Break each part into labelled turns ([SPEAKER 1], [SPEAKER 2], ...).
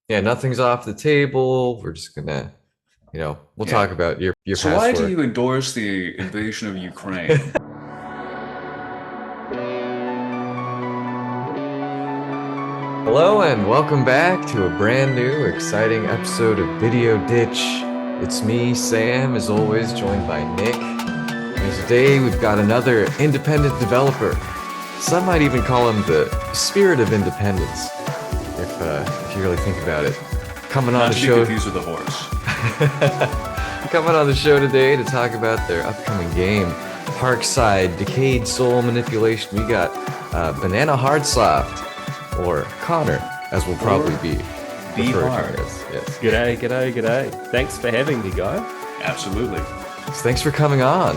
[SPEAKER 1] Yeah, nothing's off the table. We're just gonna, we'll
[SPEAKER 2] Yeah.
[SPEAKER 1] talk about your
[SPEAKER 2] So
[SPEAKER 1] past
[SPEAKER 2] why do
[SPEAKER 1] work.
[SPEAKER 2] you endorse the invasion of Ukraine?
[SPEAKER 1] Hello and welcome back to a brand new, exciting episode of Video Ditch. It's me, Sam, as always, joined by Nick. And today we've got another independent developer. Some might even call him the spirit of independence, if you really think about it. Coming on
[SPEAKER 2] Not
[SPEAKER 1] the
[SPEAKER 2] to be
[SPEAKER 1] show,
[SPEAKER 2] confused with the horse.
[SPEAKER 1] coming on the show today to talk about their upcoming game, Parkside, Decayed Soul Manipulation. We got BananaHardsoft, or Connor, as we'll probably
[SPEAKER 2] Or
[SPEAKER 1] be
[SPEAKER 2] be
[SPEAKER 1] referred
[SPEAKER 2] hard.
[SPEAKER 1] to as. Yes.
[SPEAKER 3] G'day, g'day, g'day. Thanks for having me, guy.
[SPEAKER 2] Absolutely.
[SPEAKER 1] So thanks for coming on.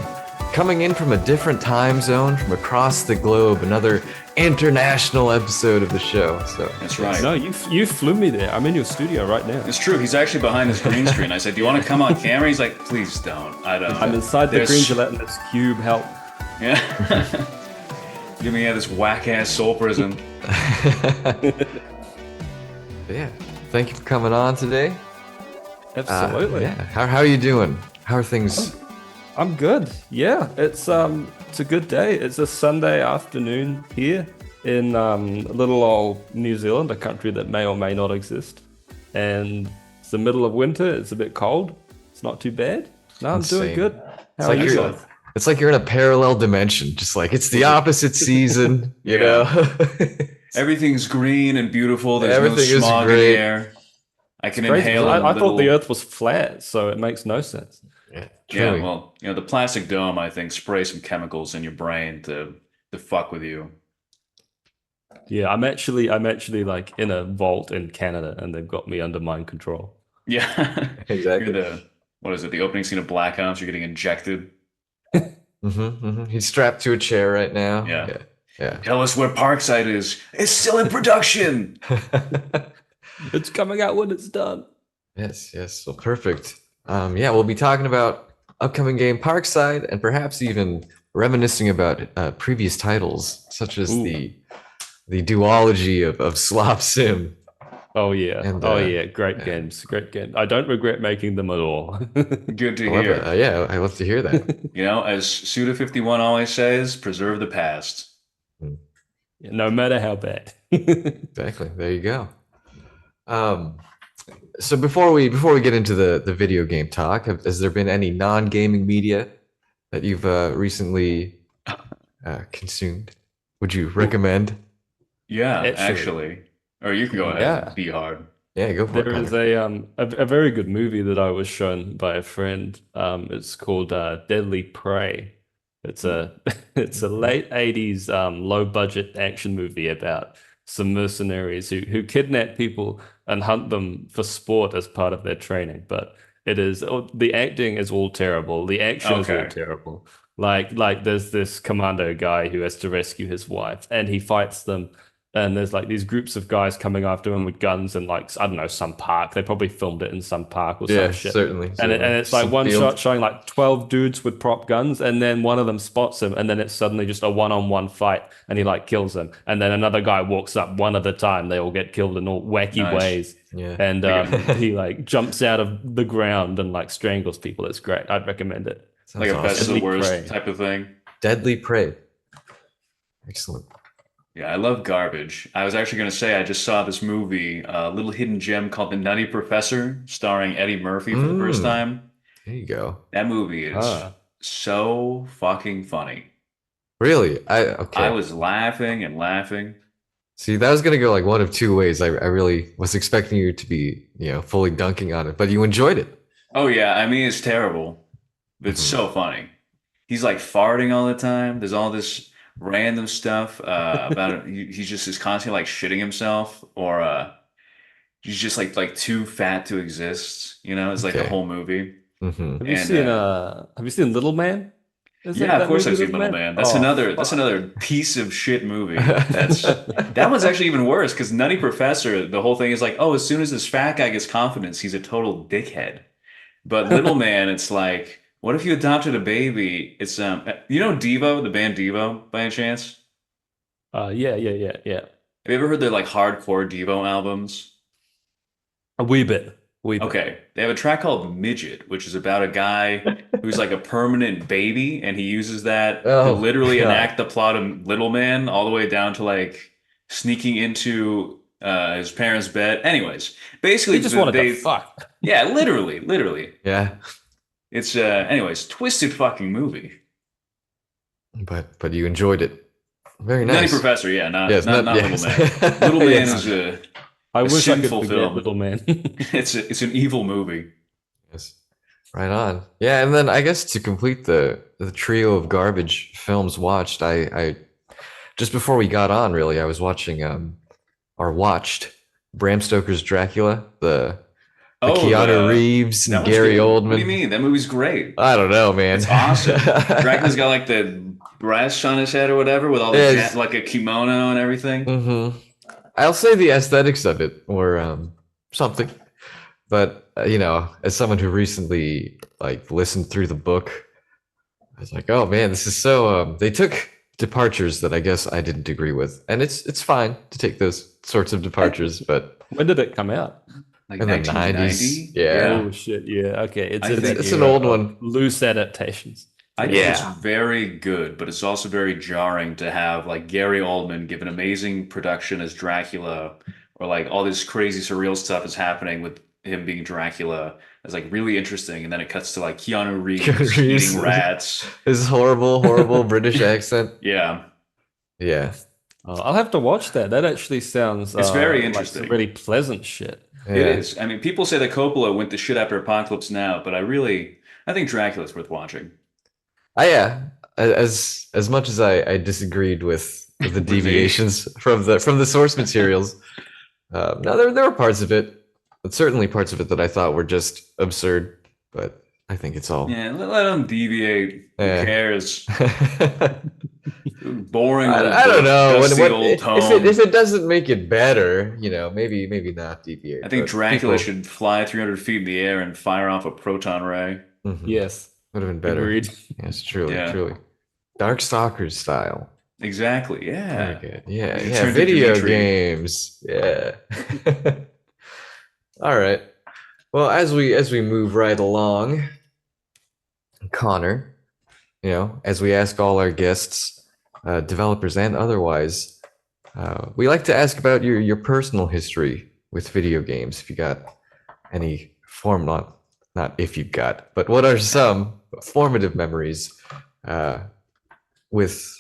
[SPEAKER 1] Coming in from a different time zone from across the globe, another international episode of the show. So
[SPEAKER 2] That's right.
[SPEAKER 3] No, you flew me there. I'm in your studio right now.
[SPEAKER 2] It's true. He's actually behind this green screen. I said, "Do you want to come on camera?" He's like, "Please don't. I don't."
[SPEAKER 3] I'm inside the
[SPEAKER 2] There's-
[SPEAKER 3] green gelatinous cube. Help.
[SPEAKER 2] Yeah. Give me this whack ass soul prison.
[SPEAKER 1] yeah, thank you for coming on today.
[SPEAKER 3] Absolutely.
[SPEAKER 1] Yeah, how are you doing? How are things?
[SPEAKER 3] I'm good. Yeah, it's a good day. It's a Sunday afternoon here in little old New Zealand, a country that may or may not exist. And it's the middle of winter. It's a bit cold. It's not too bad. No, I'm
[SPEAKER 1] Insane.
[SPEAKER 3] doing good.
[SPEAKER 1] It's
[SPEAKER 3] How are
[SPEAKER 1] like
[SPEAKER 3] you
[SPEAKER 1] you're,
[SPEAKER 3] guys?
[SPEAKER 1] it's like you're in a parallel dimension. Just like it's the opposite season, you
[SPEAKER 2] Yeah.
[SPEAKER 1] know.
[SPEAKER 2] Everything's green and beautiful. There's
[SPEAKER 1] Everything
[SPEAKER 2] no
[SPEAKER 1] is
[SPEAKER 2] smog in
[SPEAKER 1] great.
[SPEAKER 2] the air. I can
[SPEAKER 3] Crazy.
[SPEAKER 2] inhale
[SPEAKER 3] I
[SPEAKER 2] a
[SPEAKER 3] thought the
[SPEAKER 2] little.
[SPEAKER 3] Earth was flat, so it makes no sense.
[SPEAKER 1] Yeah,
[SPEAKER 2] Yeah,
[SPEAKER 1] truly.
[SPEAKER 2] well, the plastic dome, I think, sprays some chemicals in your brain to fuck with you.
[SPEAKER 3] Yeah, I'm actually like in a vault in Canada, and they've got me under mind control.
[SPEAKER 2] Yeah. You're
[SPEAKER 1] Exactly.
[SPEAKER 2] what is it, the opening scene of Black Ops, you're getting injected.
[SPEAKER 1] He's strapped to a chair right now.
[SPEAKER 2] Yeah.
[SPEAKER 1] Yeah,
[SPEAKER 2] Tell us where Parkside is. It's still in production.
[SPEAKER 1] yeah.
[SPEAKER 3] It's coming out when it's done.
[SPEAKER 1] Yes, yes. Well, perfect. Yeah, we'll be talking about upcoming game Parkside and perhaps even reminiscing about previous titles, such as
[SPEAKER 3] Ooh.
[SPEAKER 1] the duology of Slop Sim.
[SPEAKER 3] Oh yeah.
[SPEAKER 1] And
[SPEAKER 3] Oh yeah. Great
[SPEAKER 1] yeah.
[SPEAKER 3] games. Great games. I don't regret making them at all.
[SPEAKER 2] Good to
[SPEAKER 1] I love
[SPEAKER 2] hear.
[SPEAKER 1] it. Yeah, I love to hear that.
[SPEAKER 2] As Suda51 always says, preserve the past.
[SPEAKER 1] Mm,
[SPEAKER 3] No matter how bad.
[SPEAKER 1] exactly. There you go. Um, so before we get into the video game talk, has there been any non-gaming media that you've recently consumed? Would you recommend?
[SPEAKER 2] Yeah,
[SPEAKER 3] Actually,
[SPEAKER 2] actually. Or you can go ahead
[SPEAKER 3] yeah.
[SPEAKER 2] and be hard.
[SPEAKER 1] Yeah, go for it,
[SPEAKER 3] There is
[SPEAKER 1] Connor.
[SPEAKER 3] a very good movie that I was shown by a friend. It's called Deadly Prey. It's a it's a late 80s low budget action movie about some mercenaries who kidnap people and hunt them for sport as part of their training. But the acting is all terrible. The action is all
[SPEAKER 2] Okay.
[SPEAKER 3] terrible. Like there's this commando guy who has to rescue his wife and he fights them. And there's like these groups of guys coming after him with guns and like I don't know, some park. They probably filmed it in some park or some
[SPEAKER 1] Yeah,
[SPEAKER 3] shit.
[SPEAKER 1] certainly,
[SPEAKER 3] And
[SPEAKER 1] certainly.
[SPEAKER 3] it's like
[SPEAKER 1] Some
[SPEAKER 3] one
[SPEAKER 1] field.
[SPEAKER 3] shot showing like 12 dudes with prop guns, and then one of them spots him, and then it's suddenly just a one-on-one fight, and he like kills him. And then another guy walks up one at a time. They all get killed in all wacky
[SPEAKER 2] Nice.
[SPEAKER 3] ways.
[SPEAKER 1] Yeah.
[SPEAKER 3] And he like jumps out of the ground and like strangles people. It's great. I'd recommend it.
[SPEAKER 2] Like
[SPEAKER 1] Sounds
[SPEAKER 2] a best of the
[SPEAKER 1] awesome.
[SPEAKER 3] Deadly
[SPEAKER 2] worst
[SPEAKER 3] Prey.
[SPEAKER 2] type of thing.
[SPEAKER 1] Deadly Prey. Excellent.
[SPEAKER 2] Yeah, I love garbage. I was actually going to say I just saw this movie, a little hidden gem called The Nutty Professor, starring Eddie Murphy for the first
[SPEAKER 1] Mm,
[SPEAKER 2] time.
[SPEAKER 1] there you go.
[SPEAKER 2] That movie is
[SPEAKER 3] Ah.
[SPEAKER 2] so fucking funny.
[SPEAKER 1] Really?
[SPEAKER 2] I
[SPEAKER 1] Okay.
[SPEAKER 2] was laughing and laughing.
[SPEAKER 1] See, that was gonna go like one of two ways. I really was expecting you to be, fully dunking on it, but you enjoyed it.
[SPEAKER 2] Oh yeah, I mean it's terrible, but it's
[SPEAKER 1] Mhm.
[SPEAKER 2] so funny. He's like farting all the time. There's all this random stuff about it. He's just is constantly like shitting himself, or he's just like too fat to exist. It's like the
[SPEAKER 1] Okay.
[SPEAKER 2] whole movie.
[SPEAKER 1] hmm
[SPEAKER 2] And
[SPEAKER 3] Have you seen Little Man? Is
[SPEAKER 2] yeah, of
[SPEAKER 3] that
[SPEAKER 2] course
[SPEAKER 3] movie
[SPEAKER 2] I've seen
[SPEAKER 3] Little
[SPEAKER 2] Little
[SPEAKER 3] Man?
[SPEAKER 2] Man. That's
[SPEAKER 3] Oh
[SPEAKER 2] another
[SPEAKER 3] fuck.
[SPEAKER 2] piece of shit movie. That one's actually even worse because Nutty Professor, the whole thing is like, oh, as soon as this fat guy gets confidence, he's a total dickhead. But Little Man, it's like, what if you adopted a baby? It's Devo, the band Devo, by any chance?
[SPEAKER 3] Yeah, yeah, yeah, yeah.
[SPEAKER 2] Have you ever heard their like hardcore Devo albums?
[SPEAKER 3] A wee bit. Wee bit.
[SPEAKER 2] Okay, they have a track called Midget, which is about a guy who's like a permanent baby, and he uses that to
[SPEAKER 1] Oh
[SPEAKER 2] literally
[SPEAKER 1] God.
[SPEAKER 2] enact the plot of Little Man, all the way down to like sneaking into his parents' bed. Anyways, basically,
[SPEAKER 3] He just wanted to fuck.
[SPEAKER 2] yeah, literally.
[SPEAKER 1] Yeah.
[SPEAKER 2] It's anyways, twisted fucking movie.
[SPEAKER 1] But you enjoyed it. Very
[SPEAKER 2] Nutty
[SPEAKER 1] nice.
[SPEAKER 2] Professor, yeah, not
[SPEAKER 1] Yes,
[SPEAKER 2] not
[SPEAKER 1] not
[SPEAKER 2] not Little
[SPEAKER 1] yes.
[SPEAKER 2] Man. Little Man
[SPEAKER 1] Yes.
[SPEAKER 2] is
[SPEAKER 3] I
[SPEAKER 2] a
[SPEAKER 3] wish I could
[SPEAKER 2] sinful
[SPEAKER 3] forget
[SPEAKER 2] film.
[SPEAKER 3] Little Man.
[SPEAKER 2] It's an evil movie.
[SPEAKER 1] Yes. Right on. Yeah, and then I guess to complete the trio of garbage films watched, I just before we got on, really, I was watching or watched Bram Stoker's Dracula, the
[SPEAKER 2] Oh,
[SPEAKER 1] Keanu Reeves and
[SPEAKER 2] that one's
[SPEAKER 1] Gary
[SPEAKER 2] good. What do you
[SPEAKER 1] Oldman.
[SPEAKER 2] mean? That movie's great.
[SPEAKER 1] I don't know, man.
[SPEAKER 2] It's awesome. Dracula's got like the brass on his head or whatever with all the
[SPEAKER 1] Yes.
[SPEAKER 2] like a kimono and everything.
[SPEAKER 1] I'll say the aesthetics of it were something, but as someone who recently like listened through the book, I was like, oh man, this is so. They took departures that I guess I didn't agree with, and it's fine to take those sorts of departures, but
[SPEAKER 3] When did it come out?
[SPEAKER 2] Like
[SPEAKER 1] in the
[SPEAKER 2] 1990.
[SPEAKER 1] 90s, yeah,
[SPEAKER 3] Oh shit, yeah. Okay, it's
[SPEAKER 2] I
[SPEAKER 3] in
[SPEAKER 2] think
[SPEAKER 3] that
[SPEAKER 1] it's an
[SPEAKER 3] era
[SPEAKER 1] old
[SPEAKER 3] of
[SPEAKER 1] one.
[SPEAKER 3] loose adaptations.
[SPEAKER 2] I think it's
[SPEAKER 1] Yeah.
[SPEAKER 2] very good, but it's also very jarring to have like Gary Oldman give an amazing production as Dracula, or like all this crazy surreal stuff is happening with him being Dracula. It's like really interesting, and then it cuts to like Keanu Reeves
[SPEAKER 1] Reeves.
[SPEAKER 2] eating rats.
[SPEAKER 1] His horrible British accent.
[SPEAKER 2] Yeah,
[SPEAKER 1] Yeah,
[SPEAKER 3] I'll have to watch that. That actually sounds
[SPEAKER 2] it's very
[SPEAKER 3] like some
[SPEAKER 2] interesting.
[SPEAKER 3] really pleasant shit.
[SPEAKER 2] It
[SPEAKER 1] yeah.
[SPEAKER 2] is. I mean, people say that Coppola went to shit after Apocalypse Now, but I think Dracula's worth watching.
[SPEAKER 1] Yeah. As much as I disagreed with the
[SPEAKER 2] With me.
[SPEAKER 1] deviations from the source materials, no, there were parts of it, but certainly parts of it that I thought were just absurd. But I think it's all.
[SPEAKER 2] Yeah, let them deviate. Who
[SPEAKER 1] Yeah.
[SPEAKER 2] cares? Boring old
[SPEAKER 1] I don't
[SPEAKER 2] book,
[SPEAKER 1] know
[SPEAKER 2] dusty
[SPEAKER 1] what
[SPEAKER 2] old
[SPEAKER 1] if
[SPEAKER 2] tome.
[SPEAKER 1] it doesn't make it better, maybe not deviate.
[SPEAKER 2] I think
[SPEAKER 1] But
[SPEAKER 2] Dracula
[SPEAKER 1] people,
[SPEAKER 2] should fly 300 feet in the air and fire off a proton ray.
[SPEAKER 3] Yes,
[SPEAKER 1] would have been better.
[SPEAKER 3] agreed.
[SPEAKER 1] Yes, truly,
[SPEAKER 2] Yeah.
[SPEAKER 1] truly. Darkstalkers style.
[SPEAKER 2] Exactly.
[SPEAKER 1] Very
[SPEAKER 2] Yeah.
[SPEAKER 1] good. Yeah,
[SPEAKER 2] You should
[SPEAKER 1] yeah.
[SPEAKER 2] turn to
[SPEAKER 1] Video
[SPEAKER 2] Dimitri.
[SPEAKER 1] games. Yeah. All right. Well, as we move right along, Connor, as we ask all our guests, developers and otherwise, we like to ask about your personal history with video games. If you got any not if you got, but what are some formative memories with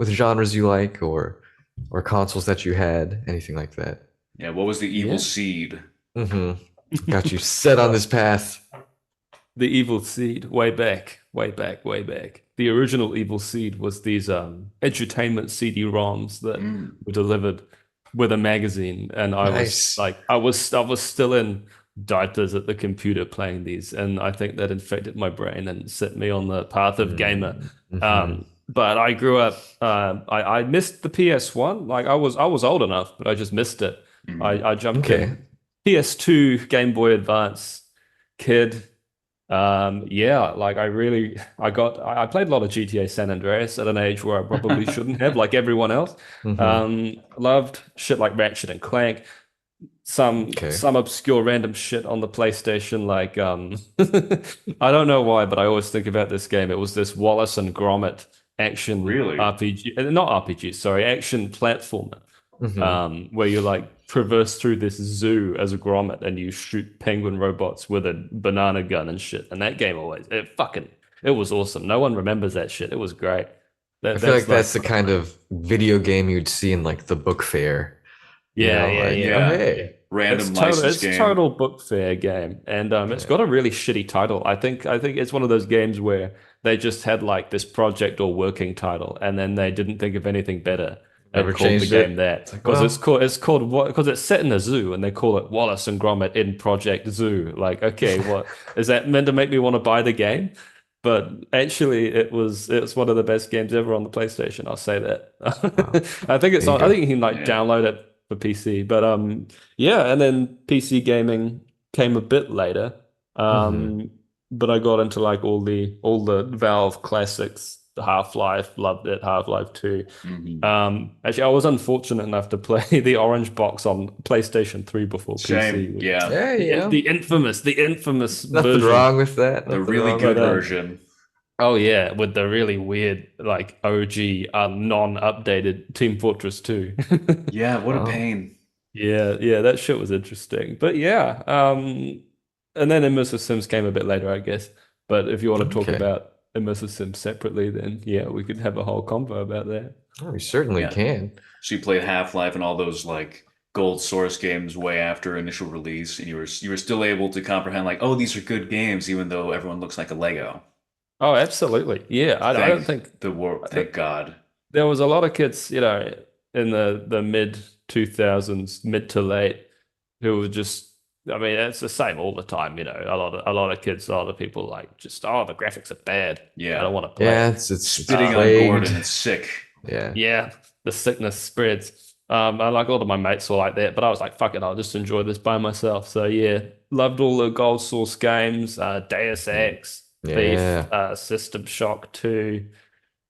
[SPEAKER 1] genres you like or consoles that you had, anything like that?
[SPEAKER 2] Yeah. What was the evil
[SPEAKER 3] Yeah.
[SPEAKER 2] seed?
[SPEAKER 1] Got you set on this path.
[SPEAKER 3] The Evil Seed, way back. The original Evil Seed was these entertainment CD-ROMs that were delivered with a magazine, and I
[SPEAKER 1] Nice.
[SPEAKER 3] was like, I was still in diapers at the computer playing these, and I think that infected my brain and set me on the path of gamer. But I grew up. I missed the PS1. Like I was old enough, but I just missed it. I jumped in PS2, Game Boy Advance, kid. Yeah, like I played a lot of GTA San Andreas at an age where I probably shouldn't have, like everyone else. Loved shit like Ratchet and Clank, some obscure random shit on the PlayStation, like I don't know why, but I always think about this game. It was this Wallace and Gromit action
[SPEAKER 2] Really?
[SPEAKER 3] RPG, not RPG, sorry, action platformer, where you like traverse through this zoo as a Gromit and you shoot penguin robots with a banana gun and shit. And that game it was awesome. No one remembers that shit. It was great.
[SPEAKER 1] I feel like that's the kind of video game you'd see in like the book fair.
[SPEAKER 3] Yeah.
[SPEAKER 2] Yeah.
[SPEAKER 1] Hey.
[SPEAKER 2] Random license game.
[SPEAKER 3] It's total book fair game, and it's got a really shitty title. I think it's one of those games where they just had like this project or working title, and then they didn't think of anything better and
[SPEAKER 1] Never
[SPEAKER 3] called the
[SPEAKER 1] changed it.
[SPEAKER 3] game that
[SPEAKER 1] It's like,
[SPEAKER 3] because
[SPEAKER 1] well.
[SPEAKER 3] it's called because it's set in a zoo, and they call it Wallace and Gromit in Project Zoo. Like, okay, what is that meant to make me want to buy the game? But actually, it's one of the best games ever on the PlayStation. I'll say that. I think it's
[SPEAKER 1] There you
[SPEAKER 3] on. I
[SPEAKER 1] go.
[SPEAKER 3] think you can like download it for PC. But yeah, and then PC gaming came a bit later. But I got into like all the Valve classics, Half-Life, loved it. Half-Life 2.
[SPEAKER 2] Mhm.
[SPEAKER 3] Actually, I was unfortunate enough to play the Orange Box on PlayStation 3 before
[SPEAKER 2] Same.
[SPEAKER 3] PC.
[SPEAKER 2] Yeah.
[SPEAKER 1] Yeah, you know,
[SPEAKER 3] The infamous
[SPEAKER 1] nothing
[SPEAKER 3] version.
[SPEAKER 1] wrong with that.
[SPEAKER 2] The
[SPEAKER 1] Nothing
[SPEAKER 2] really
[SPEAKER 1] wrong
[SPEAKER 2] good
[SPEAKER 1] with that.
[SPEAKER 2] version.
[SPEAKER 3] Oh yeah, with the really weird like OG non-updated Team Fortress 2.
[SPEAKER 2] Yeah, what a
[SPEAKER 1] Oh,
[SPEAKER 2] pain.
[SPEAKER 3] Yeah, that shit was interesting. But yeah, and then Immersive Sims came a bit later, I guess. But if you want to talk
[SPEAKER 1] okay.
[SPEAKER 3] about Immersive Sims separately, then yeah, we could have a whole convo about that.
[SPEAKER 1] Oh, we certainly
[SPEAKER 2] Yeah.
[SPEAKER 1] can.
[SPEAKER 2] So you played Half-Life and all those like gold source games way after initial release, and you were still able to comprehend like, oh, these are good games, even though everyone looks like a Lego.
[SPEAKER 3] Oh, absolutely. Yeah, I don't
[SPEAKER 2] Thank
[SPEAKER 3] think
[SPEAKER 2] the world, thank God.
[SPEAKER 3] there was a lot of kids, in the mid 2000s, mid to late, who were just. I mean, it's the same all the time. A lot of kids, a lot of people like just, oh, the graphics are bad. I
[SPEAKER 2] Yeah.
[SPEAKER 3] don't want to play
[SPEAKER 1] Yeah,
[SPEAKER 3] it.
[SPEAKER 1] it's
[SPEAKER 2] Spitting on
[SPEAKER 1] plagued.
[SPEAKER 2] Gordon, it's sick.
[SPEAKER 1] Yeah.
[SPEAKER 3] Yeah, the sickness spreads. I like a lot of my mates were like that, but I was like, fuck it, I'll just enjoy this by myself. So yeah, loved all the Gold Source games, Deus Ex, Thief,
[SPEAKER 1] Yeah.
[SPEAKER 3] System Shock 2,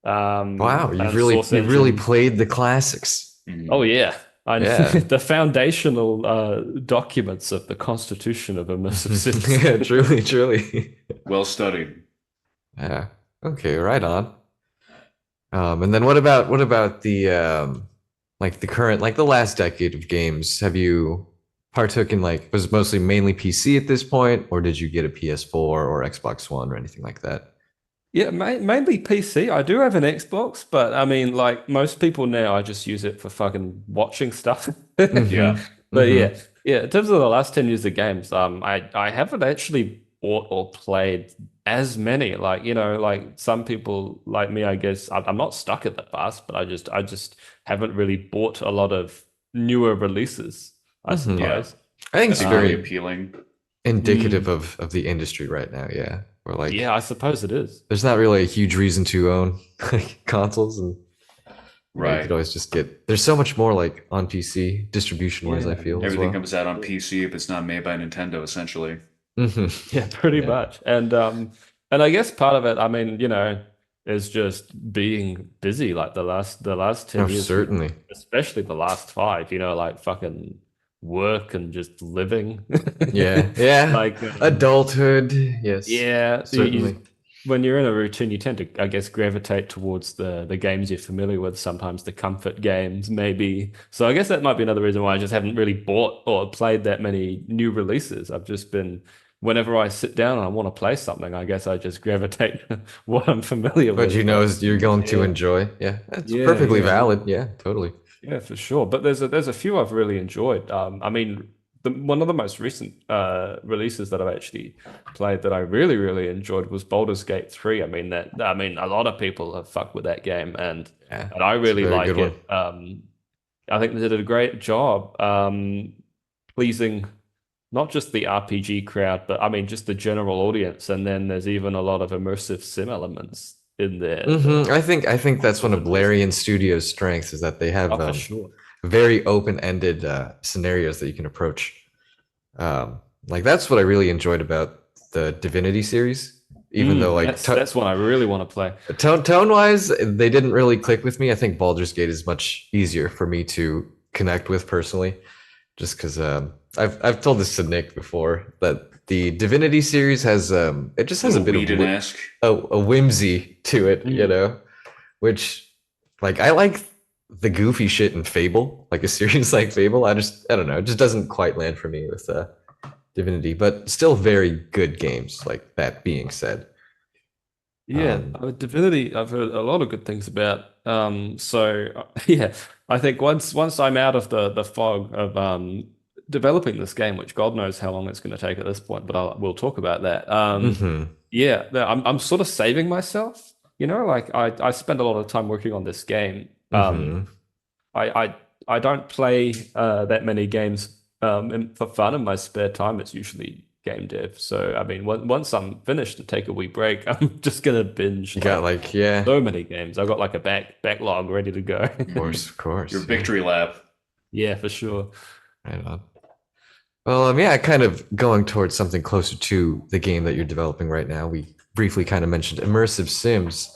[SPEAKER 1] Wow,
[SPEAKER 3] and Source
[SPEAKER 1] you've really
[SPEAKER 3] Engine.
[SPEAKER 1] played the classics.
[SPEAKER 3] Oh
[SPEAKER 2] Mhm.
[SPEAKER 3] yeah, I
[SPEAKER 1] Yeah.
[SPEAKER 3] the foundational documents of the Constitution of Immersive Sims.
[SPEAKER 1] Yeah, truly, truly.
[SPEAKER 2] Well studied.
[SPEAKER 1] Yeah. Okay, right on. And then what about the like the current like the last decade of games? Have you partook in like was it mostly mainly PC at this point, or did you get a PS4 or Xbox One or anything like that?
[SPEAKER 3] Yeah, mainly PC. I do have an Xbox, but I mean, like most people now, I just use it for fucking watching stuff.
[SPEAKER 1] Mm-hmm.
[SPEAKER 2] Yeah.
[SPEAKER 3] But
[SPEAKER 1] Mm-hmm.
[SPEAKER 3] yeah. In terms of the last 10 years of games, I haven't actually bought or played as many. Like, like some people like me, I guess I'm not stuck at the past, but I just haven't really bought a lot of newer releases, I
[SPEAKER 1] Mm-hmm.
[SPEAKER 2] Yeah.
[SPEAKER 3] suppose.
[SPEAKER 1] I think it's
[SPEAKER 2] Nothing really
[SPEAKER 1] very
[SPEAKER 2] appealing.
[SPEAKER 1] indicative
[SPEAKER 3] Mm,
[SPEAKER 1] of the industry right now. Yeah, where like
[SPEAKER 3] yeah, I suppose it is.
[SPEAKER 1] there's not really a huge reason to own like consoles, and you could
[SPEAKER 2] Right.
[SPEAKER 1] always just get. There's so much more like on PC distribution wise. I
[SPEAKER 3] Yeah.
[SPEAKER 1] feel as
[SPEAKER 2] Everything
[SPEAKER 1] well.
[SPEAKER 2] comes out on PC if it's not made by Nintendo, essentially.
[SPEAKER 1] Hmm.
[SPEAKER 3] Yeah, pretty
[SPEAKER 1] Yeah.
[SPEAKER 3] much. And I guess part of it, I mean, is just being busy like the last
[SPEAKER 1] Oh,
[SPEAKER 3] 10 years,
[SPEAKER 1] certainly.
[SPEAKER 3] especially the last five, like fucking work and just living.
[SPEAKER 1] Yeah. Yeah.
[SPEAKER 3] Like
[SPEAKER 1] Adulthood. Yes.
[SPEAKER 3] yeah,
[SPEAKER 1] Certainly.
[SPEAKER 3] when you're in a routine, you tend to, I guess, gravitate towards the games you're familiar with, sometimes the comfort games, maybe. So I guess that might be another reason why I just haven't really bought or played that many new releases. I've just been, whenever I sit down and I want to play something, I guess I just gravitate what I'm familiar
[SPEAKER 1] But
[SPEAKER 3] with. But
[SPEAKER 1] is you're going to
[SPEAKER 3] yeah,
[SPEAKER 1] enjoy. Yeah. That's
[SPEAKER 3] yeah,
[SPEAKER 1] perfectly
[SPEAKER 3] yeah.
[SPEAKER 1] valid. Yeah. Totally.
[SPEAKER 3] Yeah, for sure. But there's a few I've really enjoyed. I mean, one of the most recent releases that I've actually played that I really really enjoyed was Baldur's Gate 3. I mean a lot of people have fucked with that game,
[SPEAKER 1] Yeah.
[SPEAKER 3] and I
[SPEAKER 1] It's a
[SPEAKER 3] really
[SPEAKER 1] very good
[SPEAKER 3] like
[SPEAKER 1] one.
[SPEAKER 3] it. I think they did a great job pleasing not just the RPG crowd, but I mean just the general audience. And then there's even a lot of immersive sim elements in there that
[SPEAKER 1] I think that's one
[SPEAKER 3] was
[SPEAKER 1] of
[SPEAKER 3] interesting.
[SPEAKER 1] Larian Studios' strengths is that they have
[SPEAKER 3] Oh, for sure.
[SPEAKER 1] very open-ended scenarios that you can approach. Like that's what I really enjoyed about the Divinity series. Even though like
[SPEAKER 3] That's one I really want to play.
[SPEAKER 1] tone wise, they didn't really click with me. I think Baldur's Gate is much easier for me to connect with personally, just because I've told this to Nick before that the Divinity series has it just
[SPEAKER 2] A
[SPEAKER 1] has a
[SPEAKER 2] little
[SPEAKER 1] bit of
[SPEAKER 2] Whedon-esque.
[SPEAKER 1] a whimsy to it,
[SPEAKER 3] Mm.
[SPEAKER 1] which like I like the goofy shit in Fable, like a series like Fable. I don't know, it just doesn't quite land for me with Divinity, but still very good games. Like that being said,
[SPEAKER 3] Yeah,
[SPEAKER 1] um,
[SPEAKER 3] Divinity, I've heard a lot of good things about. Yeah, I think once I'm out of the fog of developing this game, which God knows how long it's going to take at this point, but we'll talk about that.
[SPEAKER 1] mhm,
[SPEAKER 3] Yeah, I'm sort of saving myself. Like I spend a lot of time working on this game.
[SPEAKER 1] mhm.
[SPEAKER 3] I don't play that many games for fun in my spare time. It's usually game dev. So I mean, once I'm finished and take a wee break, I'm just gonna binge
[SPEAKER 1] You got
[SPEAKER 3] like
[SPEAKER 1] like yeah,
[SPEAKER 3] so many games. I've got like a backlog ready to go.
[SPEAKER 1] of
[SPEAKER 2] Your
[SPEAKER 1] course, yeah,
[SPEAKER 2] victory lap.
[SPEAKER 3] Yeah, for sure.
[SPEAKER 1] right on. Well, yeah, kind of going towards something closer to the game that you're developing right now. We briefly kind of mentioned immersive sims.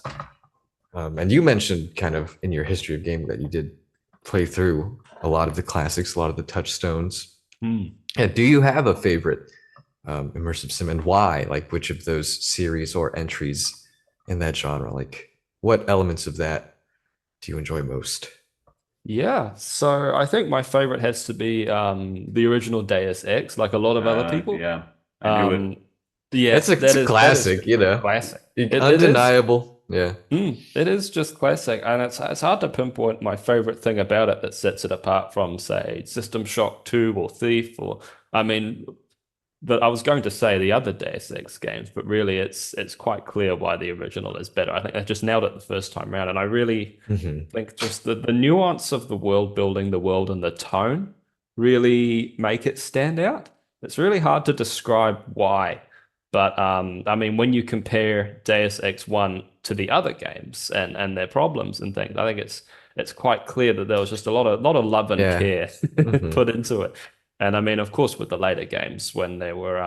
[SPEAKER 1] And you mentioned kind of in your history of gaming that you did play through a lot of the classics, a lot of the touchstones.
[SPEAKER 3] Hmm.
[SPEAKER 1] And do you have a favorite immersive sim, and why? Like, which of those series or entries in that genre? Like, what elements of that do you enjoy most?
[SPEAKER 3] Yeah, so I think my favorite has to be the original Deus Ex, like a lot of other people.
[SPEAKER 2] Yeah, I knew it.
[SPEAKER 3] Um, yeah,
[SPEAKER 1] It's a
[SPEAKER 3] that is
[SPEAKER 1] classic,
[SPEAKER 3] just a
[SPEAKER 1] you know,
[SPEAKER 3] classic. It is.
[SPEAKER 1] undeniable. Yeah.
[SPEAKER 3] It is just classic, and it's hard to pinpoint my favorite thing about it that sets it apart from, say, System Shock 2 or Thief, or I mean, but I was going to say the other Deus Ex games, but really it's quite clear why the original is better. I think I just nailed it the first time around, and I really
[SPEAKER 1] Hmm.
[SPEAKER 3] think just the nuance of the world building, the world, and the tone really make it stand out. It's really hard to describe why, but I mean, when you compare Deus Ex 1 to the other games and their problems and things, I think it's quite clear that there was just a lot of love and
[SPEAKER 1] Yeah.
[SPEAKER 3] care
[SPEAKER 1] Hmm.
[SPEAKER 3] put into it. And I mean, of course, with the later games when they were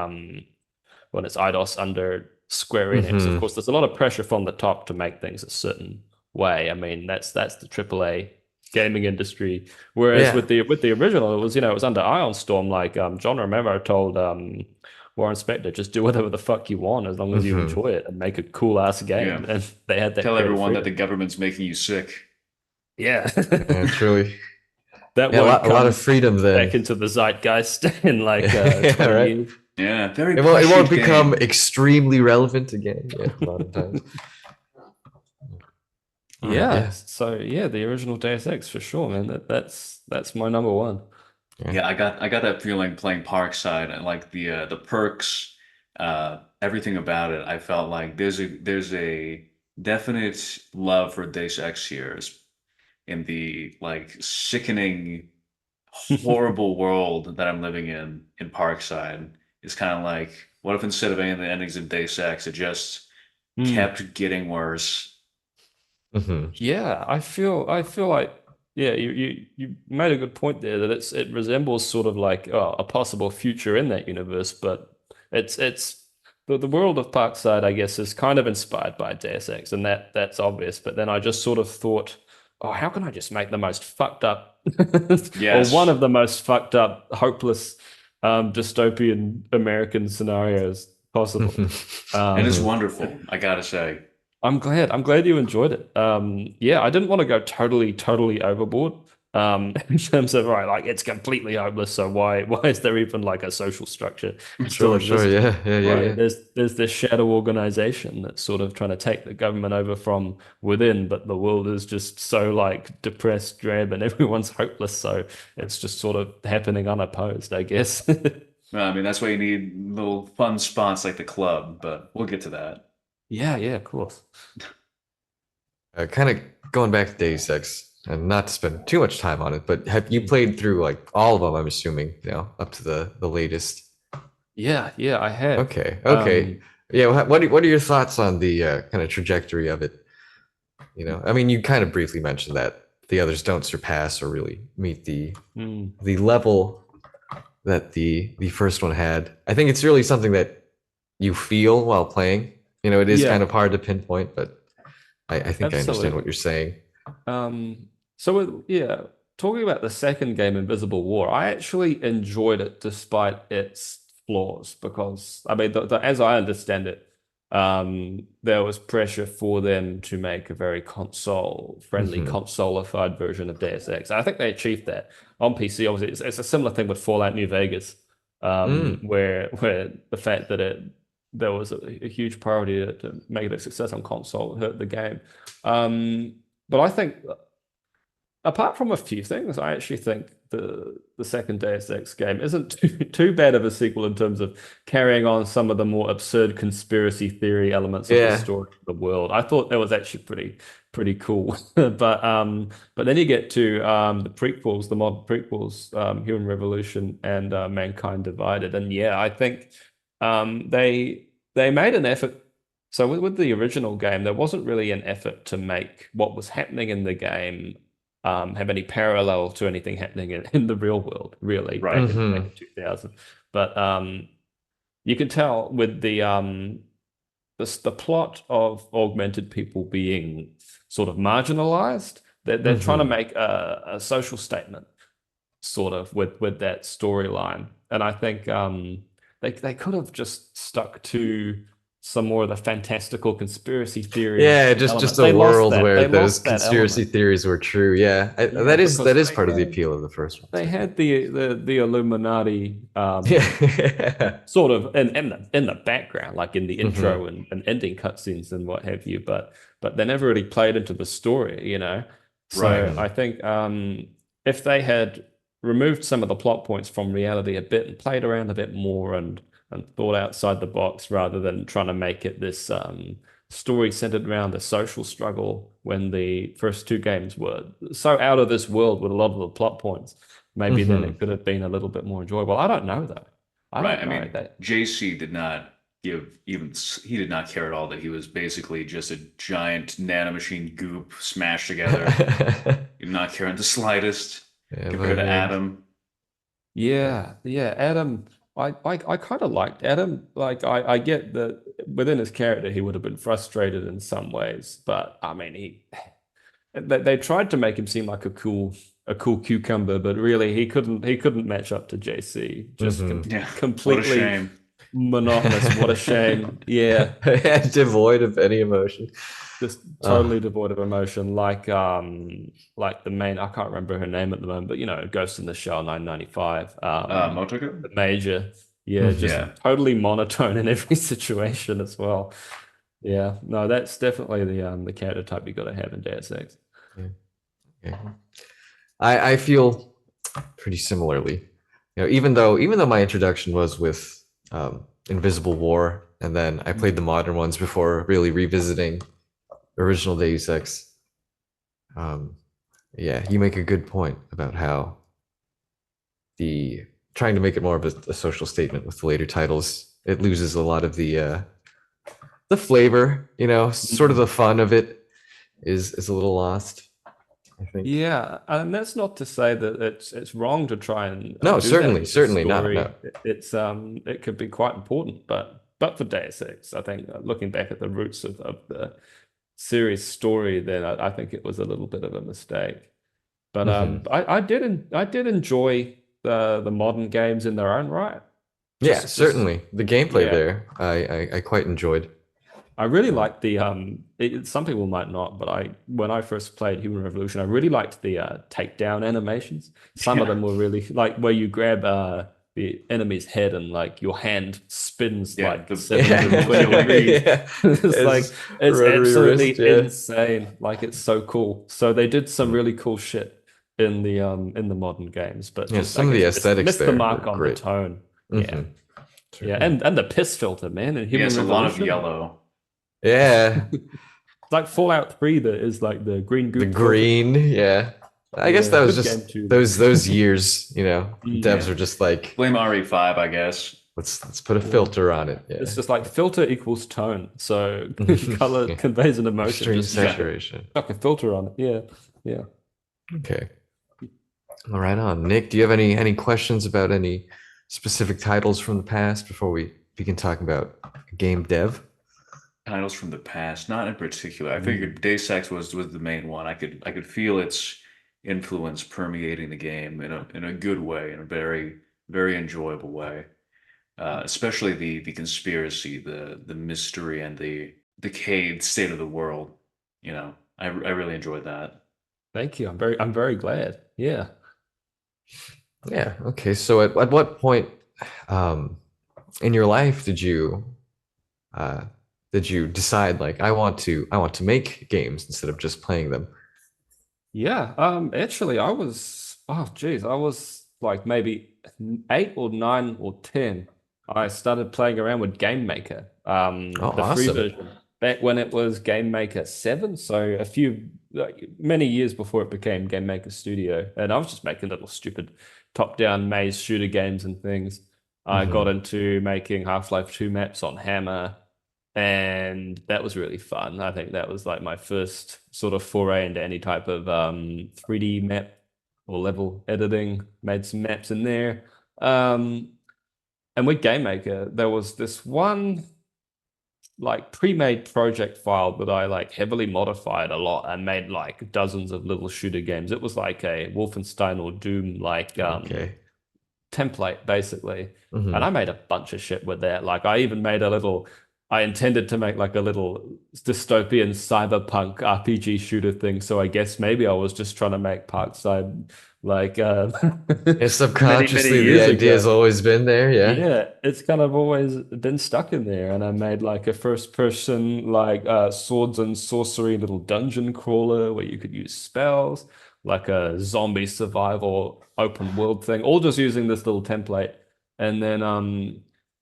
[SPEAKER 3] when it's IDOS under Square Enix, of
[SPEAKER 1] Hmm.
[SPEAKER 3] course, there's a lot of pressure from the top to make things a certain way. I mean, that's the AAA gaming industry. Whereas
[SPEAKER 1] Yeah.
[SPEAKER 3] with the original, it was it was under Ion Storm. Like John Romero told Warren Spector, just do whatever the fuck you want as long as you
[SPEAKER 1] Hmm.
[SPEAKER 3] enjoy it and make a cool ass
[SPEAKER 2] Yeah.
[SPEAKER 3] game. And they had that
[SPEAKER 2] Tell
[SPEAKER 3] creative
[SPEAKER 2] everyone that
[SPEAKER 3] freedom.
[SPEAKER 2] the government's making you sick.
[SPEAKER 3] Yeah,
[SPEAKER 1] Yeah, truly.
[SPEAKER 3] that
[SPEAKER 1] Yeah,
[SPEAKER 3] won't
[SPEAKER 1] a lot of
[SPEAKER 3] come
[SPEAKER 1] freedom
[SPEAKER 3] back
[SPEAKER 1] then.
[SPEAKER 3] into the zeitgeist in like
[SPEAKER 1] Yeah,
[SPEAKER 3] 20
[SPEAKER 1] right.
[SPEAKER 3] years.
[SPEAKER 2] Yeah, very
[SPEAKER 1] It won't
[SPEAKER 2] prescient
[SPEAKER 1] become
[SPEAKER 2] game.
[SPEAKER 1] extremely relevant again. Yeah, modern times. All right.
[SPEAKER 3] Yeah,
[SPEAKER 1] Yeah.
[SPEAKER 3] so yeah, the original Deus Ex for sure, man. That's my number one.
[SPEAKER 1] Yeah.
[SPEAKER 2] Yeah, I got that feeling playing Parkside and like the perks, everything about it. I felt like there's a definite love for Deus Ex here in the like sickening, horrible world that I'm living in Parkside. It's kind of like, what if instead of any of the endings of Deus Ex, it just
[SPEAKER 3] Hmm.
[SPEAKER 2] kept getting worse?
[SPEAKER 1] Hmm.
[SPEAKER 3] Yeah, I feel like yeah, you made a good point there that it resembles sort of like a possible future in that universe, but it's the world of Parkside, I guess, is kind of inspired by Deus Ex, and that's obvious. But then I just sort of thought, oh, how can I just make the most fucked up or one
[SPEAKER 2] Yes.
[SPEAKER 3] of the most fucked up, hopeless, dystopian American scenarios possible?
[SPEAKER 1] Hmm.
[SPEAKER 2] And it's
[SPEAKER 1] Hmm.
[SPEAKER 3] Um,
[SPEAKER 2] wonderful, I gotta say.
[SPEAKER 3] I'm glad. I'm glad you enjoyed it. Yeah, I didn't want to go totally overboard. In terms of right, like it's completely hopeless. So why is there even like a social structure still
[SPEAKER 1] Sure. Sure.
[SPEAKER 3] existing?
[SPEAKER 1] Yeah. Yeah. Yeah.
[SPEAKER 3] Right.
[SPEAKER 1] Yeah.
[SPEAKER 3] There's this shadow organization that's sort of trying to take the government over from within, but the world is just so like depressed, drab, and everyone's hopeless. So it's just sort of happening unopposed, I guess.
[SPEAKER 2] Well, I mean, that's why you need little fun spots like the club, but we'll get to that.
[SPEAKER 3] Yeah, yeah, of course.
[SPEAKER 1] Kind of going back to Deus Ex, and not to spend too much time on it, but have you played through like all of them? I'm assuming, up to the latest.
[SPEAKER 3] Yeah, yeah, I have.
[SPEAKER 1] Okay. Okay. Yeah. What are your thoughts on the kind of trajectory of it? I mean, you kind of briefly mentioned that the others don't surpass or really meet
[SPEAKER 3] Hmm.
[SPEAKER 1] the level that the first one had. I think it's really something that you feel while playing. It is kind
[SPEAKER 3] Yeah,
[SPEAKER 1] of hard to pinpoint, but I think I understand what
[SPEAKER 3] absolutely.
[SPEAKER 1] you're saying.
[SPEAKER 3] Yeah, talking about the second game, Invisible War, I actually enjoyed it despite its flaws because I mean, as I understand it, there was pressure for them to make a very console-friendly,
[SPEAKER 1] Hmm.
[SPEAKER 3] console-ified version of Deus Ex. I think they achieved that on PC. Obviously, it's a similar thing with Fallout New Vegas,
[SPEAKER 1] Mm.
[SPEAKER 3] where the fact that there was a huge priority to make it a success on console hurt the game. Um, but I think, apart from a few things, I actually think the second Deus Ex game isn't too bad of a sequel in terms of carrying on some of the more absurd conspiracy theory elements of the
[SPEAKER 1] Yeah.
[SPEAKER 3] story of the world. I thought that was actually pretty cool. But then you get to the prequels, the modern prequels, Human Revolution and Mankind Divided, and yeah, I think they made an effort. So with the original game, there wasn't really an effort to make what was happening in the game have any parallel to anything happening in the real world, really,
[SPEAKER 2] Right.
[SPEAKER 3] back in
[SPEAKER 1] Hmm.
[SPEAKER 3] 2000. But you can tell with the the plot of augmented people being sort of marginalized. They're trying to
[SPEAKER 1] Hmm.
[SPEAKER 3] make a social statement, sort of, with that storyline. And I think they could have just stuck to some more of the fantastical conspiracy theory
[SPEAKER 1] Yeah, just
[SPEAKER 3] element.
[SPEAKER 1] a
[SPEAKER 3] They lost
[SPEAKER 1] world
[SPEAKER 3] that.
[SPEAKER 1] where
[SPEAKER 3] They
[SPEAKER 1] those
[SPEAKER 3] lost that
[SPEAKER 1] conspiracy
[SPEAKER 3] element.
[SPEAKER 1] theories were true. Yeah,
[SPEAKER 3] Yeah,
[SPEAKER 1] that
[SPEAKER 3] because
[SPEAKER 1] is part of the appeal of the first one
[SPEAKER 3] they
[SPEAKER 1] too.
[SPEAKER 3] had the Illuminati
[SPEAKER 1] Yeah.
[SPEAKER 3] sort of in the background, like in the
[SPEAKER 1] Hmm.
[SPEAKER 3] intro and ending cutscenes and what have you, but they never really played into the story, you know.
[SPEAKER 2] Right.
[SPEAKER 3] So I think if they had removed some of the plot points from reality a bit and played around a bit more and thought outside the box rather than trying to make it this story centered around the social struggle when the first two games were so out of this world with a lot of the plot points, maybe then
[SPEAKER 1] Hmm.
[SPEAKER 3] it could have been a little bit more enjoyable. I don't know though. I
[SPEAKER 2] Right.
[SPEAKER 3] don't
[SPEAKER 2] I
[SPEAKER 3] know
[SPEAKER 2] mean,
[SPEAKER 3] that.
[SPEAKER 2] JC did not give even, he did not care at all that he was basically just a giant nanomachine goop smashed together.
[SPEAKER 1] Yeah,
[SPEAKER 2] He did not care in the slightest
[SPEAKER 1] but I
[SPEAKER 2] compared to
[SPEAKER 1] think
[SPEAKER 2] Adam.
[SPEAKER 1] yeah.
[SPEAKER 3] Yeah, yeah. Adam, I kind of liked Adam. Like I get that within his character, he would have been frustrated in some ways, but I mean, they tried to make him seem like a cool cucumber, but really he couldn't match up to JC. Just
[SPEAKER 1] Hmm.
[SPEAKER 2] Yeah. What a
[SPEAKER 3] completely
[SPEAKER 2] shame.
[SPEAKER 3] monotonous. What a shame. Yeah.
[SPEAKER 1] Yeah, devoid of any emotion.
[SPEAKER 3] Just
[SPEAKER 1] Oh,
[SPEAKER 3] totally devoid of emotion, like the main, I can't remember her name at the moment, but you know, Ghost in the Shell 995,
[SPEAKER 2] Motoko?
[SPEAKER 3] the major, yeah, just
[SPEAKER 1] hmm.
[SPEAKER 2] Yeah.
[SPEAKER 3] totally monotone in every situation as well. Yeah, no, that's definitely the character type you got to have in Deus Ex.
[SPEAKER 1] Yeah. Okay. I feel pretty similarly. You know, even though my introduction was with Invisible War, and then I played the modern ones before really revisiting original Deus Ex. Um, yeah, you make a good point about how the trying to make it more of a social statement with the later titles, it loses a lot of the flavor. You know, sort of
[SPEAKER 3] Mhm.
[SPEAKER 1] the fun of it is a little lost, I think.
[SPEAKER 3] Yeah, and that's not to say that it's wrong to try and
[SPEAKER 1] No,
[SPEAKER 3] do that
[SPEAKER 1] certainly,
[SPEAKER 3] with the
[SPEAKER 1] certainly not. No.
[SPEAKER 3] story. It's it could be quite important, but for Deus Ex, I think looking back at the roots of the series story, then I think it was a little bit of a mistake. But
[SPEAKER 1] Hmm.
[SPEAKER 3] I did enjoy the modern games in their own right.
[SPEAKER 1] Yeah,
[SPEAKER 3] Just
[SPEAKER 1] certainly. The gameplay
[SPEAKER 3] yeah.
[SPEAKER 1] there, I quite enjoyed.
[SPEAKER 3] I really
[SPEAKER 1] Um,
[SPEAKER 3] liked the some people might not, but I when I first played Human Revolution, I really liked the takedown animations. Some of
[SPEAKER 2] Yeah.
[SPEAKER 3] them were really like where you grab the enemy's head and like your hand spins
[SPEAKER 2] Yeah.
[SPEAKER 3] like
[SPEAKER 2] The
[SPEAKER 1] yeah,
[SPEAKER 3] 720
[SPEAKER 2] remote killing.
[SPEAKER 3] degrees.
[SPEAKER 1] yeah.
[SPEAKER 3] It's like
[SPEAKER 1] It's
[SPEAKER 3] it's
[SPEAKER 1] rotary wrist.
[SPEAKER 3] absolutely
[SPEAKER 1] Yeah.
[SPEAKER 3] insane. Like it's so cool. So they did some
[SPEAKER 1] Mm.
[SPEAKER 3] really cool shit in the modern games, but
[SPEAKER 1] Yeah,
[SPEAKER 3] just I
[SPEAKER 1] some of the
[SPEAKER 3] guess
[SPEAKER 1] aesthetics
[SPEAKER 3] missed the
[SPEAKER 1] there were
[SPEAKER 3] mark on the
[SPEAKER 1] great.
[SPEAKER 3] tone. Yeah.
[SPEAKER 1] Hmm.
[SPEAKER 3] Yeah.
[SPEAKER 1] Certainly.
[SPEAKER 3] And the piss filter, man, in Human
[SPEAKER 2] Yes, a lot of
[SPEAKER 3] Revolution.
[SPEAKER 2] yellow.
[SPEAKER 1] Yeah,
[SPEAKER 3] Like Fallout 3 that is like the green
[SPEAKER 1] the
[SPEAKER 3] goop filter.
[SPEAKER 1] green. Yeah, I guess
[SPEAKER 3] Yeah,
[SPEAKER 1] that was
[SPEAKER 3] good
[SPEAKER 1] just
[SPEAKER 3] game too though.
[SPEAKER 1] those years. You know, devs
[SPEAKER 3] Mm,
[SPEAKER 2] Yeah.
[SPEAKER 1] were just like,
[SPEAKER 2] Blame RE5, I guess.
[SPEAKER 1] let's put a
[SPEAKER 3] yeah.
[SPEAKER 1] filter on it. Yeah.
[SPEAKER 3] It's just like filter equals tone. So color
[SPEAKER 1] Yeah.
[SPEAKER 3] conveys an emotion.
[SPEAKER 1] Extreme
[SPEAKER 3] Just
[SPEAKER 2] Yeah.
[SPEAKER 1] saturation.
[SPEAKER 3] chuck a filter on it. Yeah. Yeah.
[SPEAKER 1] Okay. All right on. Nick, do you have any questions about any specific titles from the past before we begin talking about game dev?
[SPEAKER 2] Titles from the past, not in particular. I
[SPEAKER 3] Mm.
[SPEAKER 2] figured Deus Ex was the main one. I could feel its influence permeating the game in a good way, in a very enjoyable way. Especially the conspiracy, the mystery, and the decayed state of the world. I really enjoyed that.
[SPEAKER 3] Thank you. I'm very glad. Yeah.
[SPEAKER 1] Yeah. Okay. So at what point um, in your life uh, did you decide like I want to make games instead of just playing them?
[SPEAKER 3] Yeah. Actually I was oh geez, I was like maybe 8 or 9 or 10. I started playing around with Game Maker,
[SPEAKER 1] Oh,
[SPEAKER 3] the free
[SPEAKER 1] awesome.
[SPEAKER 3] version, back when it was Game Maker 7. So a few like many years before it became Game Maker Studio. And I was just making little stupid top-down maze shooter games and things. I got
[SPEAKER 1] Hmm.
[SPEAKER 3] into making Half-Life 2 maps on Hammer, and that was really fun. I think that was like my first sort of foray into any type of 3D map or level editing. Made some maps in there. Um, and with Game Maker, there was this one. like pre-made project file that I like heavily modified a lot and made like dozens of little shooter games. It was like a Wolfenstein or Doom like
[SPEAKER 1] Okay.
[SPEAKER 3] template basically. And I
[SPEAKER 1] Hmm.
[SPEAKER 3] made a bunch of shit with that. Like I even made a little, I intended to make like a little dystopian cyberpunk RPG shooter thing. So I guess maybe I was just trying to make Parkside like
[SPEAKER 1] Yeah,
[SPEAKER 3] many, many
[SPEAKER 1] subconsciously the
[SPEAKER 3] years
[SPEAKER 1] idea has
[SPEAKER 3] ago.
[SPEAKER 1] always been there. Yeah.
[SPEAKER 3] Yeah, it's kind of always been stuck in there. And I made like a first person, like swords and sorcery little dungeon crawler where you could use spells, like a zombie survival open world thing, all just using this little template. And then,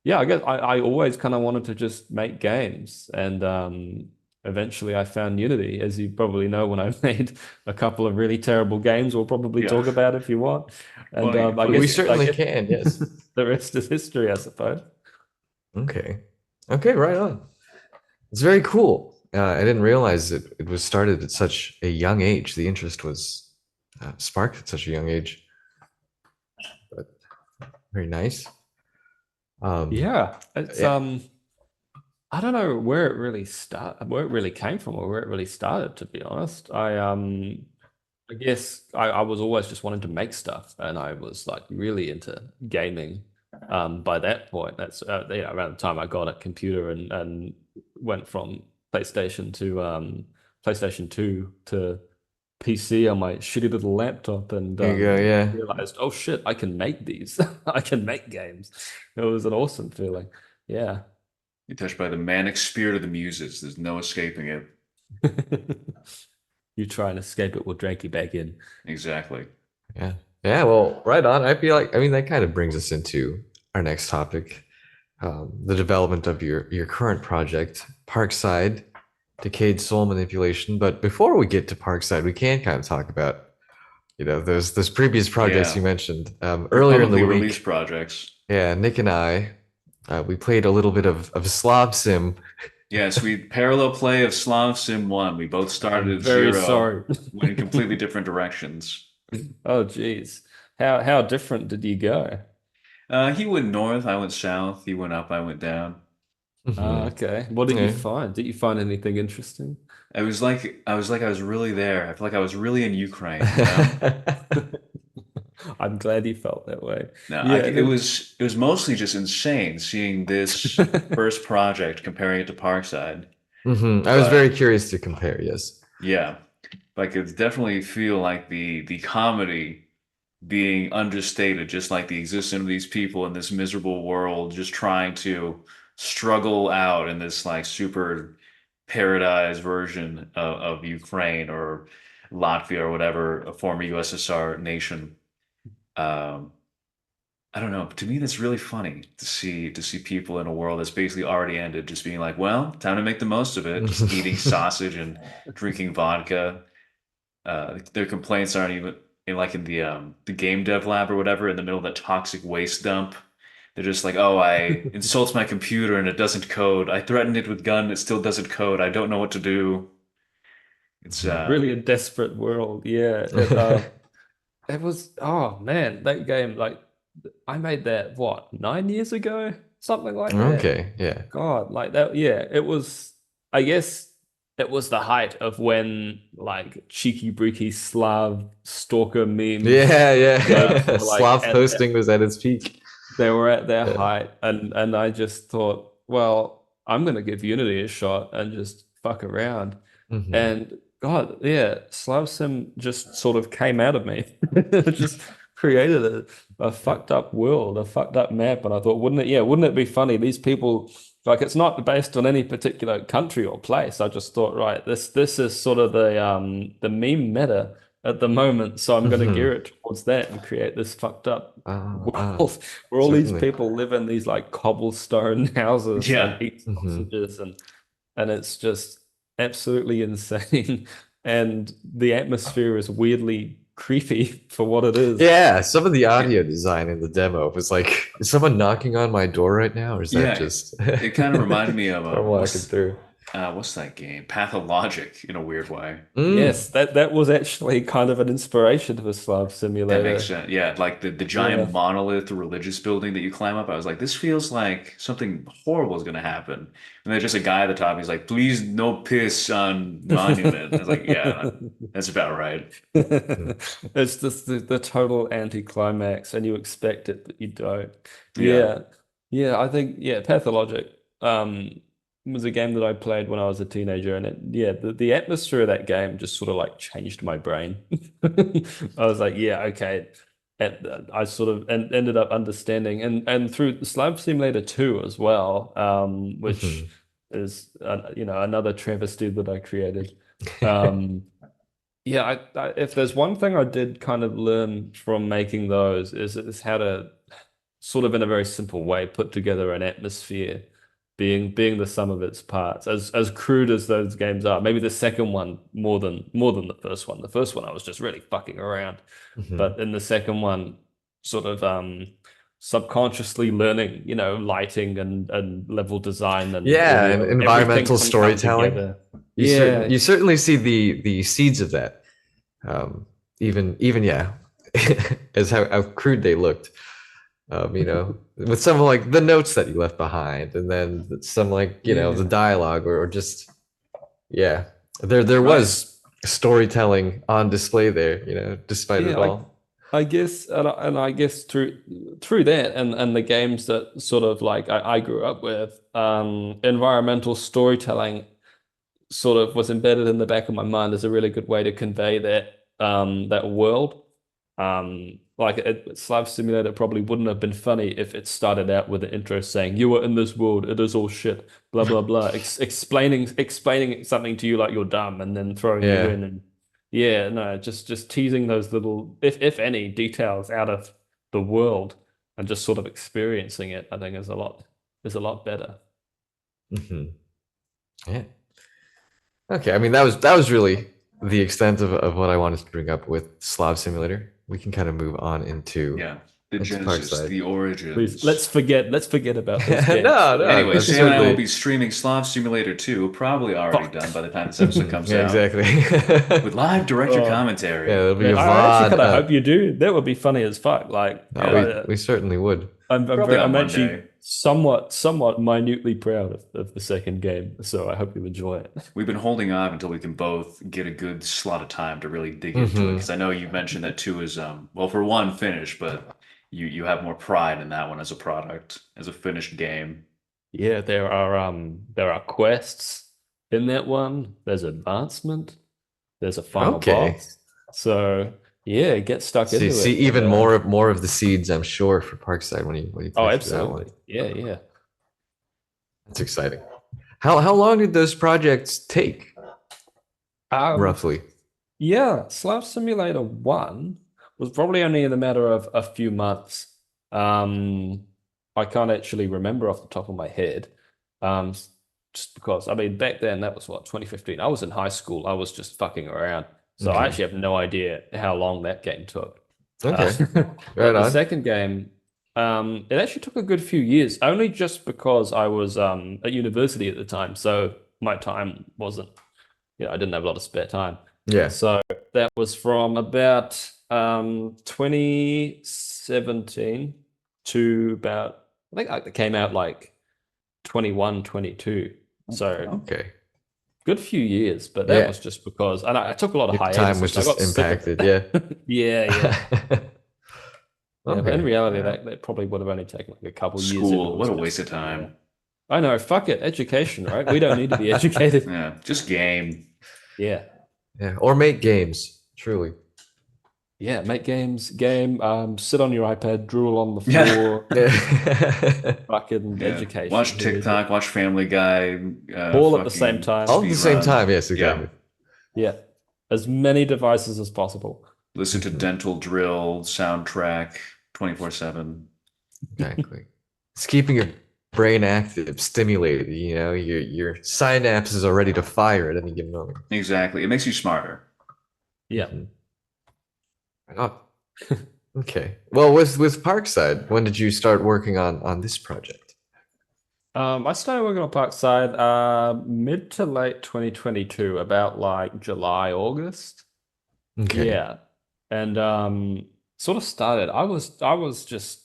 [SPEAKER 3] yeah, I guess I always kind of wanted to just make games. And eventually I found Unity, as you probably know, when I made a couple of really terrible games we'll probably
[SPEAKER 2] Yeah.
[SPEAKER 3] talk about if you want. And
[SPEAKER 2] Funny,
[SPEAKER 3] I
[SPEAKER 1] We
[SPEAKER 2] funny.
[SPEAKER 3] guess, I
[SPEAKER 1] certainly
[SPEAKER 3] guess
[SPEAKER 1] can. Yes.
[SPEAKER 3] the rest is history, I suppose.
[SPEAKER 1] Okay. Okay. Right on. It's very cool. I didn't realize it was started at such a young age. The interest was sparked at such a young age. But very nice.
[SPEAKER 3] Yeah, it's
[SPEAKER 1] Yeah.
[SPEAKER 3] I don't know where it really where it really came from or where it really started, to be honest. I guess I was always just wanting to make stuff and I was like really into gaming. By that point, that's around the time I got a computer and went from PlayStation to PlayStation 2 to PC on my shitty little laptop and
[SPEAKER 1] There you go. Yeah.
[SPEAKER 3] realized, oh shit, I can make these. I can make games. It was an awesome feeling. Yeah.
[SPEAKER 2] You're touched by the manic spirit of the muses. There's no escaping it.
[SPEAKER 3] You try and escape it, we'll drag you back in.
[SPEAKER 2] Exactly.
[SPEAKER 1] Yeah. Yeah. Well, right on. I feel like, I mean, that kind of brings us into our next topic, the development of your current project, Parkside, Decayed Soul Manipulation. But before we get to Parkside, we can kind of talk about, those previous projects
[SPEAKER 2] Yeah.
[SPEAKER 1] you mentioned
[SPEAKER 2] Your
[SPEAKER 1] earlier in the
[SPEAKER 2] publicly released
[SPEAKER 1] week.
[SPEAKER 2] projects.
[SPEAKER 1] Yeah, Nick and I, we played a little bit of Slob Sim.
[SPEAKER 2] Yes, we parallel play of Slav Sim 1. We both started
[SPEAKER 3] I'm
[SPEAKER 2] at
[SPEAKER 3] very
[SPEAKER 2] zero,
[SPEAKER 3] sorry.
[SPEAKER 2] went in completely different directions.
[SPEAKER 3] Oh geez. How different did you go?
[SPEAKER 2] He went north, I went south. He went up, I went down.
[SPEAKER 1] Hmm.
[SPEAKER 3] Okay. What did you
[SPEAKER 1] Yeah.
[SPEAKER 3] find? Did you find anything interesting?
[SPEAKER 2] I was really there. I feel like I was really in Ukraine, you know?
[SPEAKER 3] I'm glad you felt that way.
[SPEAKER 2] No,
[SPEAKER 3] Yeah, and then
[SPEAKER 2] it was mostly just insane seeing this first project, comparing it to Parkside.
[SPEAKER 1] I was very
[SPEAKER 2] But
[SPEAKER 1] curious to compare. Yes.
[SPEAKER 2] yeah, I could definitely feel like the comedy being understated, just like the existence of these people in this miserable world, just trying to struggle out in this like super paradise version of Ukraine or Latvia or whatever, a former USSR nation. Um, I don't know. To me, that's really funny to see people in a world that's basically already ended, just being like, well, time to make the most of it. Just eating sausage and drinking vodka. Their complaints aren't even like in the game dev lab or whatever in the middle of that toxic waste dump. They're just like, oh, I insults my computer and it doesn't code. I threatened it with gun, it still doesn't code. I don't know what to do. It's
[SPEAKER 3] really a desperate world. Yeah. It was, oh man, that game, like I made that what, 9 years ago? Something like that.
[SPEAKER 1] Okay. Yeah.
[SPEAKER 3] God, like that, yeah, it was, I guess it was the height of when like cheeky breeky Slav stalker memes
[SPEAKER 1] Yeah.
[SPEAKER 2] yeah.
[SPEAKER 1] Yeah.
[SPEAKER 3] were like
[SPEAKER 1] Sloth posting was at its peak.
[SPEAKER 3] they were at their
[SPEAKER 1] Yeah.
[SPEAKER 3] height, and I just thought, well, I'm gonna give Unity a shot and just fuck around.
[SPEAKER 1] Hmm.
[SPEAKER 3] And God, yeah, Slav Sim just sort of came out of me. It just created a fucked up world, a fucked up map. And I thought, wouldn't it be funny? These people, like, it's not based on any particular country or place. I just thought, right, this is sort of the meme meta at the moment. So I'm gonna gear
[SPEAKER 1] Hmm.
[SPEAKER 3] it towards that and create this fucked up
[SPEAKER 1] Ah,
[SPEAKER 3] world where all these
[SPEAKER 1] certainly.
[SPEAKER 3] people live in these like cobblestone houses and
[SPEAKER 2] Yeah.
[SPEAKER 3] eat
[SPEAKER 1] Hmm.
[SPEAKER 3] sausages and it's just absolutely insane. And the atmosphere is weirdly creepy for what it is.
[SPEAKER 1] Yeah, some of the audio design in the demo was like, is someone knocking on my door right now, or is that
[SPEAKER 2] Yeah.
[SPEAKER 1] just
[SPEAKER 2] It kind of reminded me of
[SPEAKER 1] normal hacking through?
[SPEAKER 2] What's that game? Pathologic in a weird way.
[SPEAKER 1] Mm.
[SPEAKER 3] Yes, that was actually kind of an inspiration to a Slab
[SPEAKER 2] That makes
[SPEAKER 3] Simulator.
[SPEAKER 2] sense. Yeah, like the
[SPEAKER 3] Yeah.
[SPEAKER 2] giant monolith religious building that you climb up. I was like, this feels like something horrible is going to happen. And there's just a guy at the top. He's like, please no piss on monument. I was like, yeah, that's about right.
[SPEAKER 3] It's just the total anticlimax, and you expect it, but you don't.
[SPEAKER 2] Yeah.
[SPEAKER 3] Yeah. Yeah, I think Pathologic was a game that I played when I was a teenager, and the atmosphere of that game just sort of like changed my brain. I was like, yeah, okay. And I sort of ended up understanding, and through Slab Simulator 2 as well, which
[SPEAKER 1] Mhm.
[SPEAKER 3] is another travesty that I created. Um, yeah, if there's one thing I did kind of learn from making those is how to sort of in a very simple way put together an atmosphere, being the sum of its parts. As crude as those games are, maybe the second one more than the first one. The first one I was just really fucking around,
[SPEAKER 1] Mhm.
[SPEAKER 3] but in the second one, sort of subconsciously learning, lighting and level design and
[SPEAKER 1] Yeah, and
[SPEAKER 3] audio, everything
[SPEAKER 1] environmental
[SPEAKER 3] can come
[SPEAKER 1] storytelling.
[SPEAKER 3] together.
[SPEAKER 1] You certain
[SPEAKER 3] Yeah.
[SPEAKER 1] you certainly see the seeds of that. Um, even yeah, as how crude they looked. With some like the notes that you left behind, and then some like the
[SPEAKER 3] Yeah.
[SPEAKER 1] dialogue or just yeah, there
[SPEAKER 2] Right.
[SPEAKER 1] was storytelling on display there. Despite it
[SPEAKER 3] Yeah,
[SPEAKER 1] all.
[SPEAKER 3] I guess, and I guess through that and the games that sort of like I grew up with, environmental storytelling sort of was embedded in the back of my mind as a really good way to convey that world. Like Slab Simulator probably wouldn't have been funny if it started out with an intro saying, "You are in this world, it is all shit," blah blah blah, explaining something to you like you're dumb, and then throwing you
[SPEAKER 1] Yeah.
[SPEAKER 3] in and yeah, no, just teasing those little, if any, details out of the world and just sort of experiencing it, I think is a lot better.
[SPEAKER 1] Hmm. Yeah. Okay. I mean, that was really the extent of what I wanted to bring up with Slav Simulator. We can kind of move on into
[SPEAKER 2] Yeah. The
[SPEAKER 1] into
[SPEAKER 2] Genesis,
[SPEAKER 1] Parkside.
[SPEAKER 2] the
[SPEAKER 3] Please,
[SPEAKER 2] origins.
[SPEAKER 3] let's forget about this
[SPEAKER 1] No,
[SPEAKER 3] game.
[SPEAKER 1] no,
[SPEAKER 2] Anyway,
[SPEAKER 1] I'm
[SPEAKER 2] Sam and I will
[SPEAKER 1] certainly.
[SPEAKER 2] be streaming Slav Simulator 2, probably already
[SPEAKER 3] Fuck.
[SPEAKER 2] done by the time this episode comes
[SPEAKER 1] Yeah,
[SPEAKER 2] out,
[SPEAKER 1] exactly.
[SPEAKER 2] with live director
[SPEAKER 3] Oh,
[SPEAKER 1] Yeah,
[SPEAKER 2] commentary.
[SPEAKER 1] there'll be a
[SPEAKER 3] man, I actually
[SPEAKER 1] VOD.
[SPEAKER 3] kind of hope you do. That would be funny as fuck. Like,
[SPEAKER 1] No,
[SPEAKER 2] Yeah.
[SPEAKER 1] we certainly would.
[SPEAKER 2] Probably on
[SPEAKER 3] I'm actually
[SPEAKER 2] Monday.
[SPEAKER 3] somewhat minutely proud of the second game. So I hope you enjoy it.
[SPEAKER 2] We've been holding off until we can both get a good slot of time to really dig into it.
[SPEAKER 1] Hmm.
[SPEAKER 2] Because I know you mentioned that 2 is, well, for one, finished, but you have more pride in that one as a product, as a finished game.
[SPEAKER 3] Yeah, there are quests in that one. There's advancement. There's a final
[SPEAKER 1] Okay.
[SPEAKER 3] boss. So yeah, get stuck into
[SPEAKER 1] See
[SPEAKER 3] it. And
[SPEAKER 1] even more of the seeds, I'm sure, for Parkside when you
[SPEAKER 3] oh,
[SPEAKER 1] play through that one.
[SPEAKER 3] absolutely. Yeah, yeah.
[SPEAKER 1] That's exciting. How long did those projects take,
[SPEAKER 3] Um,
[SPEAKER 1] roughly?
[SPEAKER 3] Yeah, Slab Simulator 1 was probably only in a matter of a few months. Um, I can't actually remember off the top of my head. Just because, I mean, back then, that was what, 2015. I was in high school. I was just fucking around. So I
[SPEAKER 1] Okay.
[SPEAKER 3] actually have no idea how long that game took. Uh,
[SPEAKER 1] Okay. Right
[SPEAKER 3] but the
[SPEAKER 1] on.
[SPEAKER 3] second game, it actually took a good few years, only just because I was at university at the time. So my time wasn't, I didn't have a lot of spare time.
[SPEAKER 1] Yeah.
[SPEAKER 3] So that was from about 2017 to about, I think it came out like 21, 22. So
[SPEAKER 1] Okay.
[SPEAKER 3] good few years, but that
[SPEAKER 1] Yeah.
[SPEAKER 3] was just because, and I took a lot of
[SPEAKER 1] Your time was
[SPEAKER 3] hiatuses. I
[SPEAKER 1] just
[SPEAKER 3] got sick of
[SPEAKER 1] impacted. Yeah.
[SPEAKER 3] it. Yeah, yeah. Yeah, but in
[SPEAKER 1] Okay.
[SPEAKER 3] reality, that probably would have only taken like a couple years if it
[SPEAKER 2] School,
[SPEAKER 3] was
[SPEAKER 2] what a
[SPEAKER 3] just,
[SPEAKER 2] waste of time.
[SPEAKER 3] I know, fuck it, education, right? We don't need to be educated.
[SPEAKER 2] Yeah, just game.
[SPEAKER 3] Yeah.
[SPEAKER 1] Yeah. Or make games. Truly.
[SPEAKER 3] Yeah, make game, sit on your iPad, drool on the
[SPEAKER 2] Yeah.
[SPEAKER 3] floor,
[SPEAKER 1] Yeah.
[SPEAKER 3] fucking
[SPEAKER 2] Yeah.
[SPEAKER 3] education.
[SPEAKER 2] Watch
[SPEAKER 3] Here we go.
[SPEAKER 2] TikTok, watch Family Guy,
[SPEAKER 3] All at the same
[SPEAKER 2] fucking
[SPEAKER 3] time.
[SPEAKER 1] All at the
[SPEAKER 2] speed
[SPEAKER 1] same
[SPEAKER 2] run.
[SPEAKER 1] time. Yes,
[SPEAKER 2] Yeah.
[SPEAKER 1] exactly.
[SPEAKER 3] Yeah. As many devices as possible.
[SPEAKER 2] Listen to
[SPEAKER 1] Mhm.
[SPEAKER 2] Dental Drill soundtrack 24/7.
[SPEAKER 1] Exactly. It's keeping your brain active, stimulated. Your synapses are ready to fire at any given moment.
[SPEAKER 2] Exactly. It makes you smarter.
[SPEAKER 3] Yeah.
[SPEAKER 1] Mhm. Oh, okay. Well, with Parkside, when did you start working on this project?
[SPEAKER 3] I started working on Parkside mid to late 2022, about like July, August.
[SPEAKER 1] Okay.
[SPEAKER 3] Yeah. And sort of started. I was just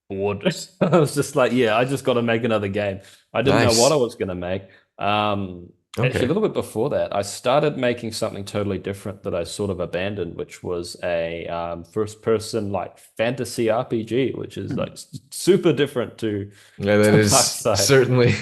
[SPEAKER 3] bored. I was just like, yeah, I just got to make another game. I didn't know what I
[SPEAKER 1] Nice.
[SPEAKER 3] was going to make. Actually, a
[SPEAKER 1] Okay.
[SPEAKER 3] little bit before that, I started making something totally different that I sort of abandoned, which was a first-person like fantasy RPG, which is like super different to
[SPEAKER 1] Yeah, that
[SPEAKER 3] to
[SPEAKER 1] is
[SPEAKER 3] Parkside.
[SPEAKER 1] certainly.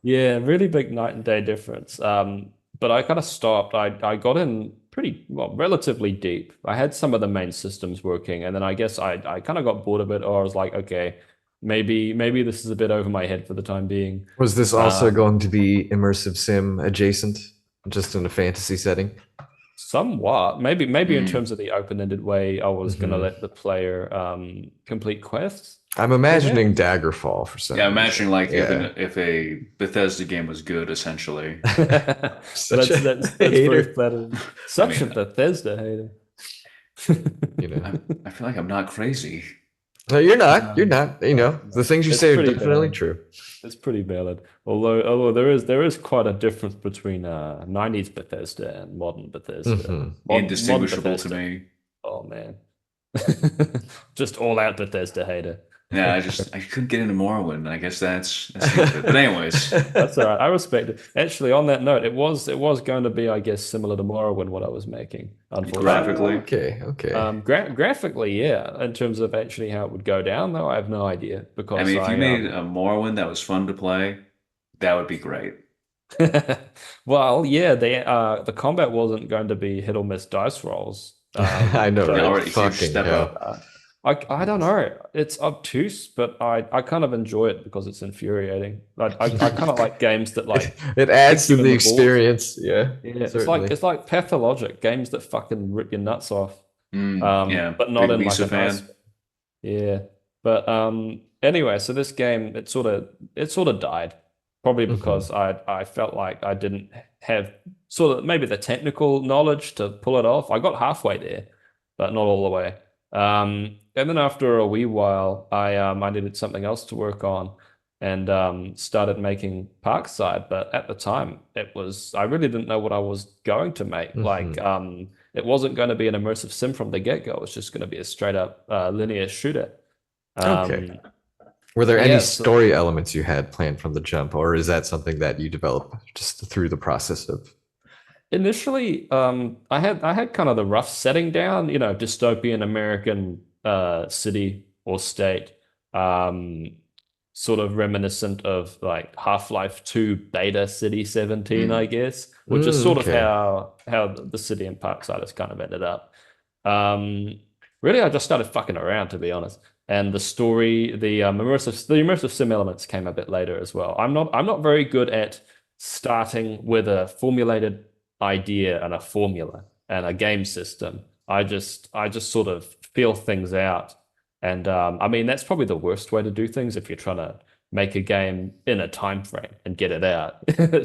[SPEAKER 3] Yeah, really big night and day difference. But I kind of stopped. I got in pretty well, relatively deep. I had some of the main systems working, and then I guess I kind of got bored of it, or I was like, okay, maybe this is a bit over my head for the time being.
[SPEAKER 1] Was this also
[SPEAKER 3] Um,
[SPEAKER 1] going to be immersive sim adjacent, just in a fantasy setting?
[SPEAKER 3] Somewhat, maybe in
[SPEAKER 2] Mm.
[SPEAKER 3] terms of the open-ended way, I was gonna
[SPEAKER 1] Hmm.
[SPEAKER 3] let the player complete quests,
[SPEAKER 1] I'm imagining
[SPEAKER 3] perhaps.
[SPEAKER 1] Daggerfall for
[SPEAKER 2] Yeah,
[SPEAKER 1] some
[SPEAKER 2] imagining
[SPEAKER 1] reason.
[SPEAKER 2] like
[SPEAKER 1] Yeah.
[SPEAKER 2] if a Bethesda game was good, essentially.
[SPEAKER 1] Such
[SPEAKER 3] That's
[SPEAKER 1] a
[SPEAKER 3] that's very
[SPEAKER 1] hater.
[SPEAKER 3] flattering.
[SPEAKER 2] I
[SPEAKER 3] Such a
[SPEAKER 2] mean,
[SPEAKER 3] Bethesda hater.
[SPEAKER 1] You know.
[SPEAKER 2] I feel like I'm not crazy.
[SPEAKER 1] No, you're not. You're
[SPEAKER 3] No,
[SPEAKER 1] not. You
[SPEAKER 3] no,
[SPEAKER 1] know, the
[SPEAKER 3] no.
[SPEAKER 1] things you
[SPEAKER 3] It's
[SPEAKER 1] say are
[SPEAKER 3] pretty
[SPEAKER 1] definitely
[SPEAKER 3] valid.
[SPEAKER 1] true.
[SPEAKER 3] It's pretty valid. Although there is quite a difference between 90s Bethesda and modern Bethesda.
[SPEAKER 1] Hmm.
[SPEAKER 3] Modern
[SPEAKER 2] Indistinguishable to
[SPEAKER 3] Bethesda.
[SPEAKER 2] me.
[SPEAKER 3] Oh man. Just all out Bethesda hater.
[SPEAKER 2] Yeah, I couldn't get into Morrowind. I guess that's the end of it. But anyways,
[SPEAKER 3] That's all right. I respect it. Actually, on that note, it was going to be, I guess, similar to Morrowind what I was making, unfortunately.
[SPEAKER 2] graphically,
[SPEAKER 1] Okay, okay.
[SPEAKER 3] Graphically, yeah. In terms of actually how it would go down, though, I have no idea
[SPEAKER 2] I
[SPEAKER 3] because
[SPEAKER 2] mean, if you
[SPEAKER 3] I
[SPEAKER 2] made a Morrowind that was fun to play, that would be great.
[SPEAKER 3] well, yeah, the combat wasn't going to be hit or miss dice rolls.
[SPEAKER 1] I know,
[SPEAKER 2] Yeah,
[SPEAKER 1] right?
[SPEAKER 2] or a huge
[SPEAKER 1] Fucking
[SPEAKER 2] step
[SPEAKER 1] hell.
[SPEAKER 2] up.
[SPEAKER 3] I don't know. It's obtuse, but I kind of enjoy it because it's infuriating. I kind of like games that
[SPEAKER 1] It,
[SPEAKER 3] like
[SPEAKER 1] it adds
[SPEAKER 3] kick
[SPEAKER 1] to
[SPEAKER 3] you in
[SPEAKER 1] the
[SPEAKER 3] the balls.
[SPEAKER 1] experience. Yeah,
[SPEAKER 3] Yeah,
[SPEAKER 1] certainly.
[SPEAKER 3] it's like pathologic games that fucking rip your nuts off.
[SPEAKER 2] Yeah,
[SPEAKER 3] But not
[SPEAKER 2] big
[SPEAKER 3] in like
[SPEAKER 2] Lisa
[SPEAKER 3] a nice
[SPEAKER 2] fan.
[SPEAKER 3] way. Yeah. But anyway, so this game it sort of died. Probably
[SPEAKER 1] Hmm.
[SPEAKER 3] because I felt like I didn't have sort of maybe the technical knowledge to pull it off. I got halfway there, but not all the way. And then after a wee while, I needed something else to work on and started making Parkside. But at the time, I really didn't know what I was going to make. Like
[SPEAKER 1] Hmm.
[SPEAKER 3] it wasn't going to be an immersive sim from the get-go. It was just going to be a straight up linear shooter.
[SPEAKER 1] Okay.
[SPEAKER 3] Um,
[SPEAKER 1] Were there any
[SPEAKER 3] yeah, so
[SPEAKER 1] story elements you had planned from the jump, or is that something that you develop just through the process of?
[SPEAKER 3] initially, I had kind of the rough setting down, dystopian American city or state, um, sort of reminiscent of like Half-Life 2 Beta City 17, I
[SPEAKER 2] Mm.
[SPEAKER 3] guess, which is sort of
[SPEAKER 1] Okay.
[SPEAKER 3] how the city in Parkside has kind of ended up. Um, Really, I just started fucking around, to be honest. And the story, the immersive sim elements came a bit later as well. I'm not very good at starting with a formulated idea and a formula and a game system. I just sort of feel things out. And I mean that's probably the worst way to do things if you're trying to make a game in a time frame and get it out.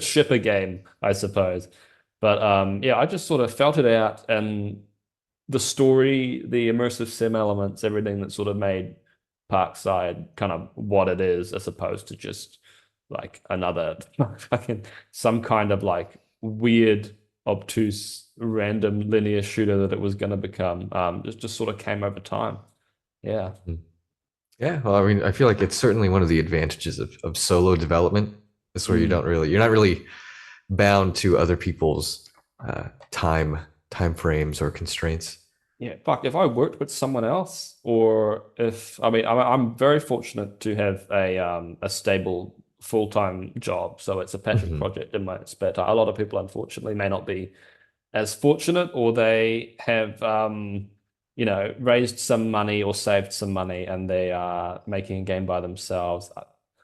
[SPEAKER 3] Ship a game, I suppose. But yeah, I just sort of felt it out and the story, the immersive sim elements, everything that sort of made Parkside kind of what it is, as opposed to just like another fucking some kind of like weird, obtuse, random linear shooter that it was going to become. Just sort of came over time. Yeah.
[SPEAKER 1] Yeah, well, I mean, I feel like it's certainly one of the advantages of solo development. Is where
[SPEAKER 3] Mm.
[SPEAKER 1] you're not really bound to other people's time frames or constraints.
[SPEAKER 3] Yeah, fuck. If I worked with someone else, or if I mean, I'm very fortunate to have a stable full-time job, so it's a passion
[SPEAKER 1] Hmm.
[SPEAKER 3] project in my spare time. A lot of people, unfortunately, may not be as fortunate, or they have raised some money or saved some money, and they are making a game by themselves.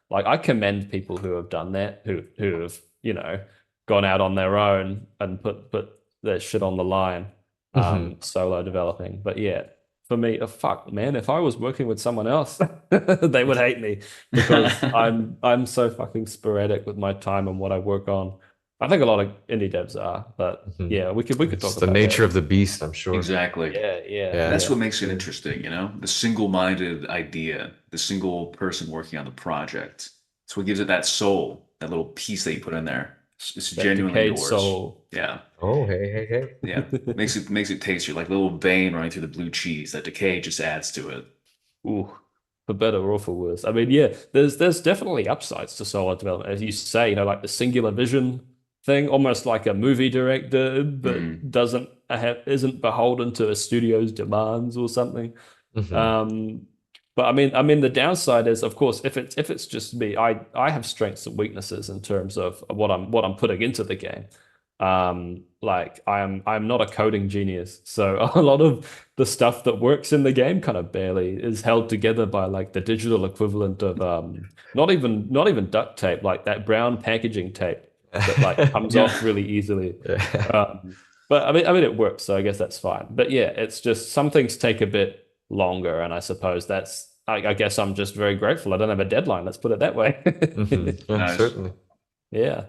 [SPEAKER 3] Like I commend people who have done that, who have gone out on their own and put their shit on the line,
[SPEAKER 1] Hmm.
[SPEAKER 3] solo developing. But yeah, for me, fuck, man, if I was working with someone else, they would hate me because I'm so fucking sporadic with my time and what I work on. I think a lot of indie devs are, but
[SPEAKER 1] Hmm.
[SPEAKER 3] yeah, we could
[SPEAKER 1] It's
[SPEAKER 3] talk
[SPEAKER 1] the
[SPEAKER 3] about
[SPEAKER 1] nature
[SPEAKER 3] that.
[SPEAKER 1] of the beast, I'm sure.
[SPEAKER 2] Exactly.
[SPEAKER 3] Yeah, yeah,
[SPEAKER 1] Yeah.
[SPEAKER 2] That's
[SPEAKER 3] yeah,
[SPEAKER 2] what
[SPEAKER 3] for
[SPEAKER 2] makes it
[SPEAKER 3] sure.
[SPEAKER 2] interesting, you know? The single-minded idea, the single person working on the project. It's what gives it that soul, that little piece that you put in there. It's
[SPEAKER 3] That
[SPEAKER 2] genuinely
[SPEAKER 3] decayed
[SPEAKER 2] yours.
[SPEAKER 3] soul.
[SPEAKER 2] Yeah.
[SPEAKER 1] Oh, hey.
[SPEAKER 2] Yeah. Makes it tastier, like a little vein running through the blue cheese. That decay just adds to it.
[SPEAKER 3] Ooh, for better or for worse. I mean, yeah, there's definitely upsides to solo development, as you say. Like the singular vision thing, almost like a movie director
[SPEAKER 2] Mm.
[SPEAKER 3] that doesn't have isn't beholden to a studio's demands or something.
[SPEAKER 1] Hmm.
[SPEAKER 3] Um, but I mean, the downside is, of course, if it's just me, I have strengths and weaknesses in terms of what I'm putting into the game. Like I'm not a coding genius, so a lot of the stuff that works in the game kind of barely is held together by like the digital equivalent of not even duct tape, like that brown packaging tape that like comes
[SPEAKER 2] Yeah.
[SPEAKER 3] off really easily.
[SPEAKER 1] Yeah.
[SPEAKER 3] Um, but I mean it works, so I guess that's fine. But yeah, it's just some things take a bit longer, and I suppose I guess I'm just very grateful I don't have a deadline. Let's put it that way.
[SPEAKER 1] Yeah,
[SPEAKER 2] Nice.
[SPEAKER 1] certainly.
[SPEAKER 3] Yeah.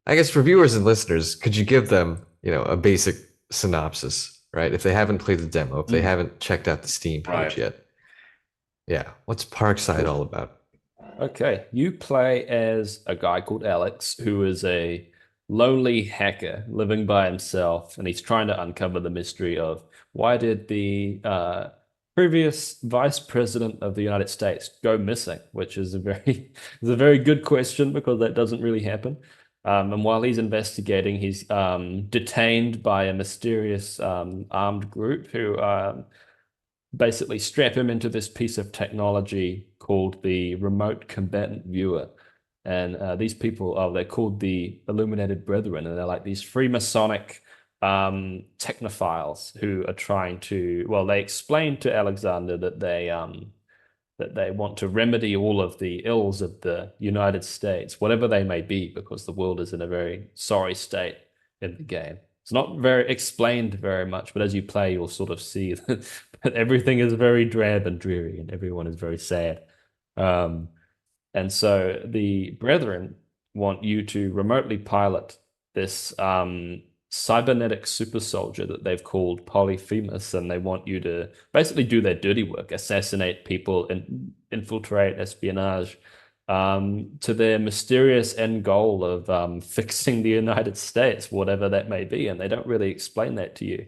[SPEAKER 1] I guess for viewers and listeners, could you give them, a basic synopsis, right? If they haven't played the demo, if they
[SPEAKER 3] Mm.
[SPEAKER 1] haven't checked out the Steam page
[SPEAKER 2] Right.
[SPEAKER 1] yet. Yeah. What's Parkside all about?
[SPEAKER 3] Okay, you play as a guy called Alex, who is a lonely hacker living by himself, and he's trying to uncover the mystery of why did the previous vice president of the United States go missing, which is a very is a very good question because that doesn't really happen. And while he's investigating, he's detained by a mysterious armed group who basically strap him into this piece of technology called the remote combatant viewer. And these people, they're called the Illuminated Brethren, and they're like these Freemasonic technophiles who are trying to, well, they explain to Alexander that they want to remedy all of the ills of the United States, whatever they may be, because the world is in a very sorry state in the game. It's not very explained very much, but as you play, you'll sort of see that everything is very drab and dreary, and everyone is very sad. Um, and so the Brethren want you to remotely pilot this cybernetic super soldier that they've called Polyphemus, and they want you to basically do their dirty work, assassinate people, and infiltrate, espionage, to their mysterious end goal of fixing the United States, whatever that may be. And they don't really explain that to you.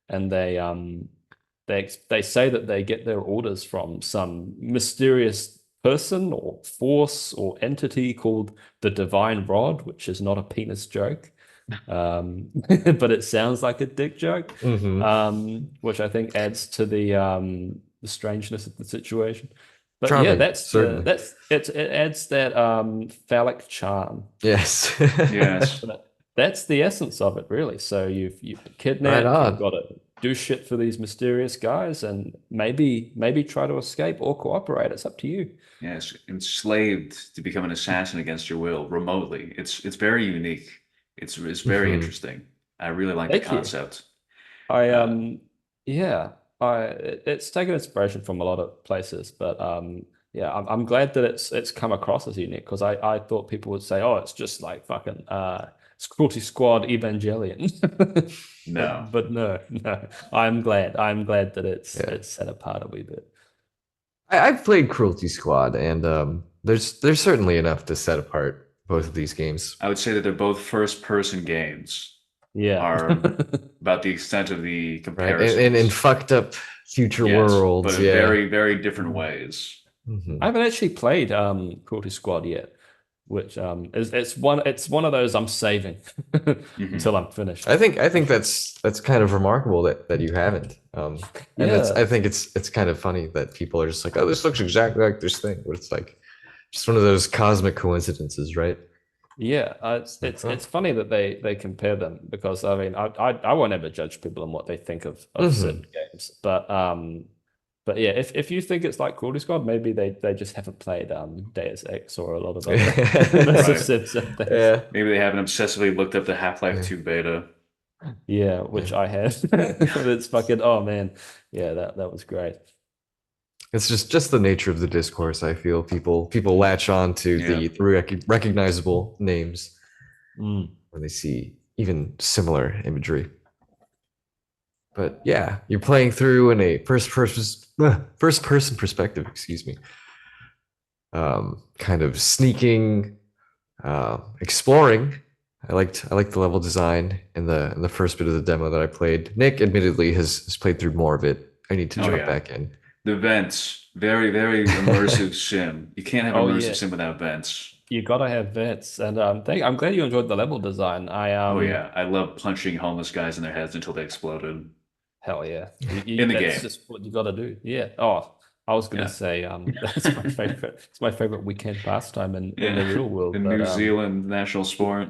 [SPEAKER 3] And they say that they get their orders from some mysterious person or force or entity called the Divine Rod, which is not a penis joke, but it sounds like a dick joke,
[SPEAKER 1] Hmm.
[SPEAKER 3] which I think adds to the strangeness of the situation. But yeah,
[SPEAKER 1] Charming,
[SPEAKER 3] that's the
[SPEAKER 1] certainly.
[SPEAKER 3] that's it adds that phallic charm.
[SPEAKER 1] Yes.
[SPEAKER 2] Yes.
[SPEAKER 3] But that's the essence of it, really. So you've been
[SPEAKER 1] Right
[SPEAKER 3] kidnapped, you've
[SPEAKER 1] on.
[SPEAKER 3] got to do shit for these mysterious guys, and maybe try to escape or cooperate. It's up to you.
[SPEAKER 2] Yes. Enslaved to become an assassin against your will remotely. It's very unique. It's very
[SPEAKER 1] Hmm.
[SPEAKER 2] interesting. I really like the
[SPEAKER 3] Thank you.
[SPEAKER 2] concept.
[SPEAKER 3] I
[SPEAKER 2] Uh,
[SPEAKER 3] yeah, it's taken inspiration from a lot of places, but yeah, I'm glad that it's come across as unique because I thought people would say, oh, it's just like fucking it's Cruelty Squad Evangelion.
[SPEAKER 2] no.
[SPEAKER 3] But no. I'm glad that it's
[SPEAKER 1] Yeah.
[SPEAKER 3] it's set apart a wee bit.
[SPEAKER 1] I've played Cruelty Squad, and there's certainly enough to set apart both of these games.
[SPEAKER 2] I would say that they're both first-person games.
[SPEAKER 3] Yeah.
[SPEAKER 2] Are about the extent of the
[SPEAKER 1] Right? And in
[SPEAKER 2] comparisons.
[SPEAKER 1] fucked up future
[SPEAKER 2] Yes, but
[SPEAKER 1] worlds.
[SPEAKER 2] in
[SPEAKER 1] Yeah.
[SPEAKER 2] very, very different ways.
[SPEAKER 1] Hmm.
[SPEAKER 3] I haven't actually played Cruelty Squad yet, which is it's one of those I'm saving
[SPEAKER 2] Hmm.
[SPEAKER 3] until I'm finished.
[SPEAKER 1] I think that's kind of remarkable that you haven't. And it's
[SPEAKER 3] Yeah,
[SPEAKER 1] I think it's kind of funny that people are just like, oh, this looks exactly like this thing, but it's like just one of those cosmic coincidences, right?
[SPEAKER 3] yeah. It's
[SPEAKER 1] Like,
[SPEAKER 3] it's
[SPEAKER 1] oh.
[SPEAKER 3] it's funny that they compare them because I mean I won't ever judge people on what they think of
[SPEAKER 1] Hmm.
[SPEAKER 3] certain games, but yeah, if you think it's like Cruelty Squad, maybe they just haven't played Deus Ex or a lot of other massive
[SPEAKER 2] Right.
[SPEAKER 3] sims and things.
[SPEAKER 1] Yeah.
[SPEAKER 2] Maybe they haven't obsessively looked up the Half-Life
[SPEAKER 1] Yeah.
[SPEAKER 2] 2 beta.
[SPEAKER 3] Yeah,
[SPEAKER 1] Yeah.
[SPEAKER 3] which I have. It's fucking oh man, yeah, that was great.
[SPEAKER 1] It's just the nature of the discourse. I feel people latch on to
[SPEAKER 2] Yeah.
[SPEAKER 1] the recognizable names
[SPEAKER 3] Mm.
[SPEAKER 1] when they see even similar imagery. But yeah, you're playing through in a first person perspective. Excuse me. kind of sneaking, exploring. I liked the level design in the first bit of the demo that I played. Nick admittedly has played through more of it. I need to
[SPEAKER 2] Oh
[SPEAKER 1] jump
[SPEAKER 2] yeah.
[SPEAKER 1] back in.
[SPEAKER 2] The vents, very, very immersive sim. You can't have
[SPEAKER 3] Oh
[SPEAKER 2] immersive
[SPEAKER 3] yeah,
[SPEAKER 2] sim without vents.
[SPEAKER 3] you gotta have vets, and I'm glad you enjoyed the level design.
[SPEAKER 2] Oh yeah, I love punching homeless guys in their heads until they exploded
[SPEAKER 3] Hell yeah,
[SPEAKER 2] in the
[SPEAKER 3] that's
[SPEAKER 2] game.
[SPEAKER 3] just what you gotta do. Yeah. Oh, I was gonna
[SPEAKER 2] Yeah.
[SPEAKER 3] say that's my favorite. It's my favorite weekend pastime in the
[SPEAKER 2] Yeah.
[SPEAKER 3] real
[SPEAKER 2] The
[SPEAKER 3] world, but
[SPEAKER 2] New Zealand national sport.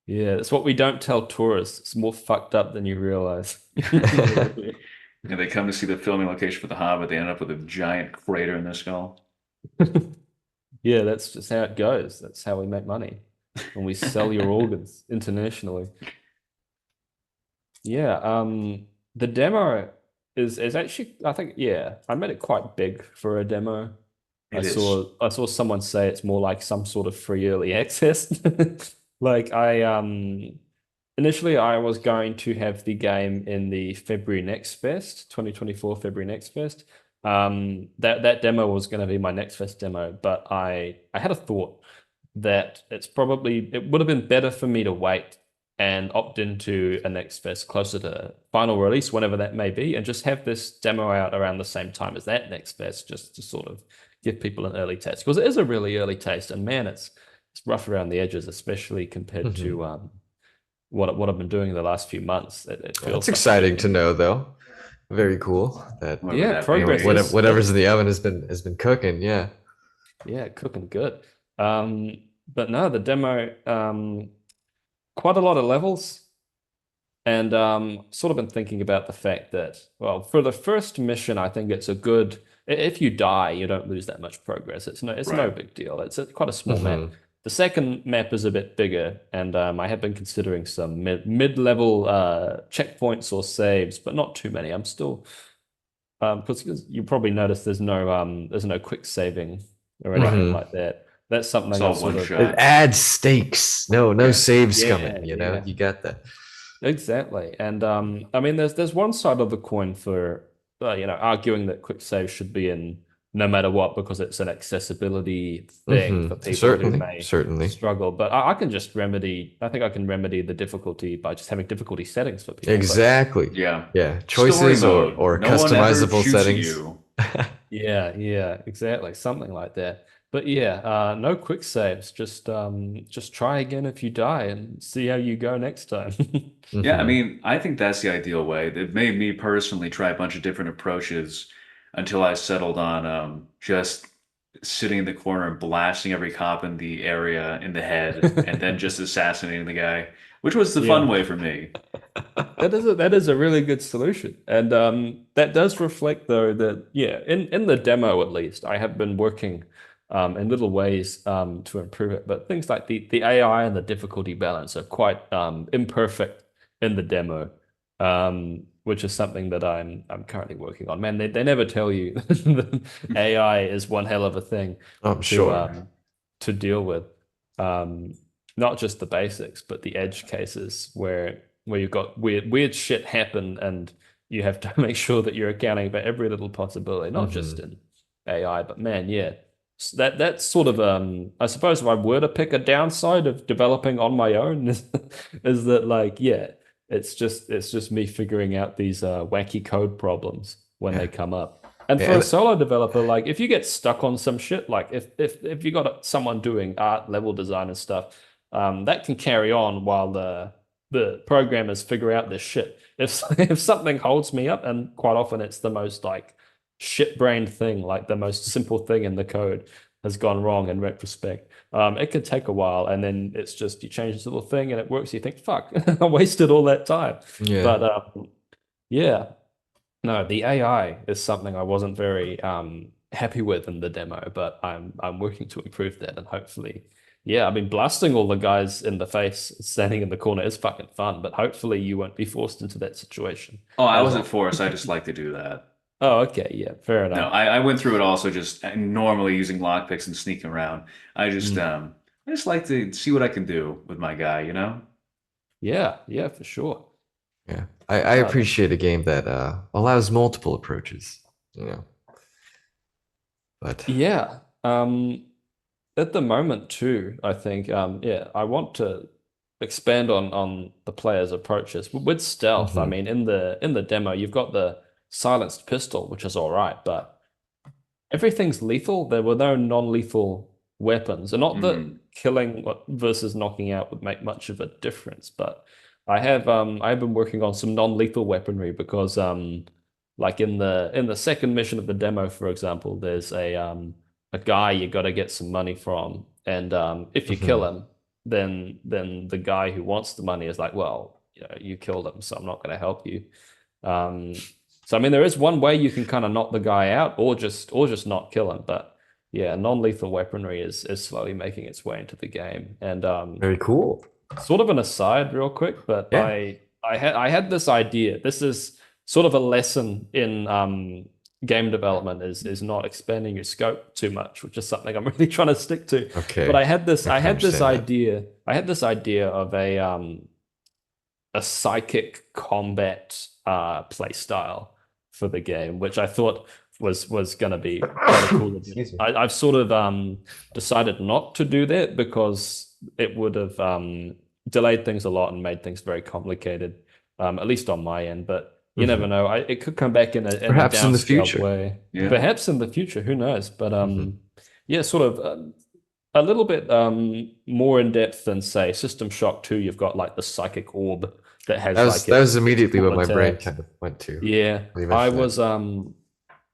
[SPEAKER 3] yeah, it's what we don't tell tourists. It's more fucked up than you realize. Really.
[SPEAKER 2] And they come to see the filming location for The Hobbit. They end up with a giant crater in their skull.
[SPEAKER 3] Yeah, that's just how it goes. That's how we make money when we sell your organs internationally. Yeah, the demo is actually I think yeah, I made it quite big for a demo. I
[SPEAKER 2] It is.
[SPEAKER 3] saw I saw someone say it's more like some sort of free early access. Like initially I was going to have the game in the February Next Fest, 2024 February Next Fest. That demo was going to be my Next Fest demo, but I had a thought that it would have been better for me to wait and opt into a Next Fest closer to final release, whenever that may be, and just have this demo out around the same time as that Next Fest, just to sort of give people an early taste. Because it is a really early taste, and man, it's rough around the edges, especially compared
[SPEAKER 1] Mhm.
[SPEAKER 3] to what I've been doing in the last few months. It
[SPEAKER 1] That's
[SPEAKER 3] feels like a
[SPEAKER 1] exciting
[SPEAKER 3] bit.
[SPEAKER 1] to know, though. Very cool that
[SPEAKER 2] Whatever
[SPEAKER 3] Yeah,
[SPEAKER 2] that may
[SPEAKER 3] progress
[SPEAKER 2] be.
[SPEAKER 3] is
[SPEAKER 1] whatever's in the oven has been cooking. Yeah.
[SPEAKER 3] yeah, cooking good. But no, the demo, quite a lot of levels. And sort of been thinking about the fact that, well, for the first mission, I think it's a good. If you die, you don't lose that much progress. It's no
[SPEAKER 2] Right.
[SPEAKER 3] big deal. It's quite a small map.
[SPEAKER 1] Hmm.
[SPEAKER 3] The second map is a bit bigger, and I have been considering some mid-level checkpoints or saves, but not too many. I'm still because you probably noticed there's no quick saving or
[SPEAKER 2] Right.
[SPEAKER 3] anything
[SPEAKER 1] Hmm.
[SPEAKER 3] like that. That's
[SPEAKER 2] It's
[SPEAKER 3] something I
[SPEAKER 2] all
[SPEAKER 3] sort
[SPEAKER 2] one
[SPEAKER 3] of
[SPEAKER 1] It
[SPEAKER 2] shot.
[SPEAKER 1] adds stakes. No
[SPEAKER 2] Yeah.
[SPEAKER 1] saves
[SPEAKER 3] yeah,
[SPEAKER 1] coming.
[SPEAKER 3] yeah.
[SPEAKER 1] You got that.
[SPEAKER 3] Exactly. And I mean there's one side of the coin for arguing that quick save should be in no matter what because it's an accessibility thing for people who
[SPEAKER 1] Certainly,
[SPEAKER 3] may
[SPEAKER 1] certainly.
[SPEAKER 3] struggle. But I think I can remedy the difficulty by just having difficulty settings for people. But
[SPEAKER 1] Exactly.
[SPEAKER 2] Yeah.
[SPEAKER 1] Yeah.
[SPEAKER 2] Story
[SPEAKER 1] Choices
[SPEAKER 2] mode.
[SPEAKER 1] or
[SPEAKER 2] No one ever
[SPEAKER 1] customizable
[SPEAKER 2] shoots at
[SPEAKER 1] settings.
[SPEAKER 2] you.
[SPEAKER 3] yeah, exactly. Something like that. But yeah, no quick saves. Just try again if you die and see how you go next time.
[SPEAKER 2] Yeah, I
[SPEAKER 1] Hmm.
[SPEAKER 2] mean, I think that's the ideal way. It made me personally try a bunch of different approaches until I settled on just sitting in the corner and blasting every cop in the area in the head and then just assassinating the guy, which was the fun
[SPEAKER 3] Yeah.
[SPEAKER 2] way for me.
[SPEAKER 3] That is a really good solution, and that does reflect though that yeah, in the demo at least, I have been working in little ways to improve it. But things like the AI and the difficulty balance are quite imperfect in the demo, which is something that I'm currently working on. Man, they never tell you that AI is one hell of a thing
[SPEAKER 1] I'm
[SPEAKER 3] to
[SPEAKER 1] sure.
[SPEAKER 3] um to deal with. Um, Not just the basics, but the edge cases where you've got weird shit happen and you have to make sure that you're accounting for every little possibility, not just
[SPEAKER 1] Hmm.
[SPEAKER 3] in AI, but man, yeah. That's sort of I suppose if I were to pick a downside of developing on my own is that like yeah, it's just me figuring out these wacky code problems when they
[SPEAKER 1] Yeah.
[SPEAKER 3] come up. And for a
[SPEAKER 1] And
[SPEAKER 3] solo developer, like if you get stuck on some shit, like if you got someone doing art level design and stuff, that can carry on while the programmers figure out this shit. If if something holds me up, and quite often it's the most like shit-brained thing, like the most simple thing in the code has gone wrong in retrospect. It could take a while, and then it's just you change this little thing and it works. You think, fuck, I wasted all that time.
[SPEAKER 1] yeah.
[SPEAKER 3] But yeah, no, the AI is something I wasn't very happy with in the demo, but I'm working to improve that and hopefully, yeah, I mean blasting all the guys in the face standing in the corner is fucking fun, but hopefully you won't be forced into that situation
[SPEAKER 2] Oh, I
[SPEAKER 3] as
[SPEAKER 2] wasn't
[SPEAKER 3] often.
[SPEAKER 2] forced. I just like to do that.
[SPEAKER 3] Oh, okay, yeah, fair
[SPEAKER 2] No,
[SPEAKER 3] enough.
[SPEAKER 2] I went through it also just normally using lockpicks and sneaking around.
[SPEAKER 3] Mm.
[SPEAKER 2] I just like to see what I can do with my guy, you know?
[SPEAKER 3] Yeah, yeah, for sure.
[SPEAKER 1] Yeah. I
[SPEAKER 3] Uh,
[SPEAKER 1] appreciate a game that allows multiple approaches, you know. But
[SPEAKER 3] yeah. Um, at the moment too, I think yeah, I want to expand on the player's approaches. With stealth, I
[SPEAKER 1] Hmm.
[SPEAKER 3] mean, in the demo, you've got the silenced pistol, which is all right, but everything's lethal. There were no non-lethal weapons, and not that
[SPEAKER 2] Mm.
[SPEAKER 3] killing versus knocking out would make much of a difference, but I've been working on some non-lethal weaponry because like in the second mission of the demo, for example, there's a guy you got to get some money from, and if you kill
[SPEAKER 1] Hmm.
[SPEAKER 3] him, then the guy who wants the money is like, well, you know, you killed him, so I'm not going to help you. Um, so I mean, there is one way you can kind of knock the guy out, or just not kill him. But yeah, non-lethal weaponry is slowly making its way into the game. And
[SPEAKER 1] Very cool.
[SPEAKER 3] sort of an aside, real quick, but
[SPEAKER 1] Yeah.
[SPEAKER 3] I had this idea. This is sort of a lesson in game development is not expanding your scope too much, which is something I'm really trying to stick to. But
[SPEAKER 1] Okay. I
[SPEAKER 3] I
[SPEAKER 1] can
[SPEAKER 3] had this
[SPEAKER 1] understand that.
[SPEAKER 3] idea. I had this idea of a psychic combat play style for the game, which I thought was going to be quite a cool idea.
[SPEAKER 1] Excuse me.
[SPEAKER 3] I've sort of decided not to do that because it would have delayed things a lot and made things very complicated, at least on my end. But you never
[SPEAKER 1] Hmm.
[SPEAKER 3] know. It could come back in a
[SPEAKER 1] Perhaps in the
[SPEAKER 3] downscaled
[SPEAKER 1] future.
[SPEAKER 3] way.
[SPEAKER 2] Yeah.
[SPEAKER 3] Perhaps in the future, who knows? But
[SPEAKER 1] Hmm.
[SPEAKER 3] yeah, sort of a little bit more in depth than say System Shock 2. You've got like the psychic orb that has like
[SPEAKER 1] That
[SPEAKER 3] its
[SPEAKER 1] was immediately what
[SPEAKER 3] full
[SPEAKER 1] my brain
[SPEAKER 3] attacks.
[SPEAKER 1] kind of went to
[SPEAKER 3] Yeah,
[SPEAKER 1] when you mentioned that.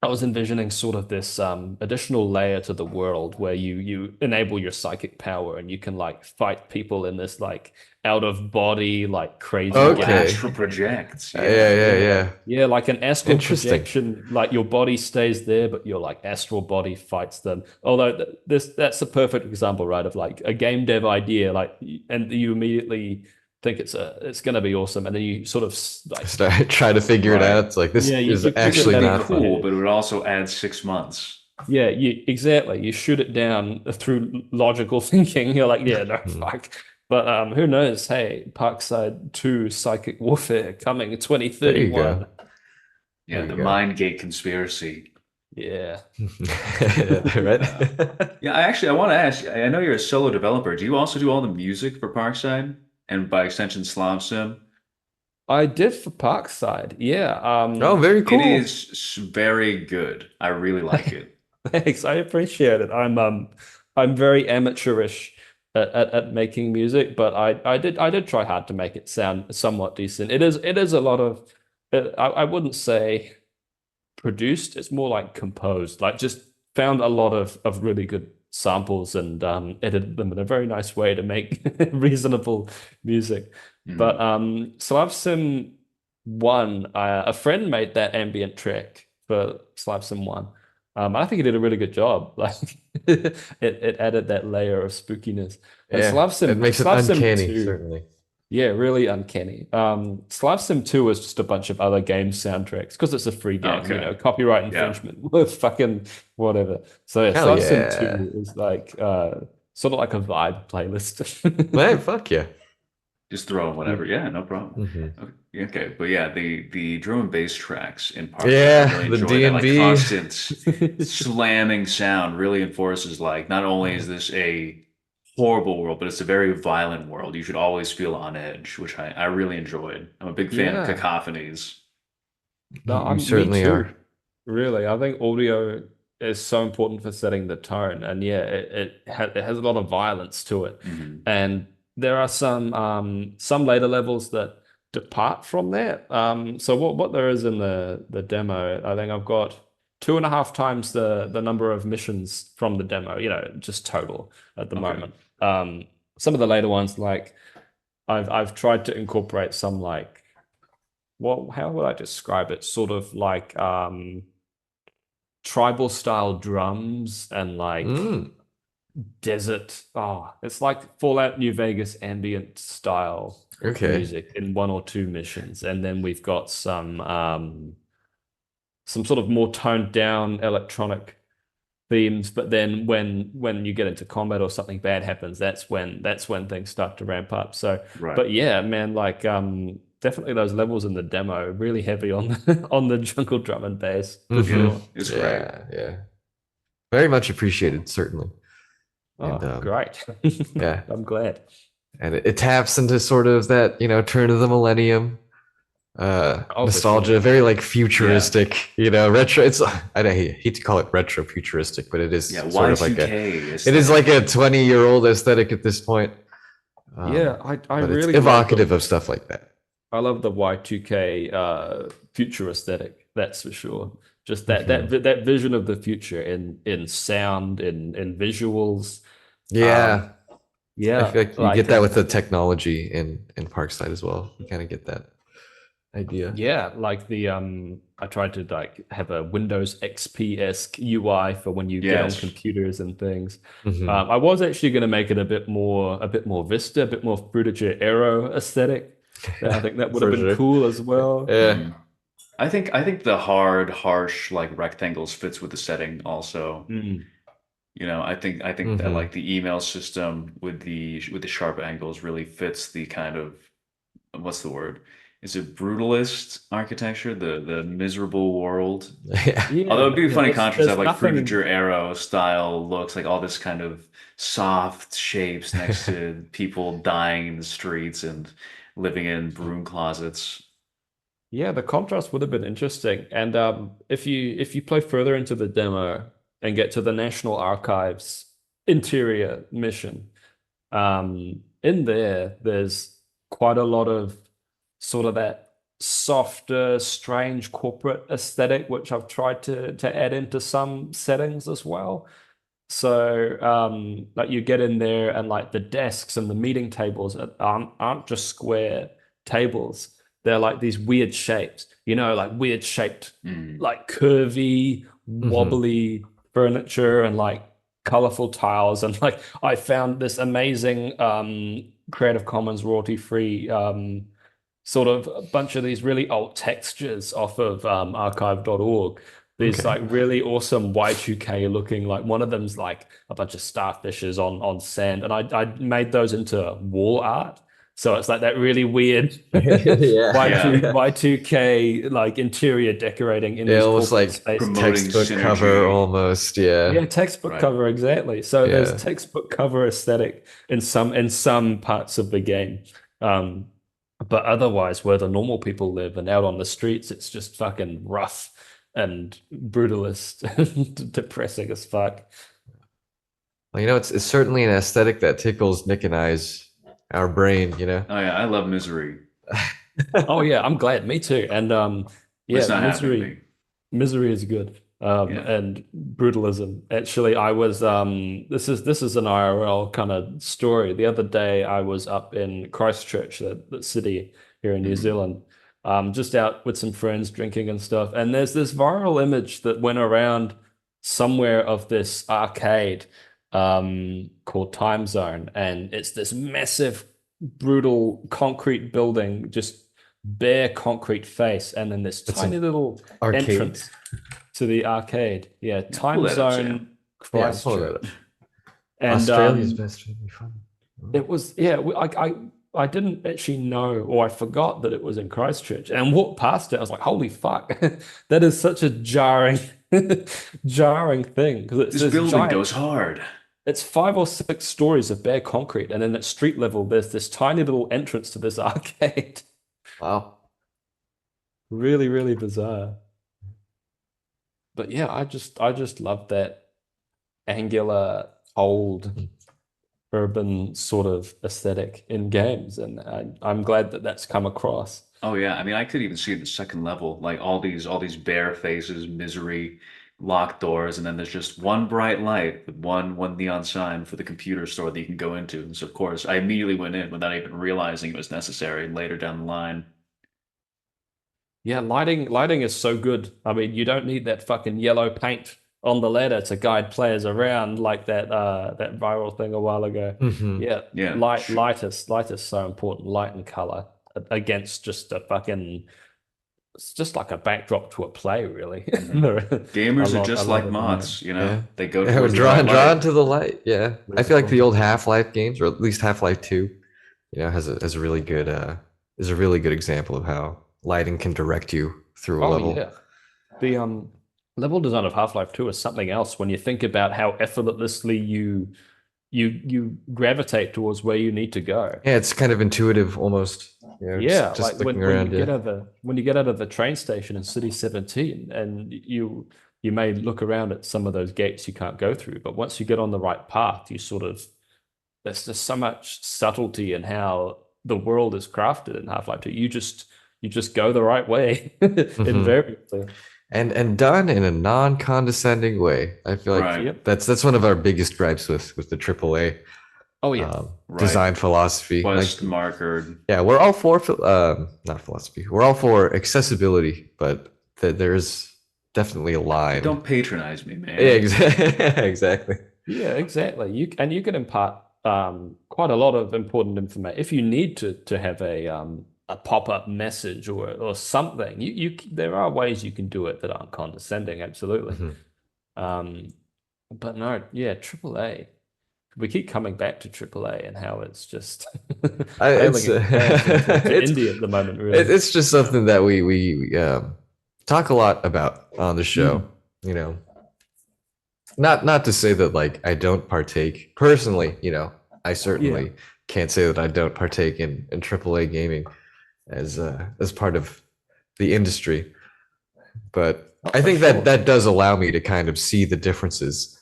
[SPEAKER 3] I was envisioning sort of this additional layer to the world where you enable your psychic power and you can like fight people in this like out of body like crazy
[SPEAKER 2] Oh,
[SPEAKER 1] Okay.
[SPEAKER 3] game.
[SPEAKER 2] astral projects.
[SPEAKER 1] Yeah,
[SPEAKER 2] Yeah.
[SPEAKER 1] yeah,
[SPEAKER 3] Yeah.
[SPEAKER 1] yeah.
[SPEAKER 3] Yeah, like an astral
[SPEAKER 1] Interesting.
[SPEAKER 3] projection, like your body stays there, but your like astral body fights them. Although that's a perfect example, right, of like a game dev idea, like and you immediately think it's gonna be awesome, and then you sort of like
[SPEAKER 1] Start try to figure it
[SPEAKER 2] Right.
[SPEAKER 1] out. It's like
[SPEAKER 3] yeah,
[SPEAKER 1] this is
[SPEAKER 3] you
[SPEAKER 2] Which
[SPEAKER 3] figure it
[SPEAKER 2] would
[SPEAKER 1] actually
[SPEAKER 3] out
[SPEAKER 2] be
[SPEAKER 3] in
[SPEAKER 1] not
[SPEAKER 3] your
[SPEAKER 1] fun.
[SPEAKER 2] cool,
[SPEAKER 3] head.
[SPEAKER 2] but it would also add 6 months.
[SPEAKER 3] Yeah, you exactly. You shoot it down through logical thinking. You're like, yeah, no,
[SPEAKER 1] Hmm.
[SPEAKER 3] fuck. But who knows? Hey, Parkside 2 Psychic Warfare coming
[SPEAKER 1] There you go.
[SPEAKER 3] 2031.
[SPEAKER 2] Yeah,
[SPEAKER 1] There you
[SPEAKER 2] the
[SPEAKER 1] go.
[SPEAKER 2] mind gate conspiracy.
[SPEAKER 3] Yeah.
[SPEAKER 1] Right?
[SPEAKER 2] Yeah, I want to ask, I know you're a solo developer. Do you also do all the music for Parkside and by extension Slav Sim?
[SPEAKER 3] I did for Parkside. Yeah.
[SPEAKER 1] Oh, very
[SPEAKER 2] It
[SPEAKER 1] cool.
[SPEAKER 2] is very good. I really like it.
[SPEAKER 3] Thanks. I appreciate it. I'm very amateurish at making music, but I did try hard to make it sound somewhat decent. It is a lot of I wouldn't say produced. It's more like composed. Like just found a lot of really good samples and edited them in a very nice way to make reasonable music. But
[SPEAKER 2] Mm.
[SPEAKER 3] Slav Sim 1, a friend made that ambient track for Slav Sim 1. I think he did a really good job. Like it added that layer of spookiness. And
[SPEAKER 1] Yeah, it makes it
[SPEAKER 3] Slav Sim
[SPEAKER 1] uncanny,
[SPEAKER 3] 2
[SPEAKER 1] certainly.
[SPEAKER 3] yeah, really uncanny. Slav Sim 2 is just a bunch of other game soundtracks because it's a free game, you know,
[SPEAKER 2] Okay.
[SPEAKER 3] copyright
[SPEAKER 2] Yeah.
[SPEAKER 3] infringement with fucking whatever. So yeah,
[SPEAKER 1] Hell
[SPEAKER 3] Slav Sim
[SPEAKER 1] yeah.
[SPEAKER 3] 2 is like sort of like a vibe playlist.
[SPEAKER 1] Man, fuck yeah.
[SPEAKER 2] Just throw in whatever. Yeah, no problem.
[SPEAKER 1] Hmm.
[SPEAKER 2] Okay. Yeah, okay. But yeah, the drum and bass tracks in Parkside, I
[SPEAKER 1] Yeah,
[SPEAKER 2] really
[SPEAKER 1] the
[SPEAKER 2] enjoy
[SPEAKER 1] D
[SPEAKER 2] that.
[SPEAKER 1] and
[SPEAKER 2] Like
[SPEAKER 1] B.
[SPEAKER 2] constant slamming sound really enforces like not only is this a horrible world, but it's a very violent world. You should always feel on edge, which I really enjoyed. I'm a big fan of
[SPEAKER 3] Yeah.
[SPEAKER 2] cacophonies.
[SPEAKER 3] No,
[SPEAKER 1] You
[SPEAKER 3] me
[SPEAKER 1] certainly
[SPEAKER 3] too.
[SPEAKER 1] are.
[SPEAKER 3] Really, I think audio is so important for setting the tone, and yeah, it has a lot of violence to it,
[SPEAKER 2] Mhm.
[SPEAKER 3] and there are some later levels that depart from that. So what there is in the demo, I think I've got two and a half times the number of missions from the demo, you know, just total at the
[SPEAKER 2] Okay.
[SPEAKER 3] moment. Some of the later ones, like I've tried to incorporate some like what how would I describe it? Sort of like tribal style drums and like
[SPEAKER 1] Mm,
[SPEAKER 3] desert. Oh, it's like Fallout New Vegas ambient style
[SPEAKER 1] okay.
[SPEAKER 3] music in one or two missions. And then we've got some sort of more toned down electronic themes, but then when you get into combat or something bad happens, that's when things start to ramp up. So,
[SPEAKER 2] Right.
[SPEAKER 3] but yeah, man, like definitely those levels in the demo really heavy on on the jungle drum and bass for
[SPEAKER 1] Hmm.
[SPEAKER 2] Yeah,
[SPEAKER 3] sure.
[SPEAKER 2] it's great.
[SPEAKER 1] Yeah, yeah. very much appreciated, certainly.
[SPEAKER 3] Oh,
[SPEAKER 1] And
[SPEAKER 3] great.
[SPEAKER 1] yeah,
[SPEAKER 3] I'm glad.
[SPEAKER 1] and it taps into sort of that, turn of the millennium
[SPEAKER 3] Oh, for
[SPEAKER 1] nostalgia,
[SPEAKER 3] sure.
[SPEAKER 1] very like
[SPEAKER 2] Yeah.
[SPEAKER 1] futuristic, retro. It's hate to call it retro futuristic, but it
[SPEAKER 2] Yeah.
[SPEAKER 1] is sort of like
[SPEAKER 2] Y2K
[SPEAKER 1] it is like
[SPEAKER 2] aesthetic.
[SPEAKER 1] a 20-year-old aesthetic at this point.
[SPEAKER 3] Yeah, I
[SPEAKER 1] But it's
[SPEAKER 3] really love
[SPEAKER 1] evocative
[SPEAKER 3] the
[SPEAKER 1] of stuff like that.
[SPEAKER 3] I love the Y2K future aesthetic, that's for sure. Just
[SPEAKER 1] Mhm.
[SPEAKER 3] that vision of the future in sound, in visuals. Um,
[SPEAKER 1] Yeah, I
[SPEAKER 3] yeah,
[SPEAKER 1] feel like you get
[SPEAKER 3] like
[SPEAKER 1] that with the technology in Parkside as well. You kind of get that idea.
[SPEAKER 3] yeah, like the I tried to like have a Windows XP-esque UI for when you get on
[SPEAKER 2] Yes.
[SPEAKER 3] computers and things.
[SPEAKER 1] Hmm.
[SPEAKER 3] I was actually going to make it a bit more Vista, a bit more Fruitiger Aero aesthetic. I think that would have
[SPEAKER 1] For
[SPEAKER 3] been
[SPEAKER 1] sure.
[SPEAKER 3] cool as well.
[SPEAKER 1] Yeah.
[SPEAKER 2] Mhm. I think the hard, harsh like rectangles fits with the setting also.
[SPEAKER 3] Mm.
[SPEAKER 2] I think that
[SPEAKER 1] Hmm.
[SPEAKER 2] like the email system with the sharp angles really fits the kind of what's the word? Is it brutalist architecture? The miserable world.
[SPEAKER 1] Yeah.
[SPEAKER 2] Although
[SPEAKER 3] Yeah,
[SPEAKER 2] it'd be a
[SPEAKER 3] yeah.
[SPEAKER 2] funny contrast to have
[SPEAKER 3] There's
[SPEAKER 2] like
[SPEAKER 3] nothing.
[SPEAKER 2] Fruitiger Arrow style looks, like all this kind of soft shapes next to people dying in the streets and living in broom closets.
[SPEAKER 3] Yeah, the contrast would have been interesting. And if you play further into the demo and get to the National Archives interior mission, in there, there's quite a lot of sort of that softer, strange corporate aesthetic, which I've tried to add into some settings as well. So, like you get in there and like the desks and the meeting tables aren't just square tables. They're like these weird shapes, like weird shaped,
[SPEAKER 2] Mm.
[SPEAKER 3] like curvy,
[SPEAKER 1] Hmm.
[SPEAKER 3] wobbly furniture and like colorful tiles. And like I found this amazing Creative Commons royalty free sort of a bunch of these really old textures off of archive.org. These
[SPEAKER 1] Okay.
[SPEAKER 3] like really awesome Y2K looking, like one of them's like a bunch of starfishes on sand. And I made those into wall art. So it's like that really weird
[SPEAKER 2] Yeah.
[SPEAKER 3] Y2K like interior decorating in
[SPEAKER 1] Yeah,
[SPEAKER 3] these
[SPEAKER 1] almost
[SPEAKER 3] corporate
[SPEAKER 1] like
[SPEAKER 3] spaces.
[SPEAKER 2] Promoting
[SPEAKER 1] textbook cover
[SPEAKER 2] synergy.
[SPEAKER 1] almost. Yeah.
[SPEAKER 3] Yeah, textbook
[SPEAKER 2] Right.
[SPEAKER 3] cover exactly. So there's
[SPEAKER 1] Yeah.
[SPEAKER 3] textbook cover aesthetic in some parts of the game. Um, but otherwise, where the normal people live and out on the streets, it's just fucking rough and brutalist and depressing as fuck.
[SPEAKER 1] Well, it's certainly an aesthetic that tickles Nick and our brain.
[SPEAKER 2] Oh yeah, I love misery.
[SPEAKER 3] Oh yeah, I'm glad. Me too. And
[SPEAKER 2] It's
[SPEAKER 3] yeah,
[SPEAKER 2] not happening to me.
[SPEAKER 3] misery is good.
[SPEAKER 2] Yeah.
[SPEAKER 3] And brutalism. Actually, I was this is an IRL kind of story. The other day I was up in Christchurch, the city here in New
[SPEAKER 2] Mhm.
[SPEAKER 3] Zealand, just out with some friends drinking and stuff. And there's this viral image that went around somewhere of this arcade called Time Zone, and it's this massive, brutal concrete building, just bare concrete face, and then this
[SPEAKER 1] It's
[SPEAKER 3] tiny
[SPEAKER 1] an
[SPEAKER 3] little
[SPEAKER 1] arcade.
[SPEAKER 3] entrance to the arcade. Yeah,
[SPEAKER 2] Yeah, pull
[SPEAKER 3] Time
[SPEAKER 2] that up, Sam.
[SPEAKER 3] Zone
[SPEAKER 1] Yeah, I'm pulling that up.
[SPEAKER 3] Christchurch. And
[SPEAKER 1] Australia's best family fun.
[SPEAKER 3] it was yeah, I didn't actually know, or I forgot that it was in Christchurch and walked past it. I was like, holy fuck, that is such a jarring jarring thing because it's
[SPEAKER 2] This
[SPEAKER 3] this
[SPEAKER 2] building
[SPEAKER 3] giant,
[SPEAKER 2] goes hard.
[SPEAKER 3] it's 5 or 6 stories of bare concrete, and then at street level there's this tiny little entrance to this arcade.
[SPEAKER 1] Wow.
[SPEAKER 3] Really, really bizarre. But yeah, I just love that angular, cold, urban sort of aesthetic in games, and I'm glad that that's come across.
[SPEAKER 2] Oh yeah, I mean, I could even see the second level, like all these bare faces, misery, locked doors, and then there's just one bright light with one neon sign for the computer store that you can go into. And so of course, I immediately went in without even realizing it was necessary later down the line.
[SPEAKER 3] Yeah, lighting is so good. I mean, you don't need that fucking yellow paint on the ladder to guide players around like that viral thing a while ago.
[SPEAKER 1] Hmm.
[SPEAKER 3] Yeah,
[SPEAKER 2] Yeah,
[SPEAKER 3] light is so important. Light and color against just a fucking it's just like a backdrop to a play, really.
[SPEAKER 2] hmm.
[SPEAKER 3] A
[SPEAKER 2] Gamers are
[SPEAKER 3] lot, a
[SPEAKER 2] just
[SPEAKER 3] lot
[SPEAKER 2] like
[SPEAKER 3] of them.
[SPEAKER 2] moths,
[SPEAKER 1] Yeah.
[SPEAKER 2] they go
[SPEAKER 1] Yeah, we're
[SPEAKER 2] towards the bright
[SPEAKER 1] drawn
[SPEAKER 2] light.
[SPEAKER 1] to the light. Yeah. I feel like the
[SPEAKER 3] Beautiful.
[SPEAKER 1] old Half-Life games, or at least Half-Life 2, has a really good is a really good example of how lighting can direct you through a
[SPEAKER 3] Oh
[SPEAKER 1] level.
[SPEAKER 3] yeah. The level design of Half-Life 2 is something else when you think about how effortlessly you gravitate towards where you need to go.
[SPEAKER 1] Yeah, it's kind of intuitive almost.
[SPEAKER 3] Yeah,
[SPEAKER 1] Just
[SPEAKER 3] like
[SPEAKER 1] looking
[SPEAKER 3] when you
[SPEAKER 1] around.
[SPEAKER 3] get
[SPEAKER 1] Yeah.
[SPEAKER 3] out of the train station in City 17 and you may look around at some of those gates you can't go through, but once you get on the right path, you sort of there's just so much subtlety in how the world is crafted in Half-Life 2. You just go the right way
[SPEAKER 1] Mhm.
[SPEAKER 3] invariably.
[SPEAKER 1] And done in a non-condescending way. I feel like
[SPEAKER 2] Right.
[SPEAKER 3] Yep.
[SPEAKER 1] that's one of our biggest gripes with the AAA
[SPEAKER 3] Oh yeah.
[SPEAKER 2] Right.
[SPEAKER 1] design philosophy. Like,
[SPEAKER 2] Quest marker.
[SPEAKER 1] yeah, we're all for not philosophy. We're all for accessibility, but there's definitely a line.
[SPEAKER 2] Don't patronize me,
[SPEAKER 1] Yeah,
[SPEAKER 2] man.
[SPEAKER 1] exactly.
[SPEAKER 3] Yeah, exactly. You can impart quite a lot of important information if you need to have a pop-up message or something. There are ways you can do it that aren't condescending, absolutely.
[SPEAKER 1] Mhm.
[SPEAKER 3] Um, but no, yeah, AAA. We keep coming back to AAA and how it's just failing
[SPEAKER 1] It's
[SPEAKER 3] its expansion to
[SPEAKER 1] it's
[SPEAKER 3] indie at the moment, really.
[SPEAKER 1] it's just something that we talk a lot about on the show.
[SPEAKER 3] Mm.
[SPEAKER 1] You know, not to say that like I don't partake personally. I
[SPEAKER 3] Yeah,
[SPEAKER 1] certainly can't say that I don't partake in AAA gaming as part of the industry, but
[SPEAKER 3] oh,
[SPEAKER 1] I
[SPEAKER 3] for
[SPEAKER 1] think that
[SPEAKER 3] sure.
[SPEAKER 1] that does allow me to kind of see the differences.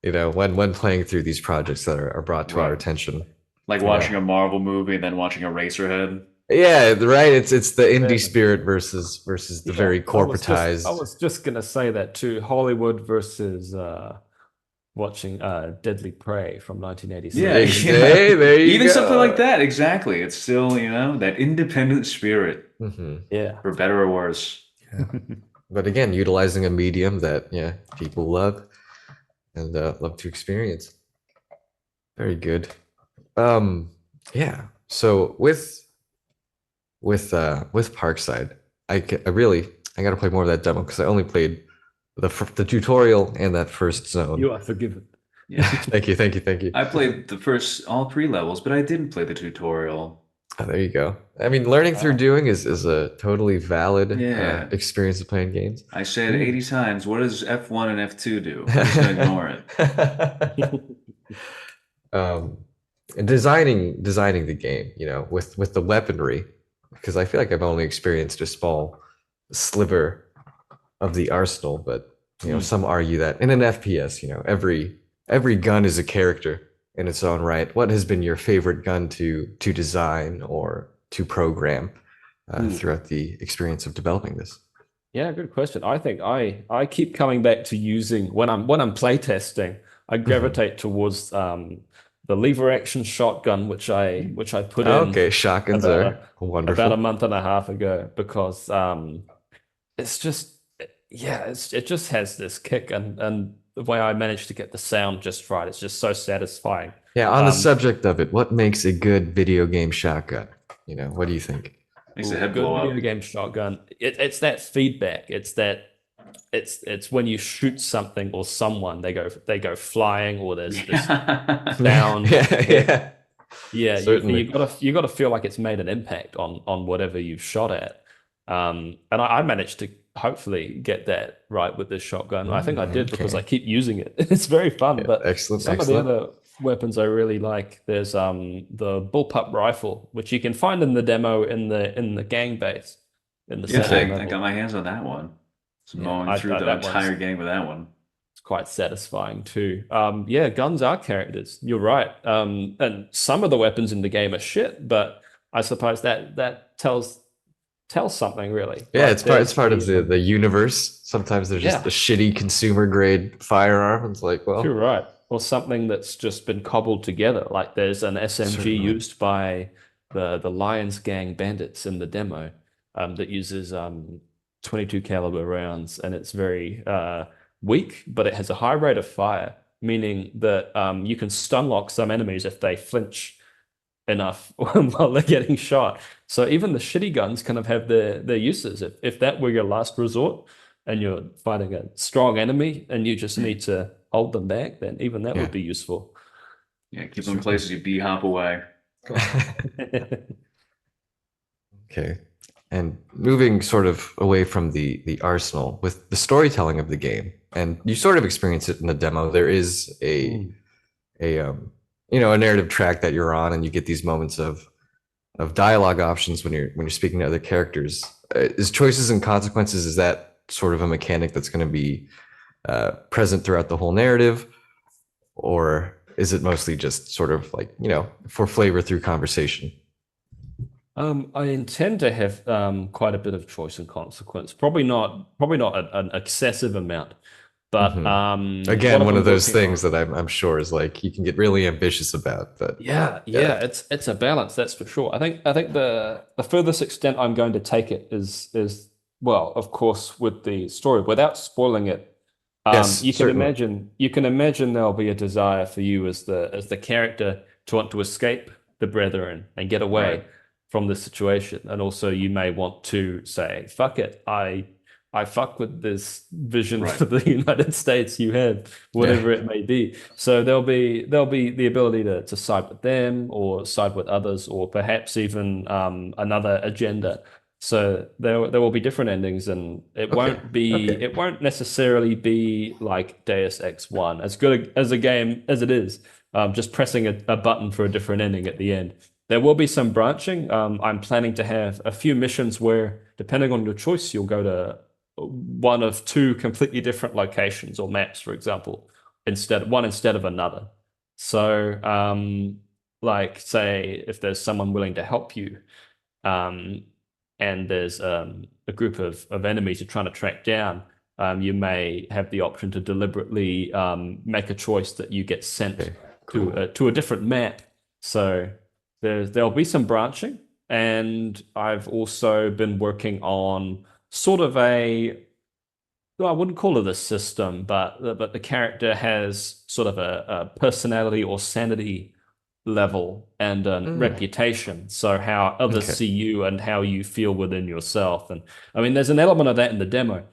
[SPEAKER 1] When playing through these projects that are brought to our
[SPEAKER 2] Right.
[SPEAKER 1] attention.
[SPEAKER 2] Like
[SPEAKER 1] You know,
[SPEAKER 2] watching a Marvel movie and then watching a Racerhead.
[SPEAKER 1] yeah, right. It's the indie
[SPEAKER 3] Yeah.
[SPEAKER 1] spirit versus the
[SPEAKER 3] Yeah,
[SPEAKER 1] very
[SPEAKER 3] I
[SPEAKER 1] corporatized.
[SPEAKER 3] was just gonna say that too. Hollywood versus watching Deadly Prey from
[SPEAKER 2] Yeah,
[SPEAKER 3] 1987.
[SPEAKER 2] yeah.
[SPEAKER 1] Hey, there you
[SPEAKER 2] Even something like
[SPEAKER 1] go.
[SPEAKER 2] that, exactly. It's still, that independent spirit,
[SPEAKER 3] Yeah.
[SPEAKER 2] for better or worse.
[SPEAKER 1] Yeah. But again, utilizing a medium that people love and love to experience. Very good. Um, yeah. So with Parkside, I got to play more of that demo because I only played the tutorial and that first zone.
[SPEAKER 3] You are forgiven.
[SPEAKER 2] Yeah.
[SPEAKER 1] Thank you, thank you, thank you.
[SPEAKER 2] I played the first all three levels, but I didn't play the tutorial.
[SPEAKER 1] Oh, there you go. I mean, learning through
[SPEAKER 3] Ah.
[SPEAKER 1] doing is a totally valid
[SPEAKER 2] Yeah.
[SPEAKER 1] experience of playing games.
[SPEAKER 2] I said
[SPEAKER 3] Mm.
[SPEAKER 2] 80 times, what does F1 and F2 do? I'm just gonna ignore it.
[SPEAKER 1] um, and designing the game, with the weaponry, because I feel like I've only experienced a small sliver of the arsenal, but
[SPEAKER 2] Mm.
[SPEAKER 1] some argue that in an FPS, every gun is a character in its own right. What has been your favorite gun to design or to program
[SPEAKER 2] Ooh.
[SPEAKER 1] throughout the experience of developing this?
[SPEAKER 3] Yeah, good question. I think I keep coming back to using when I'm playtesting, I
[SPEAKER 1] Mhm.
[SPEAKER 3] gravitate towards the lever action shotgun, which I put in
[SPEAKER 1] Okay, shotguns
[SPEAKER 3] about
[SPEAKER 1] are
[SPEAKER 3] a
[SPEAKER 1] wonderful.
[SPEAKER 3] month and a half ago because it's just yeah, it just has this kick and the way I managed to get the sound just right, it's just so satisfying.
[SPEAKER 1] Yeah, on the
[SPEAKER 3] Um,
[SPEAKER 1] subject of it, what makes a good video game shotgun? What do you think?
[SPEAKER 2] Makes the
[SPEAKER 3] ooh,
[SPEAKER 2] head
[SPEAKER 3] good
[SPEAKER 2] blow
[SPEAKER 3] video
[SPEAKER 2] up.
[SPEAKER 3] game shotgun. It's that feedback. It's when you shoot something or someone, they go flying, or there's this
[SPEAKER 2] Yeah.
[SPEAKER 3] sound
[SPEAKER 1] Yeah,
[SPEAKER 3] kick.
[SPEAKER 1] yeah,
[SPEAKER 3] Yeah, you
[SPEAKER 1] certainly.
[SPEAKER 3] gotta feel like it's made an impact on whatever you've shot at. And I managed to hopefully get that right with this shotgun. I think I did because I
[SPEAKER 1] Okay.
[SPEAKER 3] keep using it. It's very fun.
[SPEAKER 1] Yeah,
[SPEAKER 3] But
[SPEAKER 1] excellent,
[SPEAKER 3] some of the
[SPEAKER 1] excellent.
[SPEAKER 3] other weapons I really like, there's the bullpup rifle, which you can find in the demo in the gang base in the
[SPEAKER 2] Yeah,
[SPEAKER 3] second
[SPEAKER 1] Okay.
[SPEAKER 2] I got
[SPEAKER 3] level.
[SPEAKER 2] my hands on that one. Just
[SPEAKER 1] Yeah.
[SPEAKER 2] mowing through the
[SPEAKER 3] That one's
[SPEAKER 2] entire game with that one.
[SPEAKER 3] it's quite satisfying too. Yeah, guns are characters. You're right. And some of the weapons in the game are shit, but I suppose that tells something really.
[SPEAKER 1] Yeah,
[SPEAKER 3] Like
[SPEAKER 1] it's
[SPEAKER 3] there's
[SPEAKER 1] part of the universe. Sometimes there's just
[SPEAKER 3] yeah,
[SPEAKER 1] a shitty consumer grade firearm. It's like,
[SPEAKER 3] you're
[SPEAKER 1] well,
[SPEAKER 3] right. Or something that's just been cobbled together. Like there's an SMG
[SPEAKER 1] certainly.
[SPEAKER 3] used by the Lions Gang bandits in the demo that uses 22 caliber rounds, and it's very weak, but it has a high rate of fire, meaning that you can stun lock some enemies if they flinch enough while they're getting shot. So even the shitty guns kind of have their uses. If that were your last resort and you're fighting a strong enemy and you just need to hold them back, then even that
[SPEAKER 1] Yeah,
[SPEAKER 3] would be useful.
[SPEAKER 2] Yeah, keep them in
[SPEAKER 1] certainly.
[SPEAKER 2] places you B hop away.
[SPEAKER 1] Okay. And moving sort of away from the arsenal with the storytelling of the game, and you sort of experience it in the demo. There is a a narrative track that you're on, and you get these moments of dialogue options when you're speaking to other characters. Is choices and consequences, is that sort of a mechanic that's going to be present throughout the whole narrative, or is it mostly just sort of like, for flavor through conversation?
[SPEAKER 3] I intend to have quite a bit of choice and consequence. Probably not an excessive amount, but what
[SPEAKER 1] Again,
[SPEAKER 3] I've
[SPEAKER 1] one
[SPEAKER 3] been
[SPEAKER 1] of those
[SPEAKER 3] working
[SPEAKER 1] things
[SPEAKER 3] on.
[SPEAKER 1] that I'm sure is like you can get really ambitious about, but
[SPEAKER 3] Yeah,
[SPEAKER 1] yeah.
[SPEAKER 3] yeah, it's a balance, that's for sure. I think the furthest extent I'm going to take it is well, of course, with the story, without spoiling it.
[SPEAKER 1] Yes, certainly.
[SPEAKER 3] You can imagine there'll be a desire for you as the character to want to escape the brethren and get
[SPEAKER 2] Right.
[SPEAKER 3] away from the situation. And also you may want to say, fuck it, I fuck with this vision
[SPEAKER 2] Right.
[SPEAKER 3] for the United States you have,
[SPEAKER 1] Yeah.
[SPEAKER 3] whatever it may be. So there'll be the ability to side with them or side with others, or perhaps even another agenda. So there will be different endings, and
[SPEAKER 1] Okay. Okay.
[SPEAKER 3] it won't necessarily be like Deus Ex One, as good as a game as it is, just pressing a button for a different ending at the end. There will be some branching. I'm planning to have a few missions where, depending on your choice, you'll go to one of two completely different locations or maps, for example, instead of another. So, like, say if there's someone willing to help you, um, and there's a group of enemies you're trying to track down, you may have the option to deliberately make a choice that you get sent
[SPEAKER 1] Okay. Cool.
[SPEAKER 3] to a different map. So there'll be some branching, and I've also been working on sort of well, I wouldn't call it a system, but the character has sort of a personality or sanity level and a
[SPEAKER 1] Mm,
[SPEAKER 3] reputation. So how others
[SPEAKER 1] okay.
[SPEAKER 3] see you and how you feel within yourself. And I mean, there's an element of that in the demo,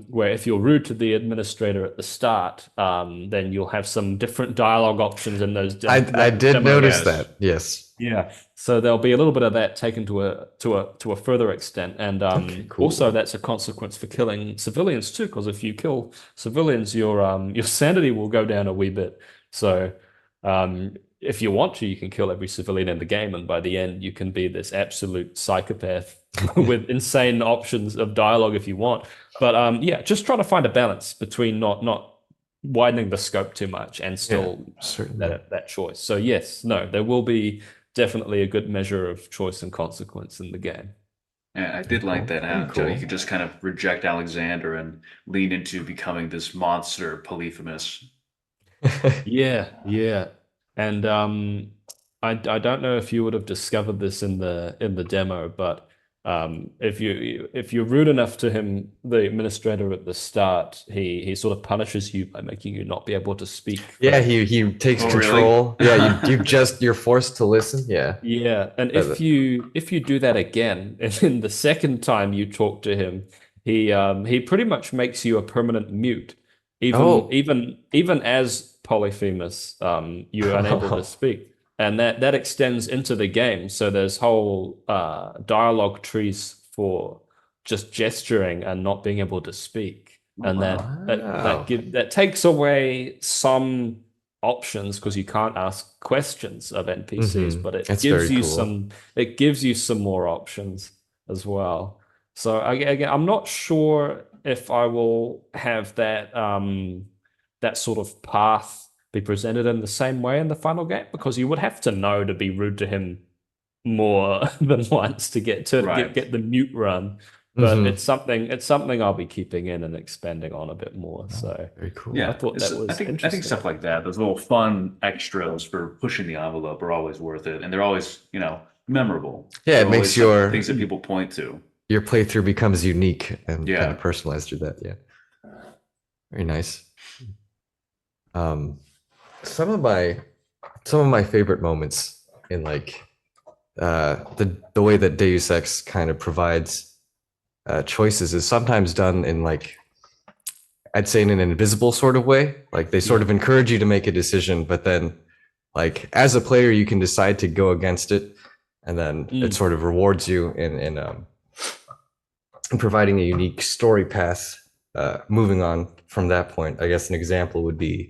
[SPEAKER 3] where if you're rude to the administrator at the start, then you'll have some different dialogue options in those
[SPEAKER 1] I did
[SPEAKER 3] demo.
[SPEAKER 1] notice
[SPEAKER 2] Yes.
[SPEAKER 1] that. Yes.
[SPEAKER 3] Yeah. So there'll be a little bit of that taken to a further extent. And
[SPEAKER 1] Okay.
[SPEAKER 3] also
[SPEAKER 1] Cool.
[SPEAKER 3] that's a consequence for killing civilians too, because if you kill civilians, your sanity will go down a wee bit. So if you want to, you can kill every civilian in the game, and by the end you can be this absolute psychopath with insane options of dialogue if you want. But yeah, just trying to find a balance between not widening the scope too much and
[SPEAKER 1] Yeah.
[SPEAKER 3] still
[SPEAKER 1] Certainly.
[SPEAKER 3] that choice. So yes, no, there will be definitely a good measure of choice and consequence in the game.
[SPEAKER 2] Yeah, I
[SPEAKER 1] Very
[SPEAKER 2] did like
[SPEAKER 1] cool.
[SPEAKER 2] that
[SPEAKER 1] Very
[SPEAKER 2] how you
[SPEAKER 1] cool.
[SPEAKER 2] could just kind of reject Alexander and lean into becoming this monster Polyphemus.
[SPEAKER 3] Yeah, yeah. And I don't know if you would have discovered this in the demo, but if you're rude enough to him, the administrator at the start, he sort of punishes you by making you not be able to speak
[SPEAKER 1] Yeah.
[SPEAKER 3] for
[SPEAKER 1] He takes
[SPEAKER 2] Oh, really?
[SPEAKER 1] control. Yeah. You're forced to listen. Yeah.
[SPEAKER 3] yeah. And
[SPEAKER 1] Uh,
[SPEAKER 3] if you do that again, and then the second time you talk to him, he pretty much makes you a permanent mute.
[SPEAKER 1] oh.
[SPEAKER 3] Even as Polyphemus, you're unable to speak. And that extends into the game. So there's whole dialogue trees for just gesturing and not being able to speak.
[SPEAKER 2] Oh,
[SPEAKER 3] And
[SPEAKER 2] wow.
[SPEAKER 1] Wow.
[SPEAKER 3] that takes away some options because you can't ask questions of NPCs, but
[SPEAKER 1] That's very cool.
[SPEAKER 3] it gives you some more options as well. So again, I'm not sure if I will have that sort of path be presented in the same way in the final game, because you would have to know to be rude to him more than once to
[SPEAKER 2] Right.
[SPEAKER 3] get the mute run. But
[SPEAKER 1] Hmm.
[SPEAKER 3] it's something I'll be keeping in and expanding on a bit more.
[SPEAKER 1] Oh,
[SPEAKER 3] So
[SPEAKER 1] very cool.
[SPEAKER 3] I
[SPEAKER 2] Yeah.
[SPEAKER 3] thought
[SPEAKER 2] It's
[SPEAKER 3] that was
[SPEAKER 2] I think
[SPEAKER 3] interesting.
[SPEAKER 2] stuff like that, those little fun extras for pushing the envelope are always worth it. And they're always, memorable.
[SPEAKER 1] Yeah, it
[SPEAKER 2] They're
[SPEAKER 1] makes
[SPEAKER 2] always things that people point to.
[SPEAKER 1] your playthrough becomes unique and kind of
[SPEAKER 2] Yeah.
[SPEAKER 1] personalized through that. Yeah. Very nice. Um, some of my favorite moments in like the way that Deus Ex kind of provides choices is sometimes done in like, I'd say, in an invisible sort of way. Like they sort
[SPEAKER 3] Yeah.
[SPEAKER 1] of encourage you to make a decision, but then like as a player you can decide to go against it, and then it
[SPEAKER 3] Mm.
[SPEAKER 1] sort of rewards you in and providing a unique story path. Moving on from that point, I guess an example would be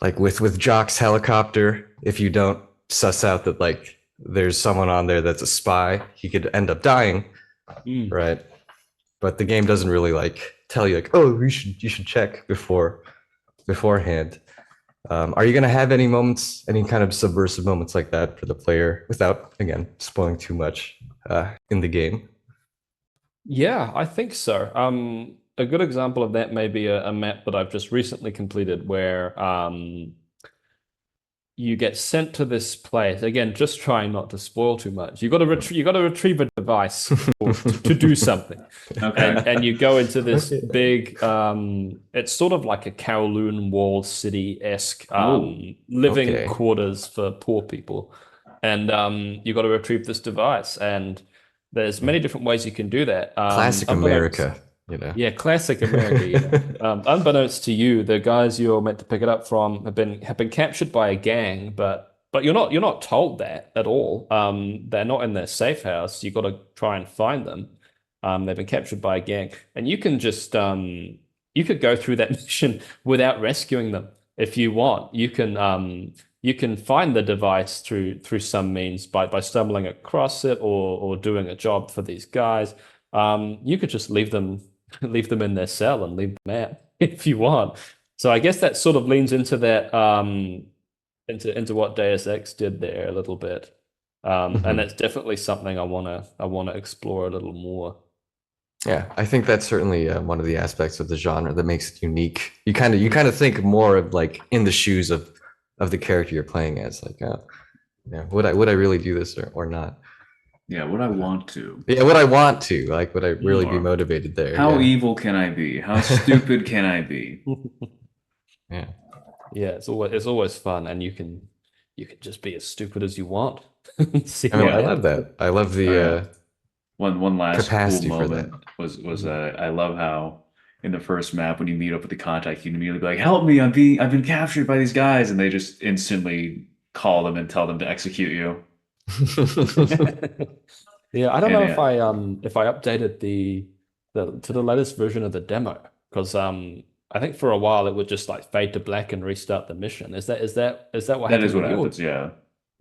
[SPEAKER 1] like with Jock's helicopter. If you don't suss out that like there's someone on there that's a spy, he could end up dying, right? But the game doesn't really like tell you like, oh, you should check beforehand. Are you going to have any moments, any kind of subversive moments like that for the player without, again, spoiling too much in the game?
[SPEAKER 3] Yeah, I think so. A good example of that may be a map that I've just recently completed where you get sent to this place. Again, just trying not to spoil too much. You got to retrieve a device to do something.
[SPEAKER 2] Okay.
[SPEAKER 3] And you go into this big it's sort of like a Kowloon walled city-esque living quarters for poor people. And you got to retrieve this device, and there's many different ways you can do that.
[SPEAKER 1] Classic America, you know.
[SPEAKER 3] Yeah, classic America. You know. Unbeknownst to you, the guys you're meant to pick it up from have been captured by a gang, but you're not told that at all. They're not in their safe house. You got to try and find them. They've been captured by a gang, and you can just you could go through that mission without rescuing them if you want. You can find the device through some means by stumbling across it or doing a job for these guys. You could just leave them in their cell and leave them out if you want. So I guess that sort of leans into that into what Deus Ex did there a little bit. And that's definitely something I wanna explore a little more.
[SPEAKER 1] Yeah, I think that's certainly one of the aspects of the genre that makes it unique. You kind of think more of like in the shoes of the character you're playing as, like, yeah, would I really do this or not?
[SPEAKER 2] Yeah, would I want to?
[SPEAKER 1] Yeah, would I want to? Like, would I really be motivated there?
[SPEAKER 2] How evil can I be? How stupid can I be?
[SPEAKER 1] Yeah.
[SPEAKER 3] Yeah, it's always fun, and you can just be as stupid as you want.
[SPEAKER 1] I love that. I love the
[SPEAKER 2] one last
[SPEAKER 1] capacity
[SPEAKER 2] cool
[SPEAKER 1] for
[SPEAKER 2] moment was I love how in the first map when you meet up with the contact, you can immediately be like, "Help me! I've been captured by these guys," and they just instantly call them and tell them to execute you.
[SPEAKER 3] Yeah, I don't know if I updated the to the latest version of the demo, because I think for a while it would just like fade to black and restart the mission. Is that what
[SPEAKER 2] That
[SPEAKER 3] happened
[SPEAKER 2] is what
[SPEAKER 3] with yours?
[SPEAKER 2] happens, yeah.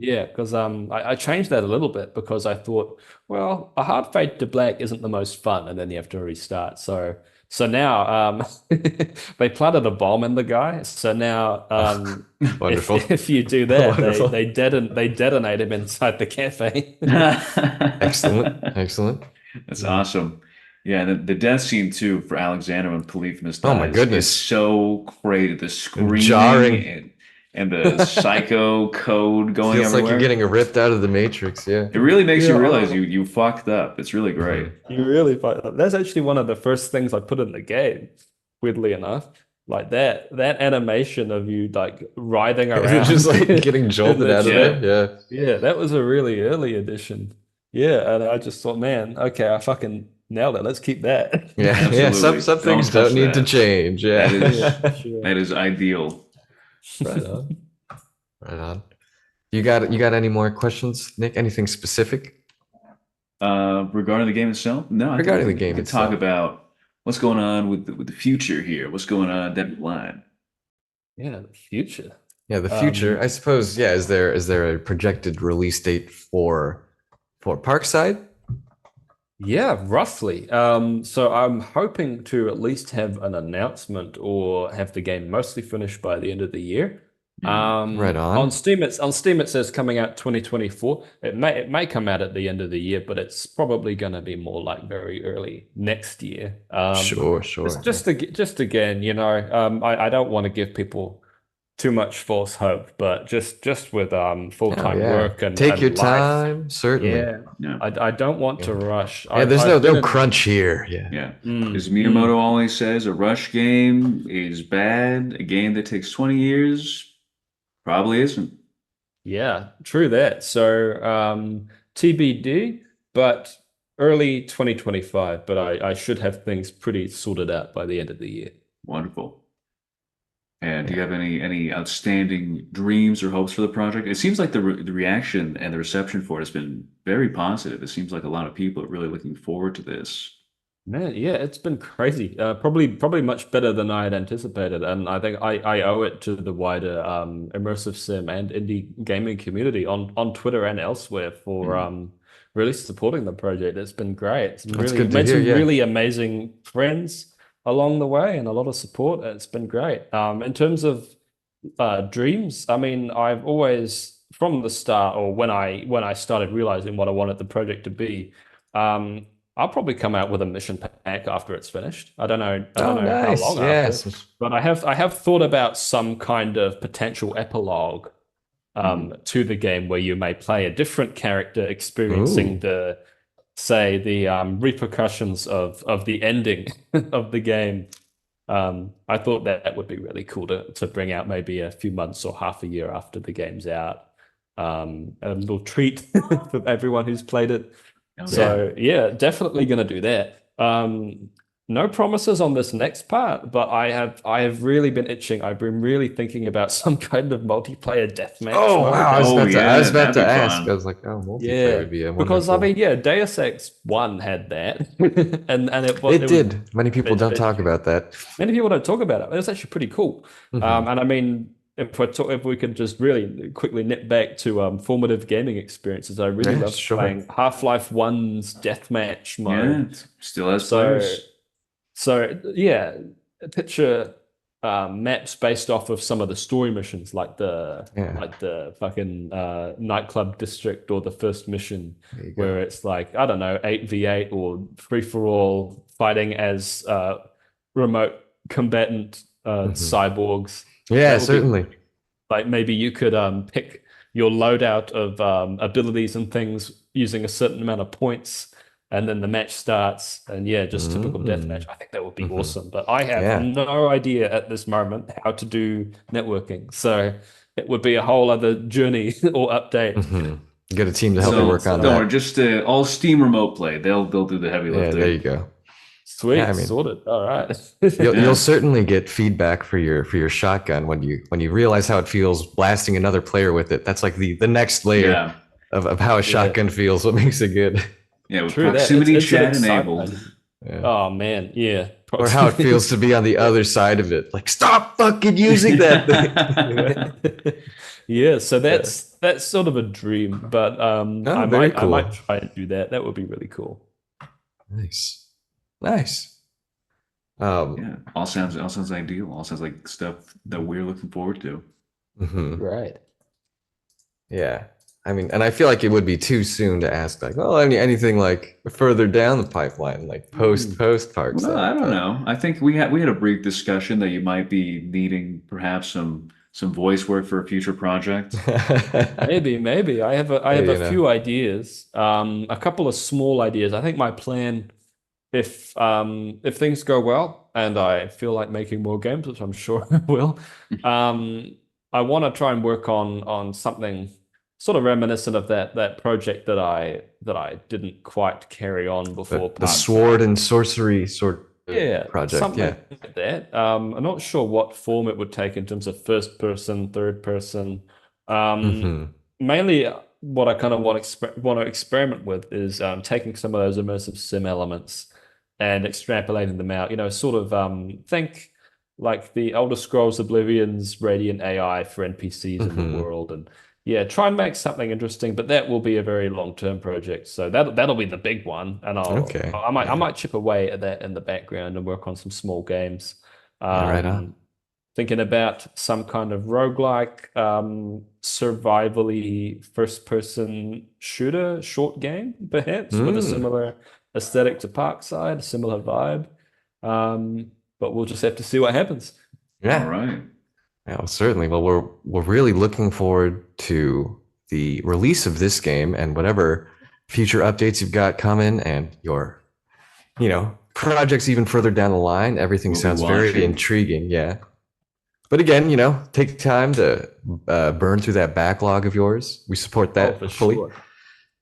[SPEAKER 3] Yeah, because I changed that a little bit because I thought, well, a hard fade to black isn't the most fun, and then you have to restart. So now they planted a bomb in the guy. So now
[SPEAKER 1] Wonderful.
[SPEAKER 3] if you do that,
[SPEAKER 1] Wonderful.
[SPEAKER 3] they detonate him inside the cafe.
[SPEAKER 1] Excellent.
[SPEAKER 2] That's awesome. Yeah, and the death scene too for Alexander when Polyphemus
[SPEAKER 1] Oh my
[SPEAKER 2] dies
[SPEAKER 1] goodness.
[SPEAKER 2] is so great. The screaming
[SPEAKER 1] jarring.
[SPEAKER 2] and the psycho code going
[SPEAKER 1] Feels like
[SPEAKER 2] everywhere.
[SPEAKER 1] you're getting ripped out of the Matrix. Yeah.
[SPEAKER 2] It really makes you realize you fucked up. It's really great.
[SPEAKER 3] You really fight. That's actually one of the first things I put in the game, weirdly enough. Like that animation of you like writhing around.
[SPEAKER 1] Just like getting jolted out of there. Yeah.
[SPEAKER 3] Yeah, that was a really early edition. Yeah, and I just thought, man, okay, I fucking nailed it. Let's keep that.
[SPEAKER 1] Yeah.
[SPEAKER 2] Absolutely.
[SPEAKER 1] Yeah. Some things
[SPEAKER 2] Don't touch
[SPEAKER 1] don't need to
[SPEAKER 2] that.
[SPEAKER 1] change. Yeah.
[SPEAKER 3] Sure.
[SPEAKER 2] That is ideal.
[SPEAKER 1] Right on. Right on. You got any more questions, Nick? Anything specific?
[SPEAKER 2] Regarding the game itself, no.
[SPEAKER 1] Regarding the
[SPEAKER 2] we
[SPEAKER 1] game
[SPEAKER 2] could
[SPEAKER 1] itself.
[SPEAKER 2] talk about what's going on with the future here. What's going on down the line?
[SPEAKER 3] Yeah, the future.
[SPEAKER 1] Yeah, the future. I suppose. Yeah. Is there a projected release date for Parkside?
[SPEAKER 3] Yeah, roughly. So I'm hoping to at least have an announcement or have the game mostly finished by the end of the year.
[SPEAKER 1] Right on.
[SPEAKER 3] On Steam it says coming out 2024. It may come out at the end of the year, but it's probably going to be more like very early next year.
[SPEAKER 1] Sure.
[SPEAKER 3] Just again, you know, I don't want to give people too much false hope, but just with full-time work and
[SPEAKER 1] take your
[SPEAKER 3] life.
[SPEAKER 1] time, certainly.
[SPEAKER 3] Yeah,
[SPEAKER 2] Yeah.
[SPEAKER 3] I don't want to rush.
[SPEAKER 1] Yeah, there's no crunch here. Yeah.
[SPEAKER 2] Yeah. As Miyamoto always says, a rush game is bad. A game that takes 20 years probably isn't.
[SPEAKER 3] Yeah, true that. So TBD, but early 2025. But I should have things pretty sorted out by the end of the year.
[SPEAKER 2] Wonderful. And do you have any outstanding dreams or hopes for the project? It seems like the reaction and the reception for it has been very positive. It seems like a lot of people are really looking forward to this.
[SPEAKER 3] Man, yeah, it's been crazy. Probably much better than I had anticipated, and I think I owe it to the wider immersive sim and indie gaming community on Twitter and elsewhere for really supporting the project. It's been great. It's been
[SPEAKER 1] That's
[SPEAKER 3] really
[SPEAKER 1] good to
[SPEAKER 3] made
[SPEAKER 1] hear.
[SPEAKER 3] some
[SPEAKER 1] Yeah.
[SPEAKER 3] really amazing friends along the way and a lot of support. It's been great. In terms of dreams, I mean, I've always from the start, or when I started realizing what I wanted the project to be, um, I'll probably come out with a mission pack after it's finished. I don't
[SPEAKER 1] Oh,
[SPEAKER 3] know how
[SPEAKER 1] nice.
[SPEAKER 3] long after,
[SPEAKER 1] Yes.
[SPEAKER 3] but I have thought about some kind of potential epilogue to the game where you may play a different character experiencing
[SPEAKER 1] Ooh.
[SPEAKER 3] the repercussions of the ending of the game. I thought that would be really cool to bring out maybe a few months or half a year after the game's out. A little treat for everyone who's played it.
[SPEAKER 2] Oh, yeah.
[SPEAKER 3] So yeah, definitely gonna do that. No promises on this next part, but I have really been itching. I've been really thinking about some kind of multiplayer deathmatch
[SPEAKER 1] Oh, wow.
[SPEAKER 3] mode.
[SPEAKER 2] Oh,
[SPEAKER 1] I was
[SPEAKER 2] yeah,
[SPEAKER 1] about
[SPEAKER 2] that'd
[SPEAKER 1] to
[SPEAKER 2] be
[SPEAKER 1] ask. I
[SPEAKER 2] fun.
[SPEAKER 1] was like, oh, multiplayer
[SPEAKER 3] Yeah,
[SPEAKER 1] would be a
[SPEAKER 3] because I
[SPEAKER 1] wonderful.
[SPEAKER 3] mean, yeah, Deus Ex 1 had that, and
[SPEAKER 1] It
[SPEAKER 3] it was
[SPEAKER 1] did. Many people don't
[SPEAKER 3] it,
[SPEAKER 1] talk about that.
[SPEAKER 3] many people don't talk about it. It's actually pretty cool.
[SPEAKER 1] Hmm.
[SPEAKER 3] And I mean, if we could just really quickly nip back to formative gaming experiences, I really
[SPEAKER 1] Yeah,
[SPEAKER 3] loved
[SPEAKER 1] sure.
[SPEAKER 3] playing Half-Life 1's deathmatch
[SPEAKER 2] Yeah,
[SPEAKER 3] mode.
[SPEAKER 2] it still has
[SPEAKER 3] So,
[SPEAKER 2] players.
[SPEAKER 3] so yeah, picture maps based off of some of the story missions,
[SPEAKER 1] Yeah,
[SPEAKER 3] like the fucking nightclub district or the first mission,
[SPEAKER 1] there you go.
[SPEAKER 3] where it's like I don't know 8v8 or free for all fighting as remote combatant
[SPEAKER 1] Hmm.
[SPEAKER 3] cyborgs.
[SPEAKER 1] Yeah,
[SPEAKER 3] That would be
[SPEAKER 1] certainly.
[SPEAKER 3] like maybe you could pick your loadout of abilities and things using a certain amount of points, and then the match starts. And yeah, just typical
[SPEAKER 1] Mm-hmm.
[SPEAKER 3] deathmatch. I think that would be
[SPEAKER 1] Hmm.
[SPEAKER 3] awesome. But I have
[SPEAKER 1] Yeah.
[SPEAKER 3] no idea at this moment how to do networking. So it would be a whole other journey or update.
[SPEAKER 1] Hmm. Get a team to help you
[SPEAKER 3] So
[SPEAKER 2] So
[SPEAKER 1] work
[SPEAKER 3] so
[SPEAKER 1] on
[SPEAKER 2] don't worry,
[SPEAKER 1] that.
[SPEAKER 2] just all Steam remote play. They'll do the heavy
[SPEAKER 1] Yeah, there you
[SPEAKER 2] lifting.
[SPEAKER 1] go. Yeah, I
[SPEAKER 3] sweet,
[SPEAKER 1] mean,
[SPEAKER 3] sorted. All right.
[SPEAKER 1] you'll
[SPEAKER 2] Yeah,
[SPEAKER 1] certainly get feedback for your shotgun when you realize how it feels blasting another player with it. That's like the next layer
[SPEAKER 2] yeah,
[SPEAKER 1] of how a
[SPEAKER 3] Yeah,
[SPEAKER 1] shotgun feels. What makes it good?
[SPEAKER 2] yeah. With
[SPEAKER 3] true that. It's
[SPEAKER 2] proximity
[SPEAKER 3] it's an
[SPEAKER 2] chat enabled.
[SPEAKER 3] excitement.
[SPEAKER 1] Yeah.
[SPEAKER 3] Oh man, yeah.
[SPEAKER 1] Or how it
[SPEAKER 3] Proximity.
[SPEAKER 1] feels to be on the other side of it. Like, stop fucking using that thing. You know?
[SPEAKER 3] Yeah, so
[SPEAKER 1] Yeah.
[SPEAKER 3] that's sort of a dream, but
[SPEAKER 1] Oh, very
[SPEAKER 3] I might
[SPEAKER 1] cool.
[SPEAKER 3] try and do that. That would be really cool.
[SPEAKER 1] Nice. Nice. Um,
[SPEAKER 2] Yeah, all sounds ideal. All sounds like stuff that we're looking forward to.
[SPEAKER 1] mhm.
[SPEAKER 3] Right.
[SPEAKER 1] Yeah. I mean, and I feel like it would be too soon to ask, like, oh, anything like further down the pipeline, like
[SPEAKER 3] Hmm.
[SPEAKER 1] post
[SPEAKER 2] Well,
[SPEAKER 1] Parkside.
[SPEAKER 2] I don't know. I think we had a brief discussion that you might be needing perhaps some voice work for a future project.
[SPEAKER 3] Maybe. I have
[SPEAKER 1] Hey,
[SPEAKER 3] a
[SPEAKER 1] you know.
[SPEAKER 3] few ideas. A couple of small ideas. I think my plan, if things go well and I feel like making more games, which I'm sure I will, um, I want to try and work on something sort of reminiscent of that project that I didn't quite carry on before
[SPEAKER 1] The sword
[SPEAKER 3] Parkside.
[SPEAKER 1] and sorcery sort of
[SPEAKER 3] Yeah,
[SPEAKER 1] project. Yeah.
[SPEAKER 3] something like that. I'm not sure what form it would take in terms of first person, third person. Um,
[SPEAKER 1] Hmm.
[SPEAKER 3] Mainly, what I kind of want to experiment with is taking some of those immersive sim elements and extrapolating them out. You know, sort of think like the Elder Scrolls Oblivion's Radiant AI for NPCs in the
[SPEAKER 1] Hmm.
[SPEAKER 3] world, and yeah, try and make something interesting. But that will be a very long-term project, so that'll be the big one, and
[SPEAKER 1] Okay.
[SPEAKER 3] I
[SPEAKER 1] Yeah.
[SPEAKER 3] might chip away at that in the background and work on some small games.
[SPEAKER 1] Yeah. Right on.
[SPEAKER 3] Um, Thinking about some kind of roguelike, survivally first-person shooter short game, perhaps with a
[SPEAKER 1] Mm.
[SPEAKER 3] similar aesthetic to Parkside, a similar vibe. But we'll just have to see what happens.
[SPEAKER 2] All
[SPEAKER 1] Yeah.
[SPEAKER 2] right.
[SPEAKER 1] Yeah, well, certainly. Well, we're really looking forward to the release of this game and whatever future updates you've got coming and your, projects even further down the line. Everything
[SPEAKER 2] We'll be
[SPEAKER 1] sounds very
[SPEAKER 2] watching.
[SPEAKER 1] intriguing. Yeah. But again, take time to burn through that backlog of yours. We support
[SPEAKER 3] Oh,
[SPEAKER 1] that
[SPEAKER 3] for
[SPEAKER 1] fully.
[SPEAKER 3] sure.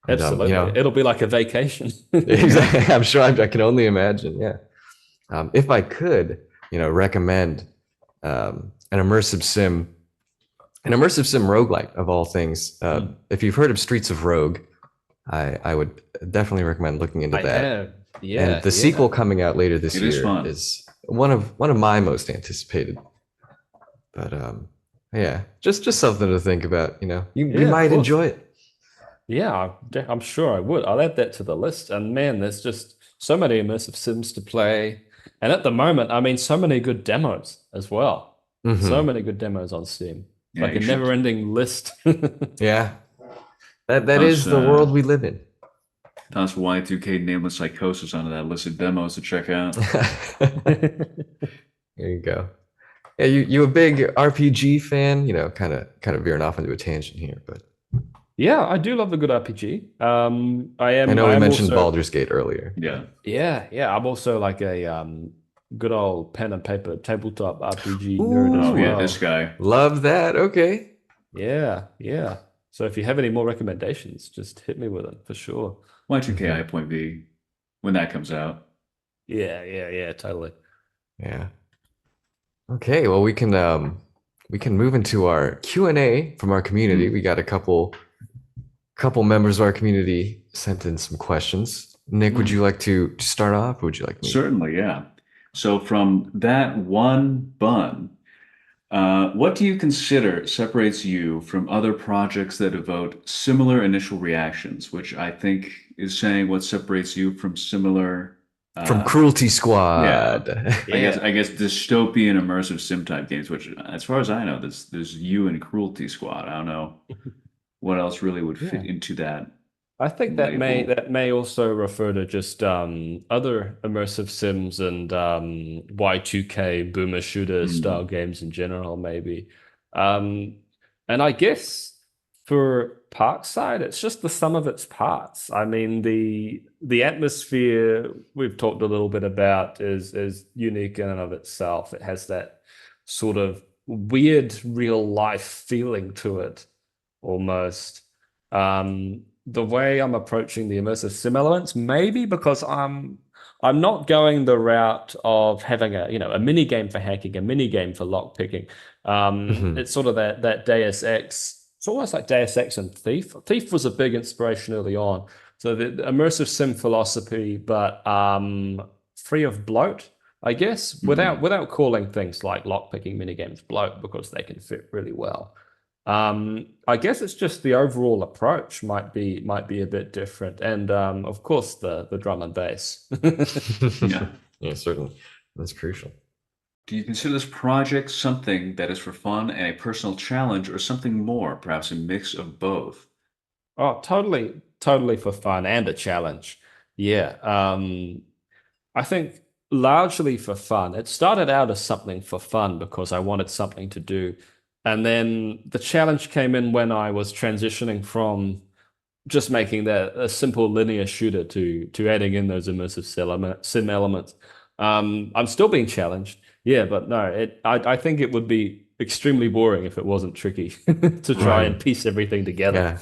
[SPEAKER 1] And,
[SPEAKER 3] Absolutely. It'll be like a vacation.
[SPEAKER 2] Yeah.
[SPEAKER 1] exactly. I'm sure I can only imagine. Yeah. If I could, recommend an immersive sim roguelike of all things.
[SPEAKER 3] Hmm.
[SPEAKER 1] If you've heard of Streets of Rogue, I would definitely recommend looking into
[SPEAKER 3] I
[SPEAKER 1] that.
[SPEAKER 3] have.
[SPEAKER 1] And the sequel coming out later this
[SPEAKER 2] It is
[SPEAKER 1] year
[SPEAKER 2] fun.
[SPEAKER 1] is one of my most anticipated. But yeah, just something to think about. You
[SPEAKER 3] Yeah, of
[SPEAKER 1] might
[SPEAKER 3] course.
[SPEAKER 1] enjoy it.
[SPEAKER 3] Yeah, I'm sure I would. I'll add that to the list. And man, there's just so many immersive sims to play. And at the moment, I mean, so many good demos as well. So
[SPEAKER 1] Hmm.
[SPEAKER 3] many good demos on Steam.
[SPEAKER 2] Yeah,
[SPEAKER 3] Like a
[SPEAKER 2] you should
[SPEAKER 3] never-ending list.
[SPEAKER 1] Yeah, that
[SPEAKER 2] toss
[SPEAKER 1] is the world we live in.
[SPEAKER 2] toss Y2K Nameless Psychosis onto that list of demos to check out.
[SPEAKER 1] There you go. Yeah, you a big RPG fan? Kind of veering off into a tangent here, but
[SPEAKER 3] Yeah, I do love a good RPG.
[SPEAKER 1] I know
[SPEAKER 3] I
[SPEAKER 1] we
[SPEAKER 3] am
[SPEAKER 1] mentioned
[SPEAKER 3] also
[SPEAKER 1] Baldur's Gate earlier.
[SPEAKER 2] Yeah.
[SPEAKER 3] yeah, I'm also like a good old pen and paper tabletop RPG nerd as
[SPEAKER 2] Oh yeah,
[SPEAKER 3] well.
[SPEAKER 2] this guy.
[SPEAKER 1] Love that. Okay.
[SPEAKER 3] Yeah. So if you have any more recommendations, just hit me with them for sure.
[SPEAKER 2] Y2K Point V when that comes out.
[SPEAKER 3] Yeah, totally.
[SPEAKER 1] Yeah. Okay, well we can move into our Q&A from our community. We got a couple members of our community sent in some questions. Nick, would you like to start off, or would you like me?
[SPEAKER 2] Certainly, yeah. So from that one bun, what do you consider separates you from other projects that evoke similar initial reactions, which I think is saying what separates you from similar
[SPEAKER 1] From Cruelty
[SPEAKER 2] yeah.
[SPEAKER 1] Squad.
[SPEAKER 2] I guess dystopian immersive sim type games, which as far as I know, there's you and Cruelty Squad. I don't know what else really would fit
[SPEAKER 3] Yeah.
[SPEAKER 2] into that
[SPEAKER 3] I think that
[SPEAKER 2] label.
[SPEAKER 3] may also refer to just other immersive sims and Y2K boomer shooter style games in general, maybe. Um, and I guess for Parkside, it's just the sum of its parts. I mean, the atmosphere we've talked a little bit about is unique in and of itself. It has that sort of weird real life feeling to it, almost. The way I'm approaching the immersive sim elements, maybe because I'm not going the route of having a mini game for hacking, a mini game for lock picking.
[SPEAKER 1] Mhm.
[SPEAKER 3] It's sort of that Deus Ex. It's almost like Deus Ex and Thief. Thief was a big inspiration early on. So the immersive sim philosophy, but free of bloat, I guess, without calling things like lock picking mini games bloat because they can fit really well. I guess it's just the overall approach might be a bit different, and of course the drum and bass.
[SPEAKER 2] Yeah.
[SPEAKER 1] Yeah, certainly. That's crucial.
[SPEAKER 2] Do you consider this project something that is for fun and a personal challenge, or something more, perhaps a mix of both?
[SPEAKER 3] Oh, totally for fun and a challenge. Yeah. I think largely for fun. It started out as something for fun because I wanted something to do. And then the challenge came in when I was transitioning from just making that a simple linear shooter to adding in those immersive sim elements. I'm still being challenged. Yeah, but no, I think it would be extremely boring if it wasn't tricky to try and
[SPEAKER 1] Right.
[SPEAKER 3] piece everything together.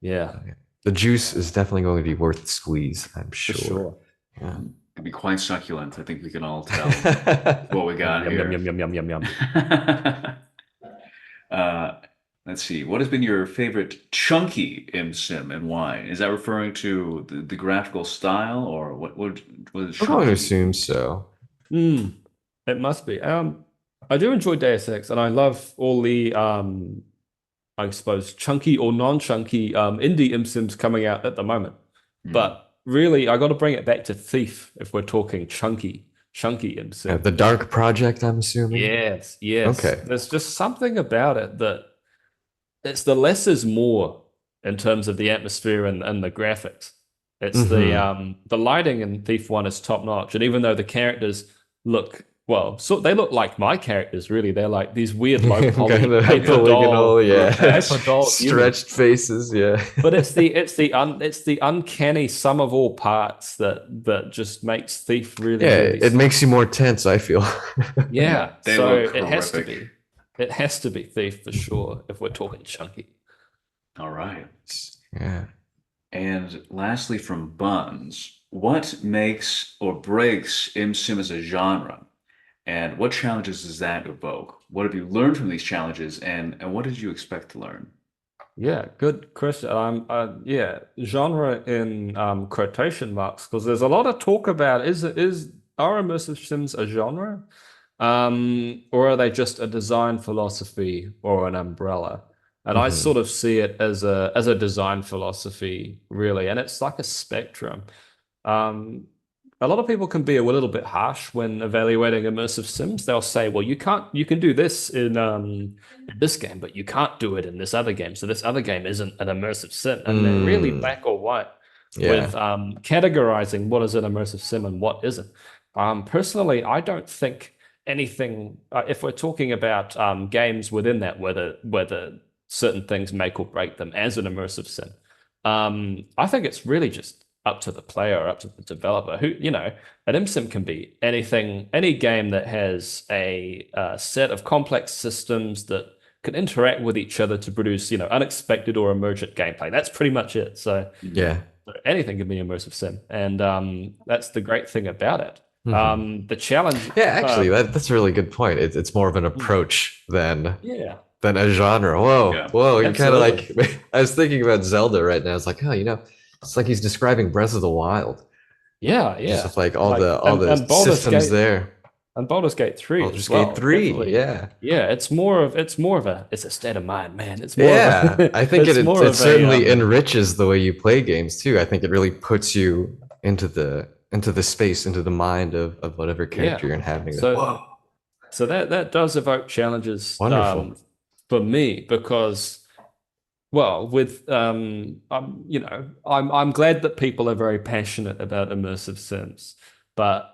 [SPEAKER 1] Yeah.
[SPEAKER 3] Yeah,
[SPEAKER 1] The juice is definitely going to be worth the squeeze, I'm
[SPEAKER 3] for
[SPEAKER 1] sure.
[SPEAKER 3] sure.
[SPEAKER 1] Yeah.
[SPEAKER 2] It'd be quite succulent. I think we can all tell what we got
[SPEAKER 3] Yum, yum,
[SPEAKER 2] here.
[SPEAKER 3] yum, yum, yum, yum, yum.
[SPEAKER 2] uh, let's see. What has been your favorite chunky sim and why? Is that referring to the graphical style, or what is
[SPEAKER 1] I'm going to
[SPEAKER 2] chunky?
[SPEAKER 1] assume so.
[SPEAKER 3] It must be. I do enjoy Deus Ex, and I love all the I suppose chunky or non-chunky indie sims coming out at the moment.
[SPEAKER 2] Hmm.
[SPEAKER 3] But really, I got to bring it back to Thief if we're talking chunky sim.
[SPEAKER 1] The Dark Project, I'm assuming.
[SPEAKER 3] Yes.
[SPEAKER 1] Okay.
[SPEAKER 3] There's just something about it that it's the less is more in terms of the atmosphere and the graphics. It's
[SPEAKER 1] Hmm.
[SPEAKER 3] the lighting in Thief 1 is top notch. And even though the characters look well, so they look like my characters, really. They're like these weird low poly
[SPEAKER 1] Kind of
[SPEAKER 3] paper
[SPEAKER 1] polygonal,
[SPEAKER 3] doll,
[SPEAKER 1] yeah.
[SPEAKER 2] Grotesque.
[SPEAKER 3] paper doll humans.
[SPEAKER 1] Stretched faces, yeah.
[SPEAKER 3] But it's the uncanny sum of all parts that just makes Thief really,
[SPEAKER 1] Yeah,
[SPEAKER 3] really
[SPEAKER 1] it makes you
[SPEAKER 3] special.
[SPEAKER 1] more tense, I feel.
[SPEAKER 3] Yeah,
[SPEAKER 2] They
[SPEAKER 3] so
[SPEAKER 2] look
[SPEAKER 3] it has to
[SPEAKER 2] horrific.
[SPEAKER 3] be. It has to be Thief for sure if we're talking chunky.
[SPEAKER 2] All right.
[SPEAKER 1] Yeah.
[SPEAKER 2] And lastly, from Buns, what makes or breaks sim as a genre? And what challenges does that evoke? What have you learned from these challenges, and what did you expect to learn?
[SPEAKER 3] Yeah, good question. Yeah, genre in quotation marks, because there's a lot of talk about is are immersive sims a genre, or are they just a design philosophy or an umbrella? And I
[SPEAKER 1] Hmm.
[SPEAKER 3] sort of see it as a design philosophy, really, and it's like a spectrum. Um, a lot of people can be a little bit harsh when evaluating immersive sims. They'll say, well, you can do this in this game, but you can't do it in this other game. So this other game isn't an immersive sim. And they're really
[SPEAKER 1] Mm,
[SPEAKER 3] black or white with
[SPEAKER 1] yeah.
[SPEAKER 3] categorizing what is an immersive sim and what isn't. Personally, I don't think anything, if we're talking about games within that, whether certain things make or break them as an immersive sim, I think it's really just up to the player, up to the developer. Who, an ImSim can be anything, any game that has a set of complex systems that can interact with each other to produce, unexpected or emergent gameplay. That's pretty much it. So
[SPEAKER 2] Mhm.
[SPEAKER 1] Yeah.
[SPEAKER 3] anything can be an immersive sim, and that's the great thing about it.
[SPEAKER 1] Hmm.
[SPEAKER 3] The challenge,
[SPEAKER 1] Yeah, actually, that's a really good point. It's more of an
[SPEAKER 3] mm,
[SPEAKER 1] approach
[SPEAKER 3] yeah,
[SPEAKER 1] than a genre. Whoa,
[SPEAKER 2] Yeah.
[SPEAKER 1] whoa, you kind of
[SPEAKER 3] absolutely,
[SPEAKER 1] like I was thinking about Zelda right now. It's like, oh, it's like he's describing Breath of the Wild.
[SPEAKER 3] yeah,
[SPEAKER 1] Just
[SPEAKER 3] yeah.
[SPEAKER 1] with like all
[SPEAKER 3] Like
[SPEAKER 1] the
[SPEAKER 3] and Baldur's
[SPEAKER 1] systems
[SPEAKER 3] Gate.
[SPEAKER 1] there.
[SPEAKER 3] And Baldur's Gate 3
[SPEAKER 1] Baldur's
[SPEAKER 3] as
[SPEAKER 1] Gate
[SPEAKER 3] well.
[SPEAKER 1] 3,
[SPEAKER 3] Definitely.
[SPEAKER 1] yeah.
[SPEAKER 3] Yeah, it's more of it's a state of mind, man. It's more of
[SPEAKER 1] Yeah,
[SPEAKER 3] a
[SPEAKER 1] I think
[SPEAKER 3] it's more
[SPEAKER 1] it
[SPEAKER 3] of a
[SPEAKER 1] certainly enriches the way you play games too. I think it really puts you into the space, into the mind of whatever
[SPEAKER 3] yeah.
[SPEAKER 1] character you're inhabiting.
[SPEAKER 3] So
[SPEAKER 1] Whoa,
[SPEAKER 3] so that does evoke challenges
[SPEAKER 1] wonderful.
[SPEAKER 3] for me because well, with I'm glad that people are very passionate about immersive sims, but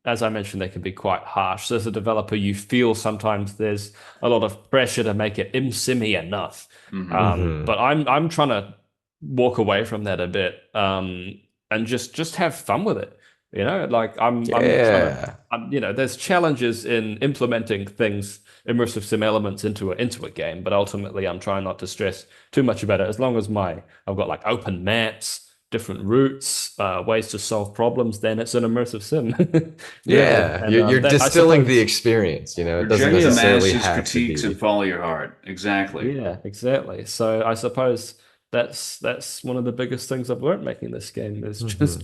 [SPEAKER 3] as I mentioned, they can be quite harsh. So as a developer, you feel sometimes there's a lot of pressure to make it imsimmy enough.
[SPEAKER 2] Hmm.
[SPEAKER 1] Hmm.
[SPEAKER 3] But I'm trying to walk away from that a bit, and just have fun with it. Like I'm trying to
[SPEAKER 1] Yeah.
[SPEAKER 3] there's challenges in implementing things, immersive sim elements into a game, but ultimately I'm trying not to stress too much about it. As long as I've got like open maps, different routes, ways to solve problems, then it's an immersive sim, really.
[SPEAKER 1] Yeah,
[SPEAKER 3] And
[SPEAKER 1] you're
[SPEAKER 3] that I
[SPEAKER 1] distilling the
[SPEAKER 3] suppose,
[SPEAKER 1] experience, it doesn't
[SPEAKER 2] Reject the
[SPEAKER 3] yeah,
[SPEAKER 1] necessarily
[SPEAKER 2] masses,
[SPEAKER 1] have to
[SPEAKER 2] critiques, and
[SPEAKER 1] be.
[SPEAKER 2] follow your heart. Exactly.
[SPEAKER 3] yeah, exactly. So I suppose that's one of the biggest things I've learned making this game is
[SPEAKER 1] Hmm.
[SPEAKER 3] just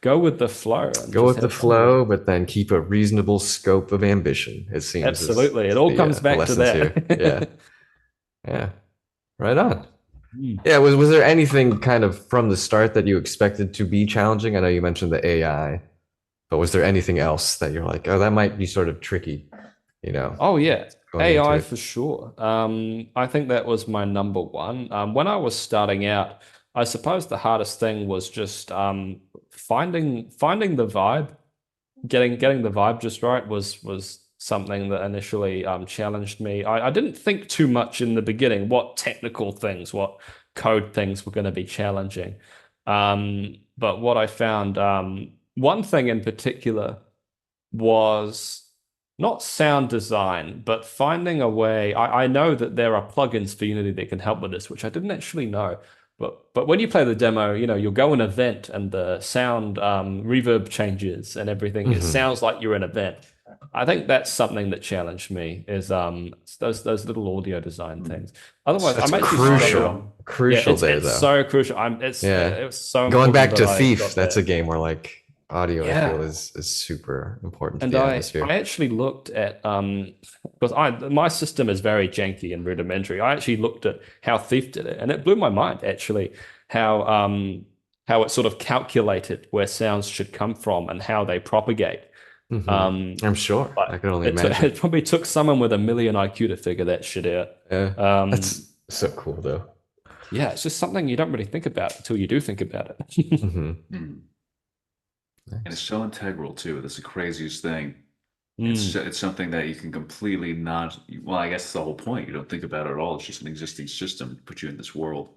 [SPEAKER 3] go with the flow and
[SPEAKER 1] Go
[SPEAKER 3] just
[SPEAKER 1] with the
[SPEAKER 3] have fun with it.
[SPEAKER 1] flow, but then keep a reasonable scope of ambition, it seems,
[SPEAKER 3] Absolutely. It
[SPEAKER 1] is
[SPEAKER 3] all comes
[SPEAKER 1] the
[SPEAKER 3] back to
[SPEAKER 1] lessons here. Yeah,
[SPEAKER 3] that.
[SPEAKER 1] yeah, right on.
[SPEAKER 3] Mm.
[SPEAKER 1] Yeah, was there anything kind of from the start that you expected to be challenging? I know you mentioned the AI, but was there anything else that you're like, oh, that might be sort of tricky, you know,
[SPEAKER 3] Oh yeah,
[SPEAKER 1] going into
[SPEAKER 3] AI
[SPEAKER 1] it?
[SPEAKER 3] for sure. I think that was my number one. When I was starting out, I suppose the hardest thing was just finding the vibe, getting the vibe just right was something that initially challenged me. I didn't think too much in the beginning what technical things, what code things were going to be challenging. But what I found, one thing in particular was not sound design, but finding a way. I know that there are plugins for Unity that can help with this, which I didn't actually know. But when you play the demo, you'll go an event and the sound reverb changes and everything. It
[SPEAKER 1] Hmm.
[SPEAKER 3] sounds like you're in an event. I think that's something that challenged me is those little audio design things. Otherwise,
[SPEAKER 1] That's
[SPEAKER 3] I'm
[SPEAKER 2] So
[SPEAKER 3] actually struggling.
[SPEAKER 2] audio.
[SPEAKER 3] Yeah,
[SPEAKER 1] crucial
[SPEAKER 3] it's
[SPEAKER 1] there,
[SPEAKER 3] it's
[SPEAKER 1] though.
[SPEAKER 3] so crucial.
[SPEAKER 1] Yeah.
[SPEAKER 3] It was so
[SPEAKER 1] Going
[SPEAKER 3] important
[SPEAKER 1] back
[SPEAKER 3] that
[SPEAKER 1] to
[SPEAKER 3] I
[SPEAKER 1] Thief,
[SPEAKER 3] got
[SPEAKER 1] that's a
[SPEAKER 3] that.
[SPEAKER 1] game where like audio, I feel,
[SPEAKER 3] Yeah.
[SPEAKER 1] is super important to
[SPEAKER 3] And
[SPEAKER 1] the
[SPEAKER 3] I
[SPEAKER 1] atmosphere.
[SPEAKER 3] actually looked at because I my system is very janky and rudimentary. I actually looked at how Thief did it, and it blew my mind actually how it sort of calculated where sounds should come from and how they propagate.
[SPEAKER 1] Hmm.
[SPEAKER 3] Um,
[SPEAKER 1] I'm sure. I
[SPEAKER 3] but
[SPEAKER 1] can only imagine.
[SPEAKER 3] it probably took someone with a million IQ to figure that shit out.
[SPEAKER 1] Yeah.
[SPEAKER 3] Um,
[SPEAKER 1] That's so cool, though.
[SPEAKER 3] yeah, it's just something you don't really think about until you do think about it.
[SPEAKER 1] Hmm.
[SPEAKER 2] Mm. And it's
[SPEAKER 1] Nice.
[SPEAKER 2] so integral too. That's the craziest thing.
[SPEAKER 3] Mm.
[SPEAKER 2] It's something that you can completely not. Well, I guess that's the whole point. You don't think about it at all. It's just an existing system to put you in this world.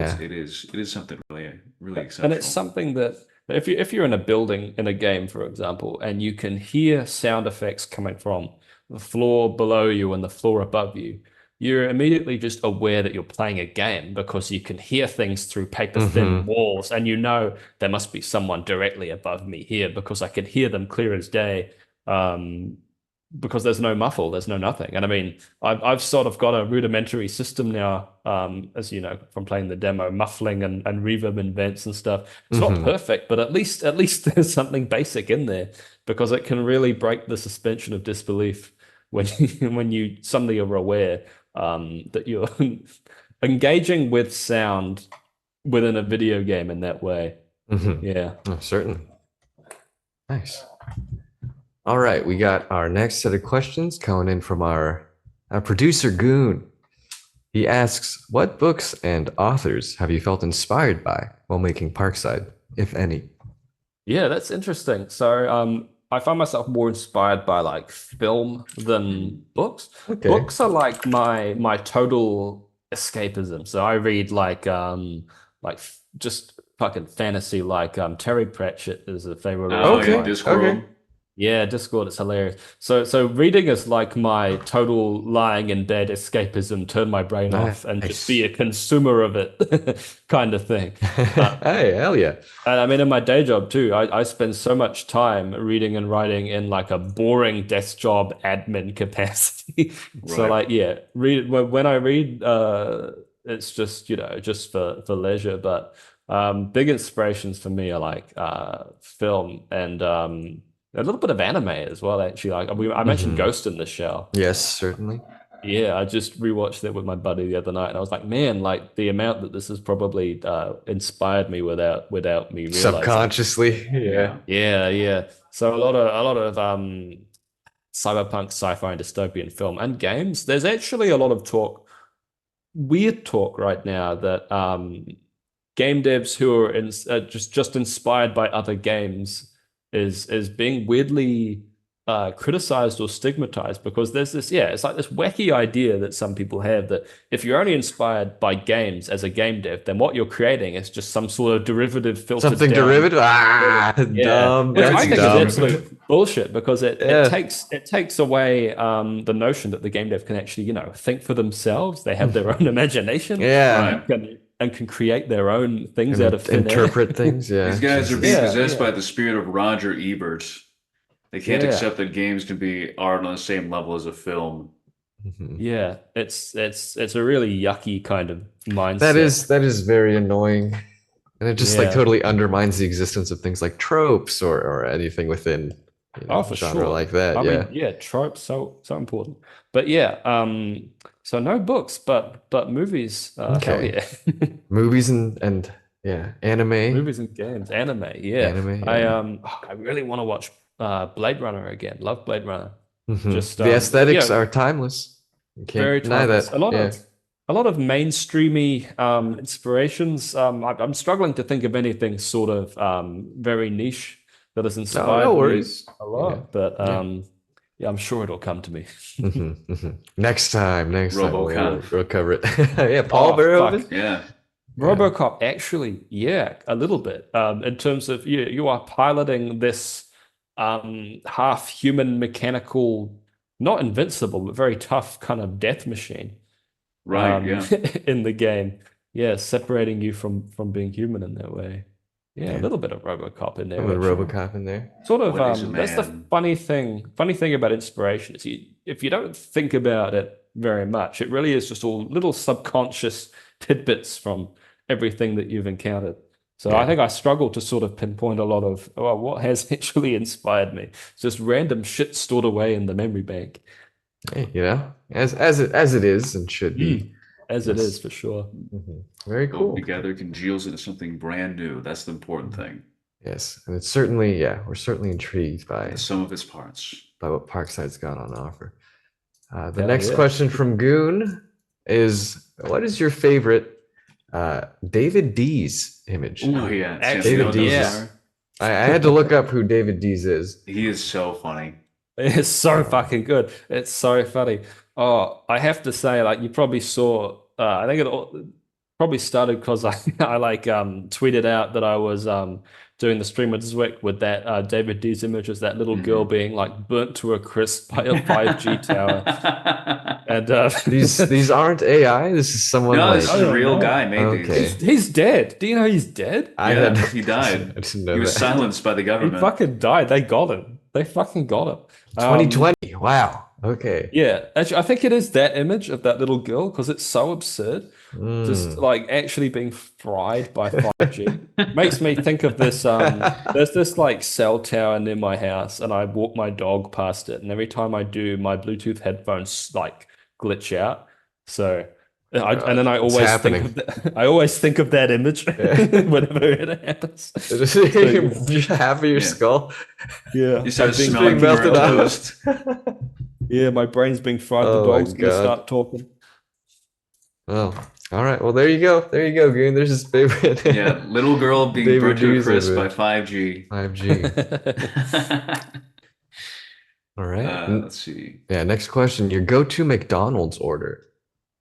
[SPEAKER 1] Yeah.
[SPEAKER 2] It is something really
[SPEAKER 3] And it's
[SPEAKER 2] exceptional.
[SPEAKER 3] something that if you're in a building in a game, for example, and you can hear sound effects coming from the floor below you and the floor above you, you're immediately just aware that you're playing a game because you can hear things through paper thin
[SPEAKER 1] Hmm.
[SPEAKER 3] walls, and you know there must be someone directly above me here because I can hear them clear as day. Um, because there's no muffle, there's no nothing. And I mean, I've sort of got a rudimentary system now, as you know, from playing the demo, muffling and reverb and vents and stuff. It's not
[SPEAKER 1] Mhm.
[SPEAKER 3] perfect, but at least there's something basic in there because it can really break the suspension of disbelief when when you suddenly are aware that you're engaging with sound within a video game in that way.
[SPEAKER 1] Mhm.
[SPEAKER 3] Yeah.
[SPEAKER 1] Oh, certainly. Nice. All right, we got our next set of questions coming in from our producer Goon. He asks, "What books and authors have you felt inspired by while making Parkside, if any?"
[SPEAKER 3] Yeah, that's interesting. So, I find myself more inspired by like film than books.
[SPEAKER 1] Okay.
[SPEAKER 3] Books are like my total escapism. So I read just fucking fantasy. Like Terry Pratchett is a favorite
[SPEAKER 2] Oh,
[SPEAKER 3] author of
[SPEAKER 2] yeah,
[SPEAKER 1] Okay.
[SPEAKER 3] mine.
[SPEAKER 1] Okay.
[SPEAKER 2] Discworld.
[SPEAKER 3] Yeah, Discord, it's hilarious. So reading is like my total lying in bed escapism, turn my brain off and just be
[SPEAKER 1] Nice.
[SPEAKER 3] a consumer of it kind of thing. Uh,
[SPEAKER 1] Hey, hell yeah.
[SPEAKER 3] and I mean, in my day job too, I spend so much time reading and writing in like a boring desk job admin capacity. So
[SPEAKER 2] Right.
[SPEAKER 3] like, yeah, read when I read, it's just, you know, just for leisure. But big inspirations for me are like film and a little bit of anime as well, actually. Like I mentioned
[SPEAKER 1] Mhm.
[SPEAKER 3] Ghost in the Shell.
[SPEAKER 1] Yes, certainly.
[SPEAKER 3] Yeah, I just rewatched that with my buddy the other night, and I was like, man, like the amount that this has probably inspired me without me realizing.
[SPEAKER 1] Subconsciously. Yeah.
[SPEAKER 2] Yeah.
[SPEAKER 3] Yeah, yeah. So a lot of cyberpunk, sci-fi, and dystopian film and games. There's actually a lot of talk, weird talk right now that game devs who are just inspired by other games is being weirdly criticized or stigmatized because there's this, yeah, it's like this wacky idea that some people have that if you're only inspired by games as a game dev, then what you're creating is just some sort of derivative filtered
[SPEAKER 1] Something
[SPEAKER 3] down.
[SPEAKER 1] derivative. Ah,
[SPEAKER 3] Yeah,
[SPEAKER 1] dumb.
[SPEAKER 3] which I
[SPEAKER 1] That's
[SPEAKER 3] think is
[SPEAKER 1] dumb.
[SPEAKER 3] absolute bullshit because
[SPEAKER 1] Yeah.
[SPEAKER 3] it takes away the notion that the game dev can actually, you know, think for themselves. They have their own imagination
[SPEAKER 1] Yeah.
[SPEAKER 2] Right.
[SPEAKER 3] and can create their own things out
[SPEAKER 1] And
[SPEAKER 3] of thin air.
[SPEAKER 1] interpret things. Yeah.
[SPEAKER 2] These guys are being
[SPEAKER 3] Yeah,
[SPEAKER 2] possessed by
[SPEAKER 3] yeah,
[SPEAKER 2] the spirit of Roger Ebert. They can't
[SPEAKER 3] yeah,
[SPEAKER 2] accept that games can be art on the same level as a film.
[SPEAKER 1] Mhm.
[SPEAKER 3] yeah. It's a really yucky kind of
[SPEAKER 1] That
[SPEAKER 3] mindset.
[SPEAKER 1] is very annoying. And it just like
[SPEAKER 3] Yeah.
[SPEAKER 1] totally undermines the existence of things like tropes or anything within,
[SPEAKER 3] Oh, for
[SPEAKER 1] genre
[SPEAKER 3] sure.
[SPEAKER 1] like that.
[SPEAKER 3] I
[SPEAKER 1] Yeah.
[SPEAKER 3] mean, yeah, tropes so important. But yeah, so no books, but movies. Hell
[SPEAKER 1] Okay.
[SPEAKER 3] yeah.
[SPEAKER 1] Movies and yeah, anime.
[SPEAKER 3] Movies and games, anime. Yeah.
[SPEAKER 1] Anime, yeah.
[SPEAKER 3] I really want to watch Blade Runner again. Love Blade Runner. Just
[SPEAKER 1] The aesthetics
[SPEAKER 3] yeah,
[SPEAKER 1] are timeless. You can't
[SPEAKER 3] very
[SPEAKER 1] deny
[SPEAKER 3] timeless.
[SPEAKER 1] that. Yeah.
[SPEAKER 3] A lot of mainstreamy inspirations. I'm struggling to think of anything sort of very niche that has
[SPEAKER 1] No, no
[SPEAKER 3] inspired me
[SPEAKER 1] worries.
[SPEAKER 3] a
[SPEAKER 1] Yeah.
[SPEAKER 3] lot. But
[SPEAKER 1] Yeah.
[SPEAKER 3] yeah, I'm sure it'll come to me.
[SPEAKER 1] Next time,
[SPEAKER 2] RoboCop.
[SPEAKER 1] we'll cover it. Yeah, Paul
[SPEAKER 3] Oh,
[SPEAKER 1] Verhoeven.
[SPEAKER 3] fuck.
[SPEAKER 2] Yeah.
[SPEAKER 1] Yeah.
[SPEAKER 3] RoboCop, actually, yeah, a little bit. In terms of you are piloting this half human mechanical, not invincible, but very tough kind of death machine
[SPEAKER 2] Right. Yeah.
[SPEAKER 3] in the game. Yeah, separating you from being human in that way. Yeah, a
[SPEAKER 1] Yeah.
[SPEAKER 3] little bit of RoboCop in
[SPEAKER 1] A
[SPEAKER 3] there,
[SPEAKER 1] little
[SPEAKER 3] actually.
[SPEAKER 1] RoboCop in there.
[SPEAKER 3] Sort of
[SPEAKER 2] What is a
[SPEAKER 3] that's the
[SPEAKER 2] man?
[SPEAKER 3] funny thing about inspiration is if you don't think about it very much, it really is just all little subconscious tidbits from everything that you've encountered. So I
[SPEAKER 1] Yeah.
[SPEAKER 3] think I struggle to sort of pinpoint a lot of, well, what has actually inspired me. It's just random shit stored away in the memory bank.
[SPEAKER 1] Hey, as it is and should be.
[SPEAKER 3] As it
[SPEAKER 1] Yes.
[SPEAKER 3] is for sure.
[SPEAKER 1] Very
[SPEAKER 2] Both
[SPEAKER 1] cool.
[SPEAKER 2] together congeals into something brand new. That's the important thing.
[SPEAKER 1] Yes, and it's certainly, yeah, we're certainly intrigued by
[SPEAKER 2] The sum of its parts.
[SPEAKER 1] what Parkside's got on offer. The
[SPEAKER 3] Hell
[SPEAKER 1] next
[SPEAKER 3] yeah.
[SPEAKER 1] question from Goon is, what is your favorite David Dees image?
[SPEAKER 3] Ooh,
[SPEAKER 2] Oh yeah. Sam,
[SPEAKER 3] actually,
[SPEAKER 2] you know what those
[SPEAKER 3] yeah.
[SPEAKER 2] are?
[SPEAKER 1] I had to look up who David Dees is.
[SPEAKER 2] He is so funny.
[SPEAKER 3] It's so fucking good. It's so funny. Oh, I have to say, like you probably saw. I think probably started because I like tweeted out that I was doing the stream with Zwick with that David D's image as that little girl being like burnt to a crisp by a 5G tower. And
[SPEAKER 1] These aren't AI. This is someone
[SPEAKER 2] No,
[SPEAKER 1] like
[SPEAKER 2] this is a
[SPEAKER 3] Oh,
[SPEAKER 2] real
[SPEAKER 3] no.
[SPEAKER 2] guy made
[SPEAKER 1] Okay.
[SPEAKER 2] these.
[SPEAKER 3] he's dead. Do you know he's dead?
[SPEAKER 1] I
[SPEAKER 2] Yeah,
[SPEAKER 1] had
[SPEAKER 2] he died.
[SPEAKER 1] I didn't know
[SPEAKER 2] He was
[SPEAKER 1] that.
[SPEAKER 2] silenced by the
[SPEAKER 3] He
[SPEAKER 2] government.
[SPEAKER 3] fucking died. They got him. They fucking got it.
[SPEAKER 1] 2020. Wow. Okay.
[SPEAKER 3] Yeah, actually, I think it is that image of that little girl because it's so absurd. Just
[SPEAKER 1] Mm.
[SPEAKER 3] like actually being fried by 5G makes me think of this. There's this like cell tower near my house, and I walk my dog past it, and every time I do, my Bluetooth headphones like glitch out. So, and then I
[SPEAKER 1] It's
[SPEAKER 3] always think
[SPEAKER 1] happening.
[SPEAKER 3] of that. I always think of that image
[SPEAKER 1] Yeah.
[SPEAKER 3] whenever it happens.
[SPEAKER 1] Just
[SPEAKER 3] So,
[SPEAKER 1] half of your
[SPEAKER 2] Yeah.
[SPEAKER 1] skull.
[SPEAKER 3] yeah,
[SPEAKER 2] You start
[SPEAKER 3] I'm being
[SPEAKER 1] Just
[SPEAKER 2] smelling
[SPEAKER 1] being
[SPEAKER 3] fried.
[SPEAKER 1] melted
[SPEAKER 2] grilled
[SPEAKER 1] out.
[SPEAKER 2] toast.
[SPEAKER 3] Yeah, my brain's being fried. The
[SPEAKER 1] Oh my
[SPEAKER 3] dog's gonna
[SPEAKER 1] God.
[SPEAKER 3] start talking.
[SPEAKER 1] Oh, all right. Well, there you go. There you go, Goon. There's his favorite.
[SPEAKER 2] Yeah, little girl being
[SPEAKER 1] David
[SPEAKER 2] burnt to a
[SPEAKER 1] G's
[SPEAKER 2] crisp by
[SPEAKER 1] image.
[SPEAKER 2] 5G.
[SPEAKER 1] 5G. All right.
[SPEAKER 2] Let's see.
[SPEAKER 1] Yeah, next question. Your go-to McDonald's order.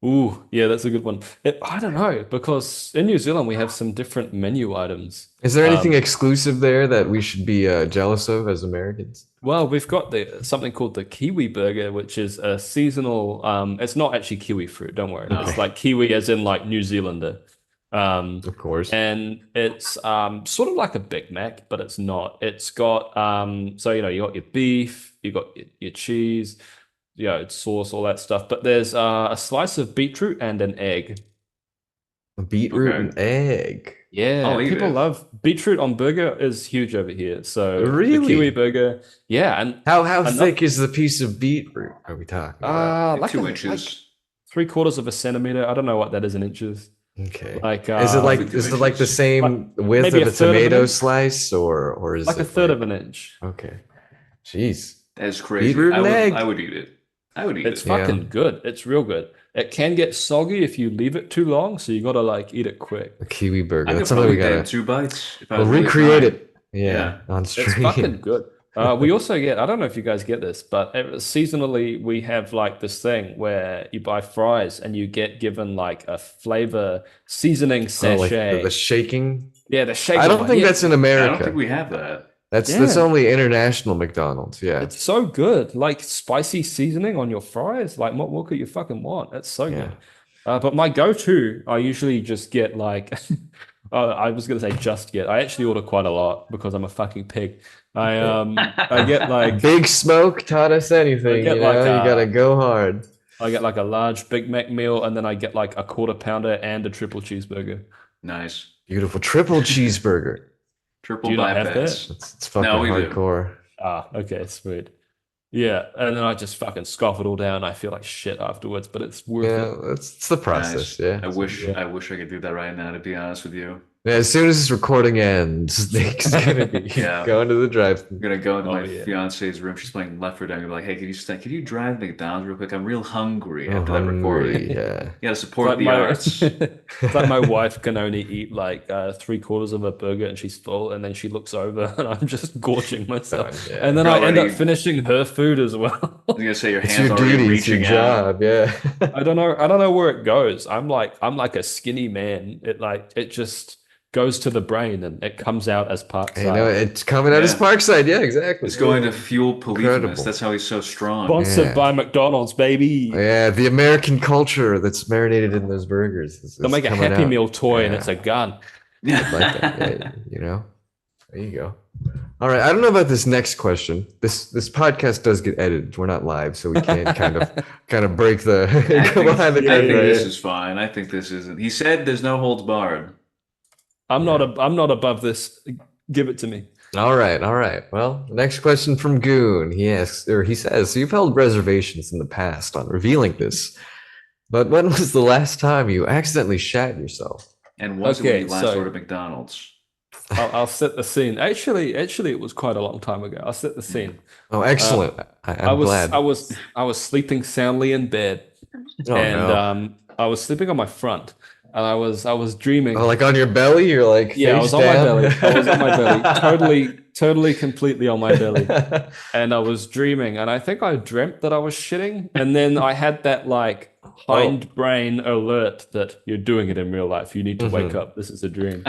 [SPEAKER 3] Ooh, yeah, that's a good one. I don't know, because in New Zealand we have some different menu items.
[SPEAKER 1] Is there anything
[SPEAKER 3] Um,
[SPEAKER 1] exclusive there that we should be jealous of as Americans?
[SPEAKER 3] well, we've got something called the Kiwi burger, which is a seasonal. It's not actually kiwi fruit, don't worry. It's
[SPEAKER 2] Okay.
[SPEAKER 3] like kiwi as in like New Zealander.
[SPEAKER 1] Of course.
[SPEAKER 3] And it's sort of like a Big Mac, but it's not. It's got so you know you got your beef, you got your cheese, it's sauce, all that stuff. But there's a slice of beetroot and an egg.
[SPEAKER 1] A beetroot
[SPEAKER 2] Okay.
[SPEAKER 1] and egg.
[SPEAKER 3] Yeah,
[SPEAKER 2] I'll eat
[SPEAKER 3] people
[SPEAKER 2] it.
[SPEAKER 3] love beetroot on burger is huge over here. So the
[SPEAKER 1] Really?
[SPEAKER 3] Kiwi burger, yeah, and
[SPEAKER 1] How
[SPEAKER 3] another
[SPEAKER 1] thick is the piece of beetroot are we talking about?
[SPEAKER 3] like
[SPEAKER 2] Like
[SPEAKER 3] like
[SPEAKER 2] 2 inches.
[SPEAKER 3] 3/4 of a centimeter. I don't know what that is in inches.
[SPEAKER 1] Okay.
[SPEAKER 3] Like
[SPEAKER 1] Is it like
[SPEAKER 2] Like 2
[SPEAKER 1] is it like the
[SPEAKER 2] inches.
[SPEAKER 1] same width
[SPEAKER 3] maybe
[SPEAKER 1] of
[SPEAKER 3] a
[SPEAKER 1] a
[SPEAKER 3] third of an
[SPEAKER 1] tomato
[SPEAKER 3] inch?
[SPEAKER 1] slice or is
[SPEAKER 3] like a
[SPEAKER 1] it
[SPEAKER 3] third
[SPEAKER 1] like
[SPEAKER 3] of an inch.
[SPEAKER 1] okay. Jeez.
[SPEAKER 2] That is crazy.
[SPEAKER 1] Beetroot and egg.
[SPEAKER 2] I would eat it. I would eat
[SPEAKER 3] It's
[SPEAKER 2] it.
[SPEAKER 1] Yeah.
[SPEAKER 3] fucking good. It's real good. It can get soggy if you leave it too long, so you gotta like eat it quick.
[SPEAKER 1] A kiwi burger.
[SPEAKER 2] I could
[SPEAKER 1] That's something we
[SPEAKER 2] probably get in
[SPEAKER 1] gotta
[SPEAKER 2] 2 bites if I
[SPEAKER 1] we'll
[SPEAKER 2] was really
[SPEAKER 1] recreate
[SPEAKER 2] trying.
[SPEAKER 1] it. Yeah, on
[SPEAKER 3] It's
[SPEAKER 1] stream.
[SPEAKER 3] fucking good. We also get, I don't know if you guys get this, but seasonally we have like this thing where you buy fries and you get given like a flavor seasoning
[SPEAKER 1] Oh, like
[SPEAKER 3] sachet.
[SPEAKER 1] the shaking.
[SPEAKER 3] Yeah, the shaker
[SPEAKER 1] I don't
[SPEAKER 3] one.
[SPEAKER 1] think
[SPEAKER 3] Yeah,
[SPEAKER 1] that's in
[SPEAKER 2] I don't
[SPEAKER 1] America.
[SPEAKER 2] think we have that.
[SPEAKER 1] That's
[SPEAKER 3] Yeah.
[SPEAKER 1] only international McDonald's. Yeah.
[SPEAKER 3] it's so good. Like spicy seasoning on your fries. Like what more could you fucking want? It's so
[SPEAKER 1] Yeah.
[SPEAKER 3] good. But my go-to, I usually just get like, I was gonna say just get. I actually order quite a lot because I'm a fucking pig. I get like
[SPEAKER 1] Big Smoke taught us anything,
[SPEAKER 3] get
[SPEAKER 1] you
[SPEAKER 3] like
[SPEAKER 1] know, you gotta go hard.
[SPEAKER 3] I get like a large Big Mac meal, and then I get like a quarter pounder and a triple cheeseburger.
[SPEAKER 2] Nice.
[SPEAKER 1] Beautiful triple cheeseburger.
[SPEAKER 2] Triple
[SPEAKER 3] Do you not have
[SPEAKER 2] bypass.
[SPEAKER 1] It's fucking
[SPEAKER 2] No, we do.
[SPEAKER 1] hardcore.
[SPEAKER 3] Ah, okay, sweet. Yeah, and then I just fucking scoff it all down. I feel like shit afterwards, but it's worth
[SPEAKER 1] Yeah,
[SPEAKER 3] it.
[SPEAKER 1] it's the process.
[SPEAKER 2] Nice.
[SPEAKER 1] Yeah.
[SPEAKER 2] I wish
[SPEAKER 3] Yeah.
[SPEAKER 2] I wish I could do that right now, to be honest with you.
[SPEAKER 1] Yeah, as soon as this recording ends, Nick's gonna be
[SPEAKER 2] Yeah.
[SPEAKER 1] going to the drive-thru.
[SPEAKER 2] I'm gonna go into
[SPEAKER 3] Oh,
[SPEAKER 2] my
[SPEAKER 3] yeah.
[SPEAKER 2] fiance's room. She's playing Left 4 Dead. I'm gonna be like, hey, can you drive McDonald's real quick? I'm real hungry
[SPEAKER 1] Oh,
[SPEAKER 2] after that recording.
[SPEAKER 1] hungry, yeah.
[SPEAKER 2] You gotta
[SPEAKER 3] It's
[SPEAKER 2] support
[SPEAKER 3] like
[SPEAKER 2] the
[SPEAKER 3] my,
[SPEAKER 2] arts.
[SPEAKER 3] it's like my wife can only eat like 3/4 of a burger and she's full, and then she looks over and I'm just gorging myself.
[SPEAKER 1] Yeah.
[SPEAKER 3] And then
[SPEAKER 2] You're
[SPEAKER 3] I end up
[SPEAKER 2] already-
[SPEAKER 3] finishing her food as well.
[SPEAKER 2] I was gonna say your
[SPEAKER 1] It's
[SPEAKER 2] hands
[SPEAKER 1] your
[SPEAKER 2] already
[SPEAKER 1] duty, it's your
[SPEAKER 2] reaching out.
[SPEAKER 1] job, yeah.
[SPEAKER 3] I don't know where it goes. I'm like a skinny man. It just goes to the brain and it comes out as
[SPEAKER 1] You know,
[SPEAKER 3] PARKSIDE.
[SPEAKER 1] it's coming out as
[SPEAKER 2] Yeah.
[SPEAKER 1] PARKSIDE, yeah, exactly.
[SPEAKER 2] It's going to fuel policemen.
[SPEAKER 1] Incredible.
[SPEAKER 2] That's how he's so strong.
[SPEAKER 3] Sponsored
[SPEAKER 1] Yeah.
[SPEAKER 3] by McDonald's, baby.
[SPEAKER 1] Yeah, the American culture that's marinated in those burgers.
[SPEAKER 3] They'll make a
[SPEAKER 1] coming
[SPEAKER 3] Happy
[SPEAKER 1] out.
[SPEAKER 3] Meal toy and
[SPEAKER 1] Yeah.
[SPEAKER 3] it's a gun.
[SPEAKER 1] Like that, yeah, you know. There you go. All right, I don't know about this next question. This podcast does get edited. We're not live, so we can't kind of break the go behind the
[SPEAKER 2] I
[SPEAKER 1] curtain.
[SPEAKER 2] think
[SPEAKER 1] right?
[SPEAKER 2] this is fine. I think this isn't. He said there's no holds barred.
[SPEAKER 3] I'm not above this. Give it to me.
[SPEAKER 1] All right, all right. Well, next question from Goon. He asks, or he says, so you've held reservations in the past on revealing this, but when was the last time you accidentally shat yourself?
[SPEAKER 2] And was it when
[SPEAKER 3] Okay,
[SPEAKER 2] you last
[SPEAKER 3] so-
[SPEAKER 2] ordered McDonald's?
[SPEAKER 3] I'll set the scene. Actually, it was quite a long time ago. I'll set the scene.
[SPEAKER 1] Oh, excellent. I'm glad.
[SPEAKER 3] I was sleeping soundly in bed,
[SPEAKER 1] Oh,
[SPEAKER 3] and
[SPEAKER 1] no.
[SPEAKER 3] I was sleeping on my front, and I was dreaming.
[SPEAKER 1] Oh, like on your belly? You're like
[SPEAKER 3] Yeah, I
[SPEAKER 1] face
[SPEAKER 3] was on my
[SPEAKER 1] down?
[SPEAKER 3] belly. I was on my belly, totally, completely on my belly. And I was dreaming, and I think I dreamt that I was shitting, and then I had that like hindbrain alert that you're doing it in real life. You need to wake up. This is a dream.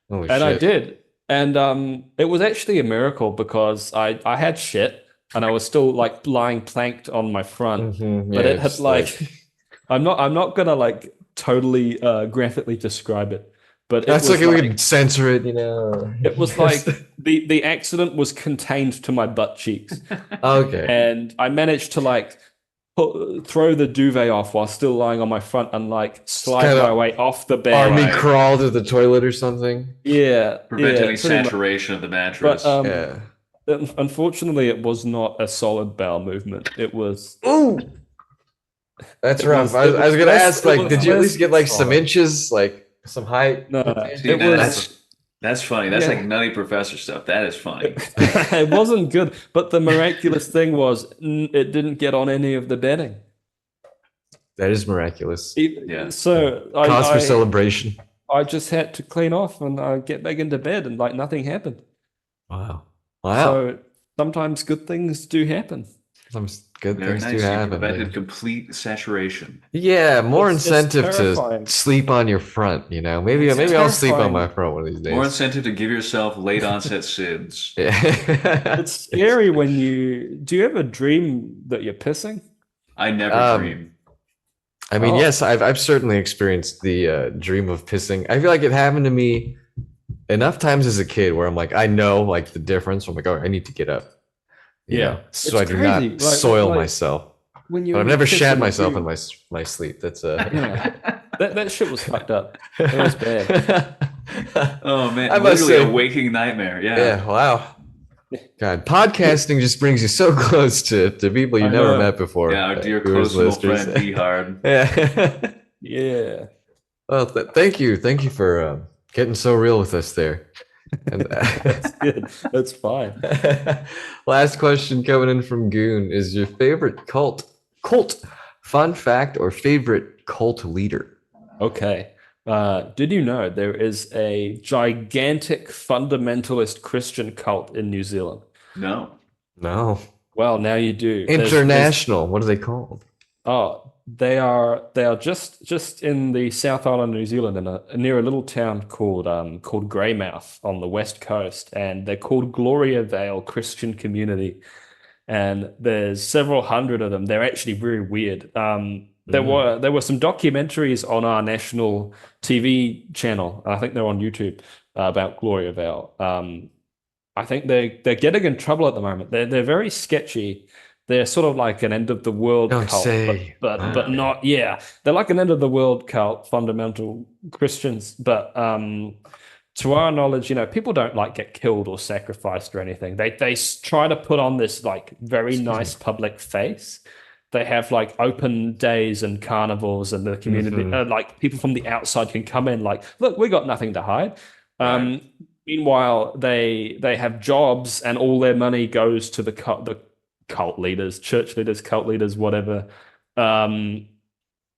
[SPEAKER 1] Holy
[SPEAKER 3] And I
[SPEAKER 1] shit.
[SPEAKER 3] did. And it was actually a miracle because I had shit and I was still like lying planked on my front.
[SPEAKER 1] Mhm,
[SPEAKER 3] But
[SPEAKER 1] yeah,
[SPEAKER 3] it had
[SPEAKER 1] just
[SPEAKER 3] like I'm not gonna like totally graphically describe it. but it
[SPEAKER 1] That's
[SPEAKER 3] was
[SPEAKER 1] like we
[SPEAKER 3] like
[SPEAKER 1] could censor it, you know.
[SPEAKER 3] it was like the accident was contained to my butt cheeks,
[SPEAKER 1] Okay.
[SPEAKER 3] and I managed to like throw the duvet off while still lying on my front and like slide
[SPEAKER 1] kinda
[SPEAKER 3] my way off the bed.
[SPEAKER 1] Army
[SPEAKER 2] Right.
[SPEAKER 1] crawl to the toilet or something.
[SPEAKER 3] Yeah,
[SPEAKER 2] Prevent
[SPEAKER 3] yeah,
[SPEAKER 2] any
[SPEAKER 3] pretty much.
[SPEAKER 2] saturation of the
[SPEAKER 3] But
[SPEAKER 2] mattress.
[SPEAKER 1] Yeah.
[SPEAKER 3] unfortunately, it was not a solid bowel movement. It was.
[SPEAKER 1] Ooh, that's
[SPEAKER 3] It
[SPEAKER 1] rough.
[SPEAKER 3] was-
[SPEAKER 1] I was,
[SPEAKER 3] it
[SPEAKER 1] I was
[SPEAKER 3] was
[SPEAKER 1] gonna
[SPEAKER 3] less-
[SPEAKER 1] ask,
[SPEAKER 3] it
[SPEAKER 1] like,
[SPEAKER 3] was
[SPEAKER 1] did you at
[SPEAKER 3] less
[SPEAKER 1] least get like some
[SPEAKER 3] solid.
[SPEAKER 1] inches, like some height?
[SPEAKER 3] No,
[SPEAKER 2] See,
[SPEAKER 3] it
[SPEAKER 2] now
[SPEAKER 3] was.
[SPEAKER 2] that's funny. That's
[SPEAKER 3] Yeah.
[SPEAKER 2] like Nutty Professor stuff. That is funny.
[SPEAKER 3] It wasn't good, but the miraculous thing was it didn't get on any of the bedding.
[SPEAKER 1] That is miraculous.
[SPEAKER 2] Yeah.
[SPEAKER 3] So
[SPEAKER 1] Cause for celebration.
[SPEAKER 3] I just had to clean off and get back into bed, and like nothing happened.
[SPEAKER 1] Wow. Wow.
[SPEAKER 3] So sometimes good things do happen.
[SPEAKER 1] Some good
[SPEAKER 2] Very
[SPEAKER 1] things
[SPEAKER 2] nice.
[SPEAKER 1] do
[SPEAKER 2] You
[SPEAKER 1] happen.
[SPEAKER 2] prevented
[SPEAKER 1] Yeah.
[SPEAKER 2] complete saturation.
[SPEAKER 1] Yeah, more
[SPEAKER 3] It's
[SPEAKER 1] incentive to
[SPEAKER 3] terrifying.
[SPEAKER 1] sleep on your front, you know. Maybe
[SPEAKER 3] It's
[SPEAKER 1] I'll sleep on
[SPEAKER 3] terrifying.
[SPEAKER 1] my front one of these days.
[SPEAKER 2] More incentive to give yourself late onset SIDS.
[SPEAKER 1] Yeah.
[SPEAKER 3] It's scary when do you ever dream that you're pissing?
[SPEAKER 2] I never
[SPEAKER 1] Um,
[SPEAKER 2] dream.
[SPEAKER 1] I mean,
[SPEAKER 3] Oh.
[SPEAKER 1] yes, I've certainly experienced the dream of pissing. I feel like it happened to me enough times as a kid where I'm like, I know like the difference. I'm like, oh, I need to get up. You
[SPEAKER 3] Yeah.
[SPEAKER 1] know, so
[SPEAKER 3] It's
[SPEAKER 1] I do not
[SPEAKER 3] crazy. Like-
[SPEAKER 1] soil
[SPEAKER 3] like-
[SPEAKER 1] myself.
[SPEAKER 3] When you
[SPEAKER 1] But I've
[SPEAKER 3] when
[SPEAKER 1] never
[SPEAKER 3] you're
[SPEAKER 1] shat
[SPEAKER 3] pissing,
[SPEAKER 1] myself
[SPEAKER 3] you-
[SPEAKER 1] in my sleep. That's
[SPEAKER 3] Yeah. That shit was fucked up. It was bad.
[SPEAKER 2] Oh man,
[SPEAKER 1] I must
[SPEAKER 2] literally
[SPEAKER 1] say-
[SPEAKER 2] a waking nightmare. Yeah.
[SPEAKER 1] Yeah, wow. God, podcasting just brings you so close to people you've
[SPEAKER 3] I
[SPEAKER 1] never
[SPEAKER 3] know.
[SPEAKER 1] met before.
[SPEAKER 2] Yeah, our dear
[SPEAKER 1] viewers,
[SPEAKER 2] close little
[SPEAKER 1] listeners.
[SPEAKER 2] friend D Hard.
[SPEAKER 1] Yeah.
[SPEAKER 3] Yeah.
[SPEAKER 1] Well, thank you for getting so real with us there. And
[SPEAKER 3] That's good. That's fine.
[SPEAKER 1] last question coming in from Goon: is your favorite cult fun fact or favorite cult leader?
[SPEAKER 3] Okay. Did you know there is a gigantic fundamentalist Christian cult in New Zealand?
[SPEAKER 2] No.
[SPEAKER 1] No,
[SPEAKER 3] Well, now you do. There's-
[SPEAKER 1] international. What are they called?
[SPEAKER 3] they are just in the South Island of New Zealand, near a little town called Greymouth on the west coast, and they're called Gloria Vale Christian Community, and there's several hundred of them. They're actually very weird. There were some documentaries on our national TV channel. I think they're on YouTube about Gloria Vale. I think they're getting in trouble at the moment. They're very sketchy. They're sort of like an end of the world
[SPEAKER 1] Don't
[SPEAKER 3] cult,
[SPEAKER 1] say.
[SPEAKER 3] but
[SPEAKER 2] Wow.
[SPEAKER 3] not, yeah. They're like an end of the world cult, fundamental Christians. But to our knowledge, people don't like get killed or sacrificed or anything. They try to put on this like very nice public face. They have like open days and carnivals, and the community, like people from the outside can come in, like, look, we got nothing to hide.
[SPEAKER 2] Right.
[SPEAKER 3] Meanwhile, they have jobs, and all their money goes to the cult leaders, church leaders, cult leaders, whatever.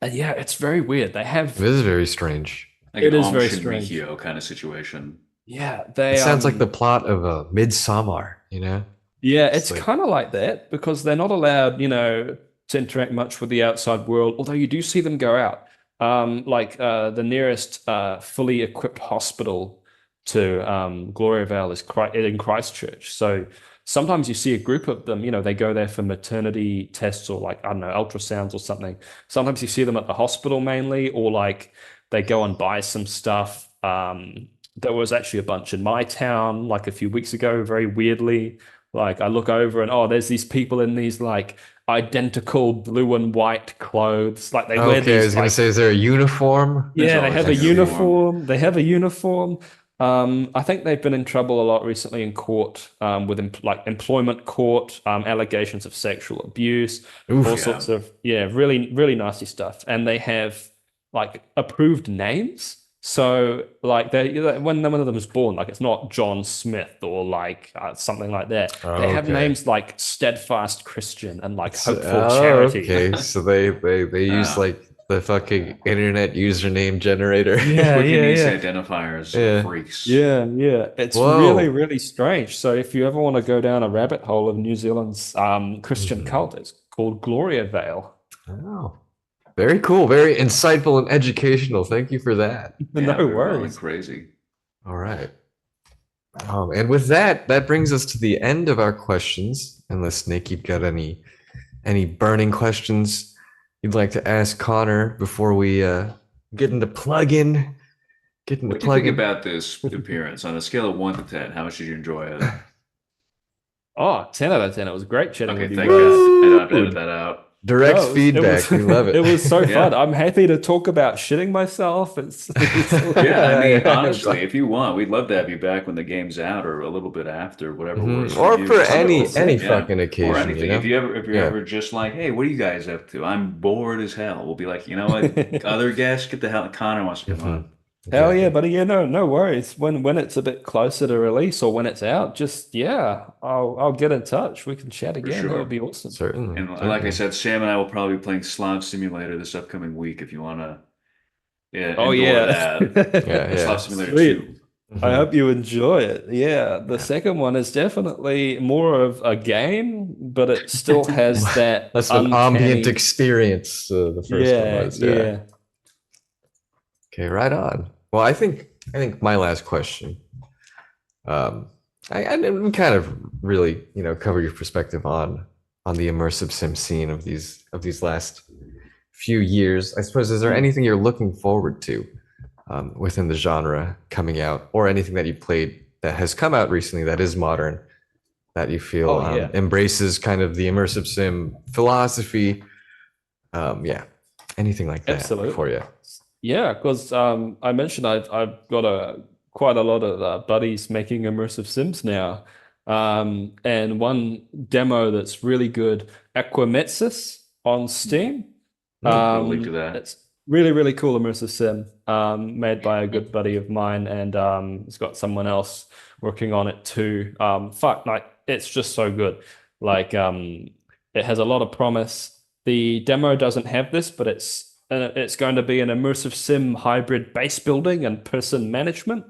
[SPEAKER 3] And yeah, it's very weird. They have,
[SPEAKER 1] This is very strange.
[SPEAKER 2] Like
[SPEAKER 3] It
[SPEAKER 2] an
[SPEAKER 3] is very
[SPEAKER 2] Aum
[SPEAKER 3] strange.
[SPEAKER 2] Shinrikyo kind of situation.
[SPEAKER 3] yeah, they
[SPEAKER 1] It sounds like the plot of a Midsommar, you know?
[SPEAKER 3] Yeah, it's
[SPEAKER 1] like-
[SPEAKER 3] kind of like that because they're not allowed, to interact much with the outside world, although you do see them go out. The nearest fully equipped hospital to Gloriavale is in Christchurch. So sometimes you see a group of them, they go there for maternity tests or like, I don't know, ultrasounds or something. Sometimes you see them at the hospital mainly, or like they go and buy some stuff. There was actually a bunch in my town like a few weeks ago, very weirdly. Like I look over and there's these people in these like identical blue and white clothes. Like they wear
[SPEAKER 1] Okay, I
[SPEAKER 3] these
[SPEAKER 1] was gonna
[SPEAKER 3] like,
[SPEAKER 1] say, is there a uniform?
[SPEAKER 2] There's
[SPEAKER 3] yeah, they
[SPEAKER 2] always
[SPEAKER 3] have
[SPEAKER 2] a
[SPEAKER 3] a
[SPEAKER 2] uniform.
[SPEAKER 3] uniform. They have a uniform. I think they've been in trouble a lot recently in court with employment court, allegations of sexual abuse,
[SPEAKER 1] Oof.
[SPEAKER 3] all
[SPEAKER 2] Yeah.
[SPEAKER 3] sorts of really really nasty stuff. And they have like approved names. So like when one of them is born, like it's not John Smith or like something like that. They have
[SPEAKER 1] Okay.
[SPEAKER 3] names like Steadfast Christian and like Hopeful
[SPEAKER 1] Oh,
[SPEAKER 3] Charity.
[SPEAKER 1] okay, so they use
[SPEAKER 2] Ah.
[SPEAKER 1] like the fucking internet username generator.
[SPEAKER 3] Yeah,
[SPEAKER 2] Quick and easy
[SPEAKER 3] yeah.
[SPEAKER 2] identifiers,
[SPEAKER 1] Yeah.
[SPEAKER 2] freaks.
[SPEAKER 3] Yeah, yeah. It's
[SPEAKER 1] Whoa.
[SPEAKER 3] really, really strange. So if you ever want to go down a rabbit hole of New Zealand's Christian
[SPEAKER 1] Mhm.
[SPEAKER 3] cult, it's called Gloria Vale.
[SPEAKER 1] Oh, very cool, very insightful and educational. Thank you for that.
[SPEAKER 2] Yeah,
[SPEAKER 3] No
[SPEAKER 2] they're going
[SPEAKER 3] worries.
[SPEAKER 2] crazy.
[SPEAKER 1] All right. And with that brings us to the end of our questions. Unless Nick, you've got any burning questions you'd like to ask Connor before we get into plug-in getting
[SPEAKER 2] What
[SPEAKER 1] the
[SPEAKER 2] do you think
[SPEAKER 1] plug in.
[SPEAKER 2] about this appearance on a scale of 1 to 10? How much did you enjoy it?
[SPEAKER 3] Oh, 10 out of 10. It was great chatting
[SPEAKER 2] Okay,
[SPEAKER 3] with you
[SPEAKER 2] thank God.
[SPEAKER 3] guys.
[SPEAKER 2] I don't have to edit
[SPEAKER 1] Dude.
[SPEAKER 2] that out.
[SPEAKER 1] Direct
[SPEAKER 3] No, it was
[SPEAKER 1] feedback. We love it.
[SPEAKER 3] it was so fun.
[SPEAKER 2] Yeah.
[SPEAKER 3] I'm happy to talk about shitting myself. It's all
[SPEAKER 2] Yeah, I mean,
[SPEAKER 1] Yeah,
[SPEAKER 2] honestly, if you want, we'd love to have you back when the game's out or a little bit after, whatever works for
[SPEAKER 1] Or
[SPEAKER 2] you.
[SPEAKER 1] for
[SPEAKER 2] 'Cause some
[SPEAKER 1] any
[SPEAKER 2] people,
[SPEAKER 3] 100%.
[SPEAKER 1] fucking
[SPEAKER 2] or
[SPEAKER 1] occasion, you
[SPEAKER 2] anything.
[SPEAKER 1] know?
[SPEAKER 2] If you're
[SPEAKER 1] Yeah.
[SPEAKER 2] ever just like, hey, what are you guys up to? I'm bored as hell. We'll be like, you know what? Other guests, get the hell. Connor wants to come
[SPEAKER 1] Mhm.
[SPEAKER 2] on.
[SPEAKER 3] Hell yeah,
[SPEAKER 1] Exactly.
[SPEAKER 3] buddy. Yeah, no worries. When it's a bit closer to release or when it's out, just I'll get in touch. We can chat
[SPEAKER 2] For
[SPEAKER 3] again. That would
[SPEAKER 2] sure.
[SPEAKER 3] be awesome.
[SPEAKER 1] Certainly.
[SPEAKER 2] And like I
[SPEAKER 1] Certainly.
[SPEAKER 2] said, Sam and I will probably be playing Slot Simulator this upcoming week if you want to
[SPEAKER 3] Oh
[SPEAKER 2] endure
[SPEAKER 3] yeah.
[SPEAKER 2] that.
[SPEAKER 1] Yeah,
[SPEAKER 2] Slot
[SPEAKER 1] yeah.
[SPEAKER 2] Simulator
[SPEAKER 3] Sweet.
[SPEAKER 2] 2.
[SPEAKER 3] I
[SPEAKER 1] Mhm.
[SPEAKER 3] hope you enjoy it. Yeah, the
[SPEAKER 1] Yeah.
[SPEAKER 3] second one is definitely more of a game, but it still has that
[SPEAKER 1] That's an ambient
[SPEAKER 3] uncanny.
[SPEAKER 1] experience. The first one
[SPEAKER 3] Yeah,
[SPEAKER 1] was, yeah.
[SPEAKER 3] yeah.
[SPEAKER 1] Okay, right on. Well, I think my last question. Um, I didn't kind of really, cover your perspective on the immersive sim scene of these last few years. I suppose, is there
[SPEAKER 3] Mm.
[SPEAKER 1] anything you're looking forward to within the genre coming out, or anything that you played that has come out recently that is modern that you feel
[SPEAKER 3] Oh yeah,
[SPEAKER 1] embraces kind of the immersive sim philosophy? Yeah, anything like that for
[SPEAKER 3] absolutely.
[SPEAKER 1] you?
[SPEAKER 3] Yeah, because I mentioned I've got quite a lot of buddies making immersive sims now, and one demo that's really good, Aquametsis on Steam.
[SPEAKER 2] I'll put a link to that.
[SPEAKER 3] It's really cool immersive sim, made by a good buddy of mine, and it's got someone else working on it too. Like it's just so good. Like it has a lot of promise. The demo doesn't have this, but it's going to be an immersive sim hybrid base building and person management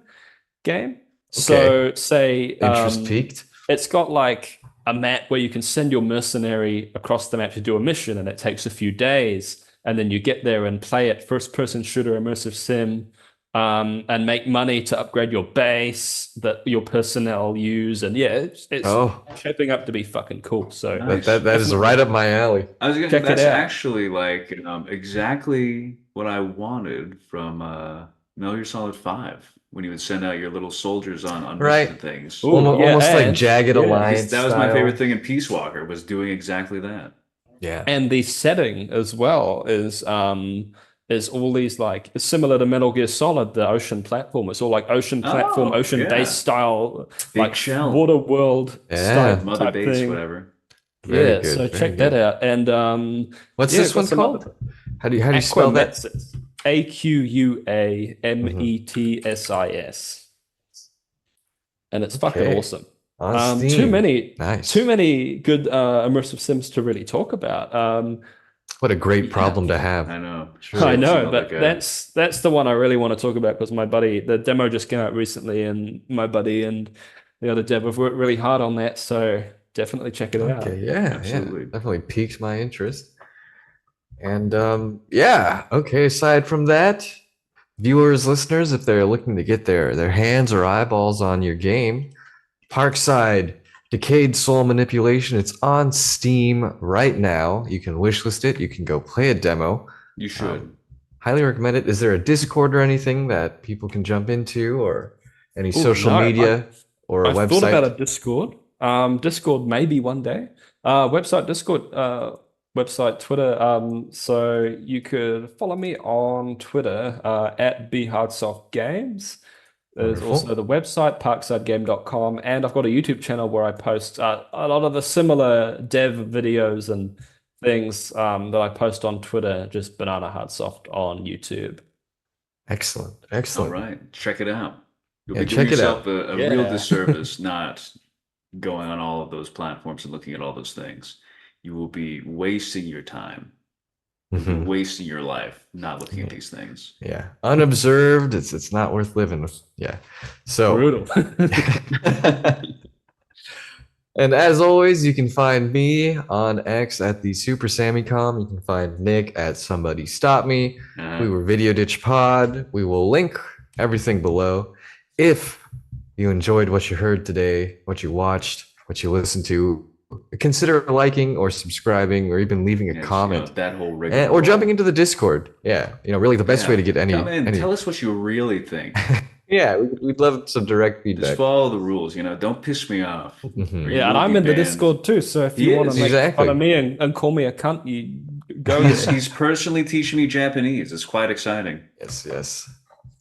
[SPEAKER 3] game.
[SPEAKER 1] Okay,
[SPEAKER 3] So say
[SPEAKER 1] interest peaked.
[SPEAKER 3] it's got like a map where you can send your mercenary across the map to do a mission, and it takes a few days, and then you get there and play it first person shooter immersive sim, and make money to upgrade your base that your personnel use. And yeah, it's
[SPEAKER 1] Oh,
[SPEAKER 3] shaping up to be fucking cool. So
[SPEAKER 1] that
[SPEAKER 2] Nice.
[SPEAKER 1] that, that is
[SPEAKER 3] definitely
[SPEAKER 1] right up my alley.
[SPEAKER 3] check it
[SPEAKER 2] That's
[SPEAKER 3] out.
[SPEAKER 2] actually like exactly what I wanted from Metal Gear Solid 5 when you would send out your little soldiers on missions
[SPEAKER 1] Right.
[SPEAKER 2] and things.
[SPEAKER 3] Oh
[SPEAKER 1] Almost,
[SPEAKER 3] yeah,
[SPEAKER 1] almost like
[SPEAKER 3] and
[SPEAKER 1] Jagged
[SPEAKER 3] yeah.
[SPEAKER 1] Alliance
[SPEAKER 2] That was my favorite
[SPEAKER 1] style.
[SPEAKER 2] thing in Peace Walker was doing exactly that.
[SPEAKER 1] Yeah.
[SPEAKER 3] And the setting as well is all these like similar to Metal Gear Solid, the ocean platform. It's all like ocean platform,
[SPEAKER 2] Oh,
[SPEAKER 3] ocean base
[SPEAKER 2] yeah.
[SPEAKER 3] style,
[SPEAKER 2] Big
[SPEAKER 3] like
[SPEAKER 2] shell,
[SPEAKER 3] water world
[SPEAKER 1] Yeah.
[SPEAKER 2] mother
[SPEAKER 3] type
[SPEAKER 2] base,
[SPEAKER 3] thing.
[SPEAKER 2] whatever.
[SPEAKER 1] Very
[SPEAKER 3] Yeah,
[SPEAKER 1] good.
[SPEAKER 3] so
[SPEAKER 1] Very
[SPEAKER 3] check that
[SPEAKER 1] good.
[SPEAKER 3] out. And
[SPEAKER 1] What's
[SPEAKER 3] yeah,
[SPEAKER 1] this
[SPEAKER 3] got
[SPEAKER 1] one
[SPEAKER 3] some
[SPEAKER 1] called?
[SPEAKER 3] other
[SPEAKER 1] How do you spell that?
[SPEAKER 3] Aquametsis.
[SPEAKER 1] Mhm.
[SPEAKER 3] Aquametsis. And it's fucking
[SPEAKER 1] Okay.
[SPEAKER 3] awesome.
[SPEAKER 1] On
[SPEAKER 3] Too
[SPEAKER 1] Steam.
[SPEAKER 3] many too
[SPEAKER 1] Nice.
[SPEAKER 3] many good immersive sims to really talk about.
[SPEAKER 1] What a great
[SPEAKER 3] Yeah.
[SPEAKER 1] problem to have.
[SPEAKER 2] I know.
[SPEAKER 1] Truly.
[SPEAKER 3] I
[SPEAKER 2] Seem
[SPEAKER 3] know,
[SPEAKER 2] all that
[SPEAKER 3] but
[SPEAKER 2] good.
[SPEAKER 3] that's the one I really want to talk about because my buddy, the demo just came out recently, and my buddy and the other dev have worked really hard on that. So definitely check it
[SPEAKER 1] Okay.
[SPEAKER 3] out.
[SPEAKER 1] Yeah. Yeah.
[SPEAKER 2] Absolutely.
[SPEAKER 1] Definitely piques my interest. And yeah. Okay. Aside from that, viewers, listeners, if they're looking to get their hands or eyeballs on your game, Parkside Decayed Soul Manipulation. It's on Steam right now. You can wishlist it. You can go play a demo.
[SPEAKER 2] You
[SPEAKER 1] Um,
[SPEAKER 2] should.
[SPEAKER 1] highly recommend it. Is there a Discord or anything that people can jump into, or any
[SPEAKER 3] Oh
[SPEAKER 1] social
[SPEAKER 3] no,
[SPEAKER 1] media or a
[SPEAKER 3] I've thought about a
[SPEAKER 1] website?
[SPEAKER 3] Discord. Discord maybe one day. Website Discord. Website Twitter. So you could follow me on Twitter at BHardsoft Games. There's also
[SPEAKER 1] Wonderful.
[SPEAKER 3] the website, parksidegame.com, and I've got a YouTube channel where I post a lot of the similar dev videos and things that I post on Twitter, just BananaHardsoft on YouTube.
[SPEAKER 1] Excellent.
[SPEAKER 2] All
[SPEAKER 1] Excellent.
[SPEAKER 2] right. Check it out. You'll
[SPEAKER 1] Yeah,
[SPEAKER 2] be doing
[SPEAKER 1] check it
[SPEAKER 2] yourself
[SPEAKER 1] out.
[SPEAKER 2] a real
[SPEAKER 3] Yeah.
[SPEAKER 2] disservice not going on all of those platforms and looking at all those things. You will be wasting your time. You'll be
[SPEAKER 1] Mhm.
[SPEAKER 2] wasting your life not looking at these things.
[SPEAKER 1] Yeah. Unobserved, it's not worth living. Yeah. So
[SPEAKER 3] Brutal.
[SPEAKER 1] and as always, you can find me on X at the Super Samicom. You can find Nick at Somebody Stop Me. We were Video Ditch Pod. We will link everything below. If you enjoyed what you heard today, what you watched, what you listened to, consider liking or subscribing or even leaving a
[SPEAKER 2] Yes,
[SPEAKER 1] comment,
[SPEAKER 2] that whole
[SPEAKER 1] or
[SPEAKER 2] rigmarole.
[SPEAKER 1] jumping into the Discord. Yeah, really the best way to get any.
[SPEAKER 2] Come in, tell us what you really think.
[SPEAKER 1] Yeah, we'd love some direct
[SPEAKER 2] Just
[SPEAKER 1] feedback.
[SPEAKER 2] follow the rules, don't piss me off.
[SPEAKER 1] Mhm.
[SPEAKER 2] Or you
[SPEAKER 3] Yeah, and
[SPEAKER 2] will
[SPEAKER 3] I'm
[SPEAKER 2] be
[SPEAKER 3] in the
[SPEAKER 2] banned.
[SPEAKER 3] Discord too. So if
[SPEAKER 2] He
[SPEAKER 3] you want to
[SPEAKER 2] is.
[SPEAKER 3] make
[SPEAKER 1] Exactly.
[SPEAKER 3] fun of me and call me a cunt, you go
[SPEAKER 2] He's,
[SPEAKER 3] there.
[SPEAKER 2] he's personally teaching me Japanese. It's quite exciting.
[SPEAKER 1] Yes.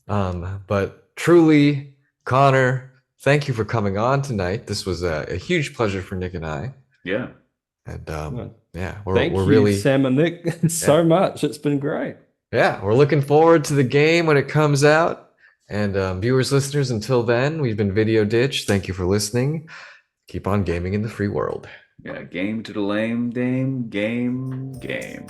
[SPEAKER 1] But truly, Connor, thank you for coming on tonight. This was a huge pleasure for Nick and I.
[SPEAKER 2] Yeah.
[SPEAKER 1] And
[SPEAKER 3] Thank
[SPEAKER 1] we're
[SPEAKER 3] you,
[SPEAKER 1] really
[SPEAKER 3] Sam and Nick, so much. It's been great.
[SPEAKER 1] we're looking forward to the game when it comes out. And viewers, listeners, until then, we've been Video Ditch. Thank you for listening. Keep on gaming in the free world.
[SPEAKER 2] Yeah, game to the lame dame, game.
[SPEAKER 3] Game.